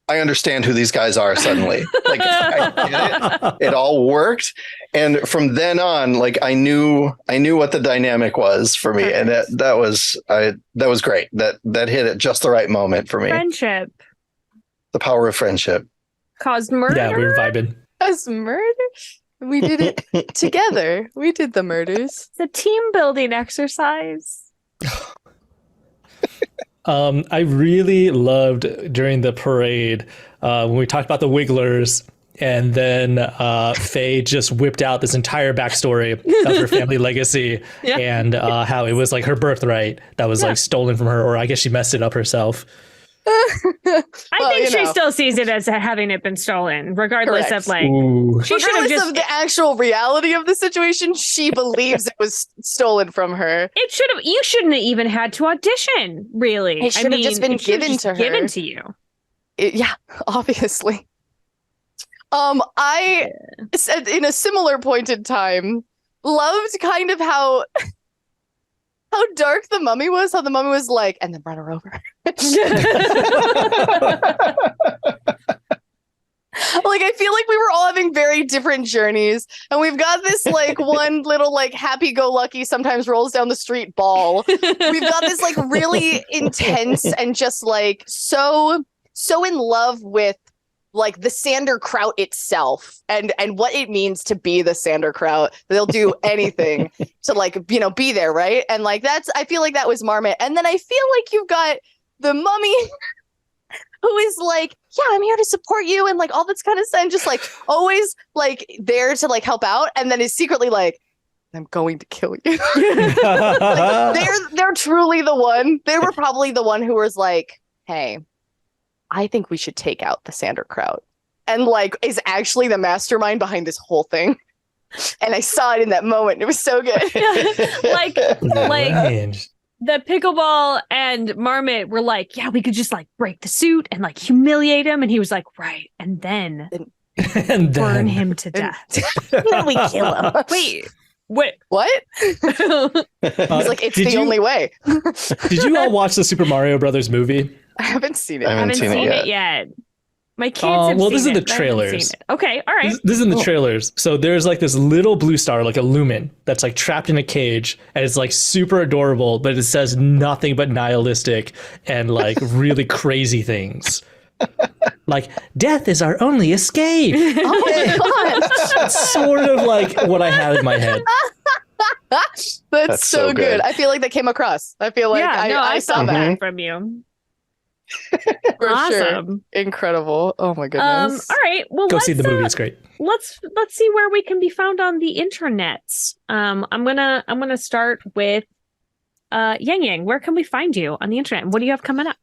I understand who these guys are suddenly. Like I get it. It all worked. And from then on, like I knew what the dynamic was for me. And that was great. That hit at just the right moment for me. Friendship The power of friendship. caused murder. Yeah, we were vibing. As murder? We did it together. We did the murders. It's a team building exercise. I really loved during the parade when we talked about the Wigglers, and then Faye just whipped out this entire backstory of her family legacy Yeah. and how it was like her birthright that was like stolen from her, or I guess she messed it up herself. I Well, think you she know. still sees it as having it been stolen, regardless Correct. of like Ooh. she should have Regardless just of the actual reality of the situation, she believes it was stolen from her. it should have you shouldn't have even had to audition, really. It should have just been it should have given just to her. given to you. Yeah, obviously. I said in a similar point in time, loved kind of how dark the mummy was, how the mummy was like, and then run her over. Like, I feel like we were all having very different journeys, and we've got this like one little like happy-go-lucky, sometimes rolls down the street ball. We've got this like really intense and just like so in love with like the Sanderkraut itself and what it means to be the Sanderkraut. They'll do anything to like, you know, be there, right? And like I feel like that was Marmot. And then I feel like you've got the mummy who is like, yeah, I'm here to support you and like all that's kind of and just like always like there to like help out, and then is secretly like, I'm going to kill you. Like, they're truly the one. They were probably the one who was like, hey, I think we should take out the Sanderkraut, and like is actually the mastermind behind this whole thing. And I saw it in that moment. It was so good. like Range. the pickleball and Marmot were like, yeah, we could just like break the suit and like humiliate him. And he was like, right. And then And burn then him to death. Then we kill him. Wait, What? What? He's like, it's the only way. Did you all watch the Super Mario Brothers movie? I haven't seen it. I haven't seen it yet. My kids have well, seen this is it, the but I haven't seen trailers. it. Okay, all right. This is in the trailers. So there's like this little blue star, like a lumen, that's like trapped in a cage, and it's like super adorable, but it says nothing but nihilistic and like really crazy things. Like, death is our only escape. Oh my god. That's sort of like what I had in my head. That's so so good. good. I feel like that came across. I feel like I saw saw that that from you. for sure. Awesome. Incredible. Oh my goodness. All right. Well, Go see the movie. It's great. let's see where we can be found on the internets. I'm gonna start with Yang Yang. Where can we find you on the internet? What do you have coming up?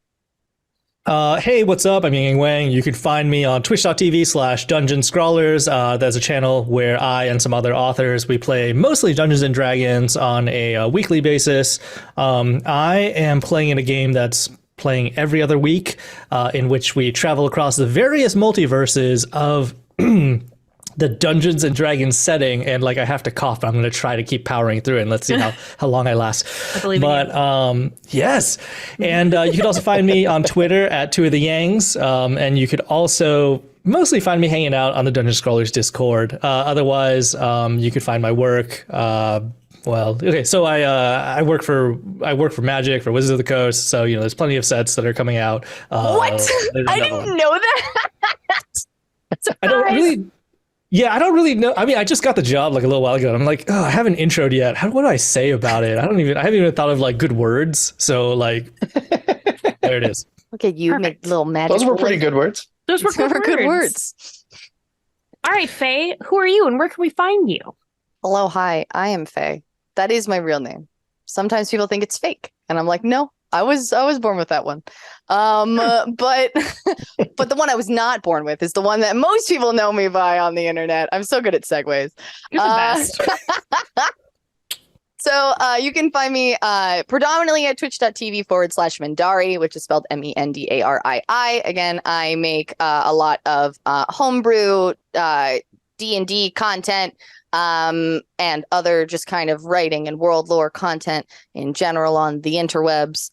Hey, what's up? I'm Yang Wang. You can find me on twitch.tv/Dungeon Scrawlers. That's a channel where I and some other authors, we play mostly Dungeons and Dragons on a weekly basis. I am playing in a game that's playing every other week, in which we travel across the various multiverses of the Dungeons and Dragons setting, and like I have to cough. I'm going to try to keep powering through it, and let's see how long I last. I believe in you. Yes, and you can also find me on Twitter at 2 of the Yangs, and you could also mostly find me hanging out on the Dungeon Scrollers Discord. Otherwise, you could find my work. Well, okay, so I work for Magic, for Wizards of the Coast. So there's plenty of sets that are coming out. What? I didn't know that. I don't really. Yeah, I don't really know. I mean, I just got the job like a little while ago. And I'm like, oh, I haven't introed yet. What do I say about it? I haven't even thought of like good words. So like, there it is. Okay, you Perfect. make little magic. Those were pretty good words. Those were good words. All right, Faye, who are you and where can we find you? Hello, hi. I am Faye. That is my real name. Sometimes people think it's fake, and I'm like, no, I was born with that one. But the one I was not born with is the one that most people know me by on the internet. I'm so good at segues. You're the best. So you can find me predominantly at twitch.tv/Mendari, which is spelled Mendarii. Again, I make a lot of homebrew D&D content and other just kind of writing and world lore content in general on the interwebs.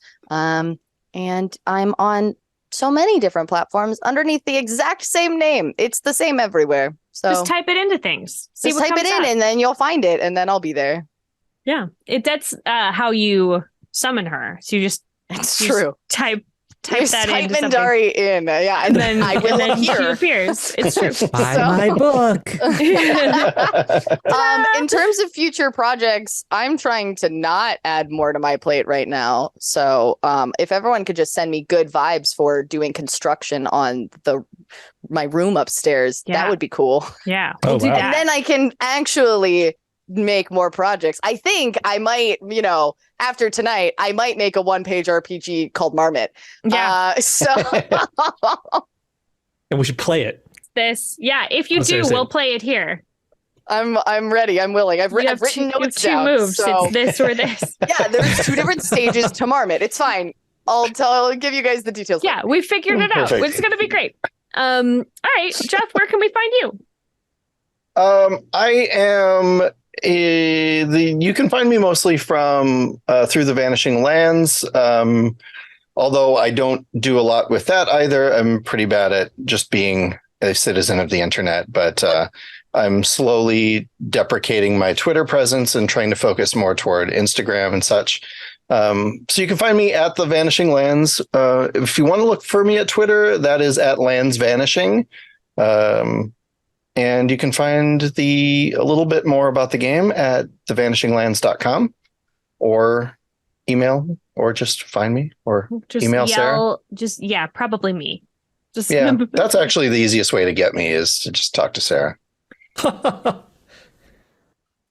And I'm on so many different platforms underneath the exact same name. It's the same everywhere. So Just type it into things. See just what type it comes in up. and then you'll find it, and then I'll be there. Yeah, that's how you summon her. So you just It's you true. just type Just that type into something. Mendari in. Yeah, And then, I will and then she appear. appears. It's true. Buy So- my book. In terms of future projects, I'm trying to not add more to my plate right now. So if everyone could just send me good vibes for doing construction on my room upstairs, Yeah. that would be cool. Yeah, Oh, we'll do wow. that. And then I can actually make more projects. I think I might, after tonight, I might make a one-page RPG called Marmot. Yeah, And we should play it. if you Oh, do, seriously. we'll play it here. I'm ready. I'm willing. I've You have written two, notes two down. moves. So It's this or this. yeah, there's 2 different stages to Marmot. It's fine. I'll give you guys the details. Yeah, we figured it out. Perfect. It's gonna be great. All right, Jeff, where can we find you? I am you can find me mostly from through the Vanishing Lands. Although I don't do a lot with that either. I'm pretty bad at just being a citizen of the internet, but I'm slowly deprecating my Twitter presence and trying to focus more toward Instagram and such. So you can find me at the Vanishing Lands. If you want to look for me at Twitter, that is at Lands Vanishing. And you can find a little bit more about the game at thevanishinglands.com, or email, or just find me, or Just email yell. Sarah. Probably me. Just Yeah, that's actually the easiest way to get me, is to just talk to Sarah.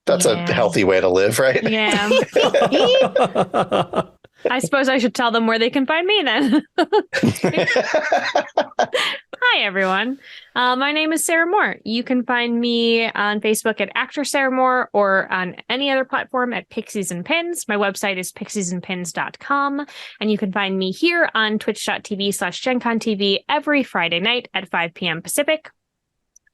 That's Yeah. a healthy way to live, right? Yeah. I suppose I should tell them where they can find me then. Hi, everyone. My name is Sarah Moore. You can find me on Facebook at Actor Sarah Moore, or on any other platform at Pixies and Pins. My website is pixiesandpins.com. And you can find me here on twitch.tv/GenConTV every Friday night at 5 p.m. Pacific.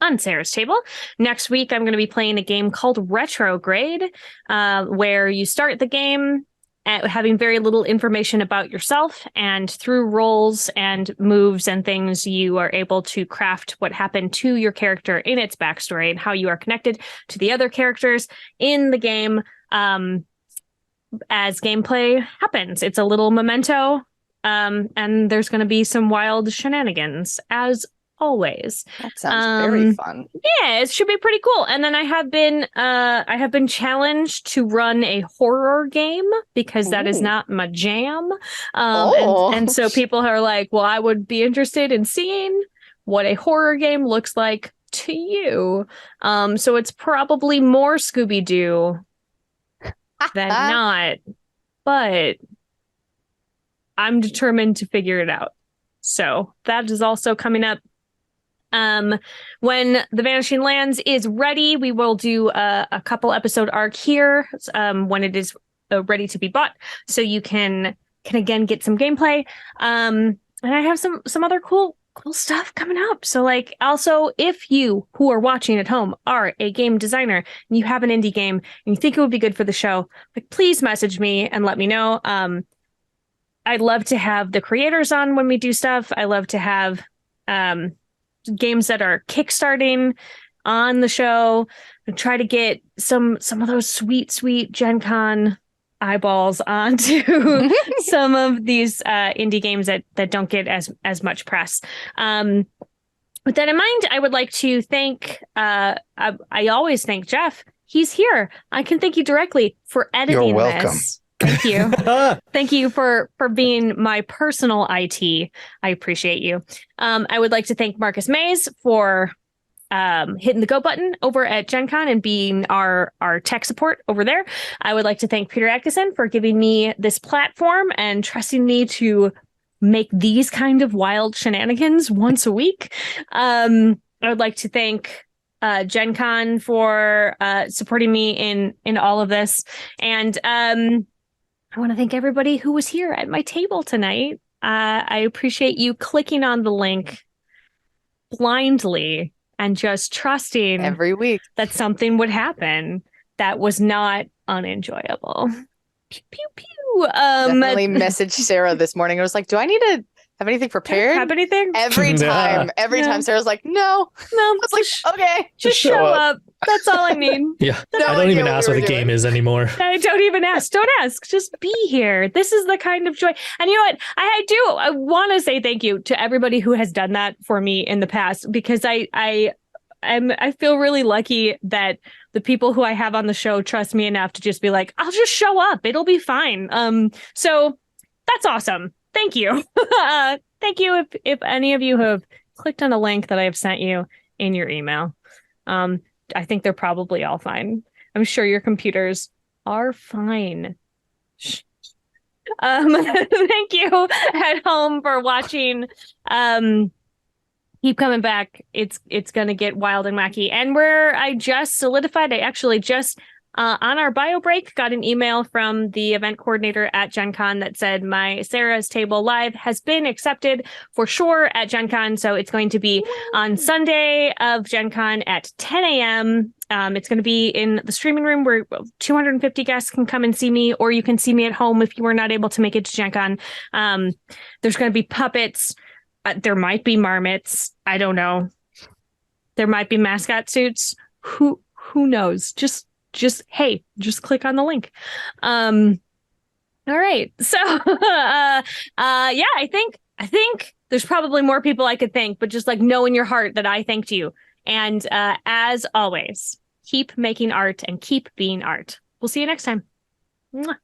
on Sarah's Table. Next week, I'm going to be playing a game called Retrograde, where you start the game having very little information about yourself, and through rolls and moves and things, you are able to craft what happened to your character in its backstory and how you are connected to the other characters in the game as gameplay happens. It's a little memento, and there's going to be some wild shenanigans, as always. That sounds very fun. Yeah, it should be pretty cool. And then I have been challenged to run a horror game because that is not my jam. And so people are like, well, I would be interested in seeing what a horror game looks like to you. So it's probably more Scooby-Doo than not, but I'm determined to figure it out. So that is also coming up. When The Vanishing Lands is ready, we will do a couple episode arc here when it is ready to be bought, so you can again get some gameplay. And I have some other cool stuff coming up. So like, also, if you who are watching at home are a game designer and you have an indie game and you think it would be good for the show, like, please message me and let me know. I'd love to have the creators on when we do stuff. I love to have games that are kickstarting on the show, and try to get some of those sweet Gen Con eyeballs onto some of these indie games that don't get as much press. With that in mind, I would like to thank I always thank Jeff. He's here. I can thank you directly for editing. You're welcome. This. Thank you. Thank you for being my personal IT. I appreciate you. I would like to thank Marcus Mays for hitting the go button over at Gen Con and being our tech support over there. I would like to thank Peter Atkinson for giving me this platform and trusting me to make these kind of wild shenanigans once a week. I would like to thank Gen Con for supporting me in all of this. And I want to thank everybody who was here at my table tonight. I appreciate you clicking on the link blindly and just trusting Every week that something would happen that was not unenjoyable. Pew, pew, pew. Definitely messaged Sarah this morning. I was like, do I need to have anything prepared? Have anything? Every time Sarah's like, no. I was like, okay. Just show up. That's all I need. Yeah. No I don't idea even what ask we what were the game doing. is anymore. I don't even ask. Don't ask. Just be here. This is the kind of joy. And you know what? I want to say thank you to everybody who has done that for me in the past, because I feel really lucky that the people who I have on the show trust me enough to just be like, I'll just show up. It'll be fine. So that's awesome. Thank you. Thank you if any of you have clicked on a link that I have sent you in your email. I think they're probably all fine. I'm sure your computers are fine. Thank you at home for watching. Keep coming back. It's gonna get wild and wacky. And I actually just on our bio break got an email from the event coordinator at Gen Con that said my Sarah's Table Live has been accepted for sure at Gen Con. So it's going to be on Sunday of Gen Con at 10 a.m. It's going to be in the streaming room where 250 guests can come and see me, or you can see me at home if you were not able to make it to Gen Con. There's going to be puppets. There might be marmots. I don't know. There might be mascot suits. Who knows? Just click on the link. All right. So yeah, I think there's probably more people I could thank, but just like know in your heart that I thanked you. And as always, keep making art and keep being art. We'll see you next time. Mwah.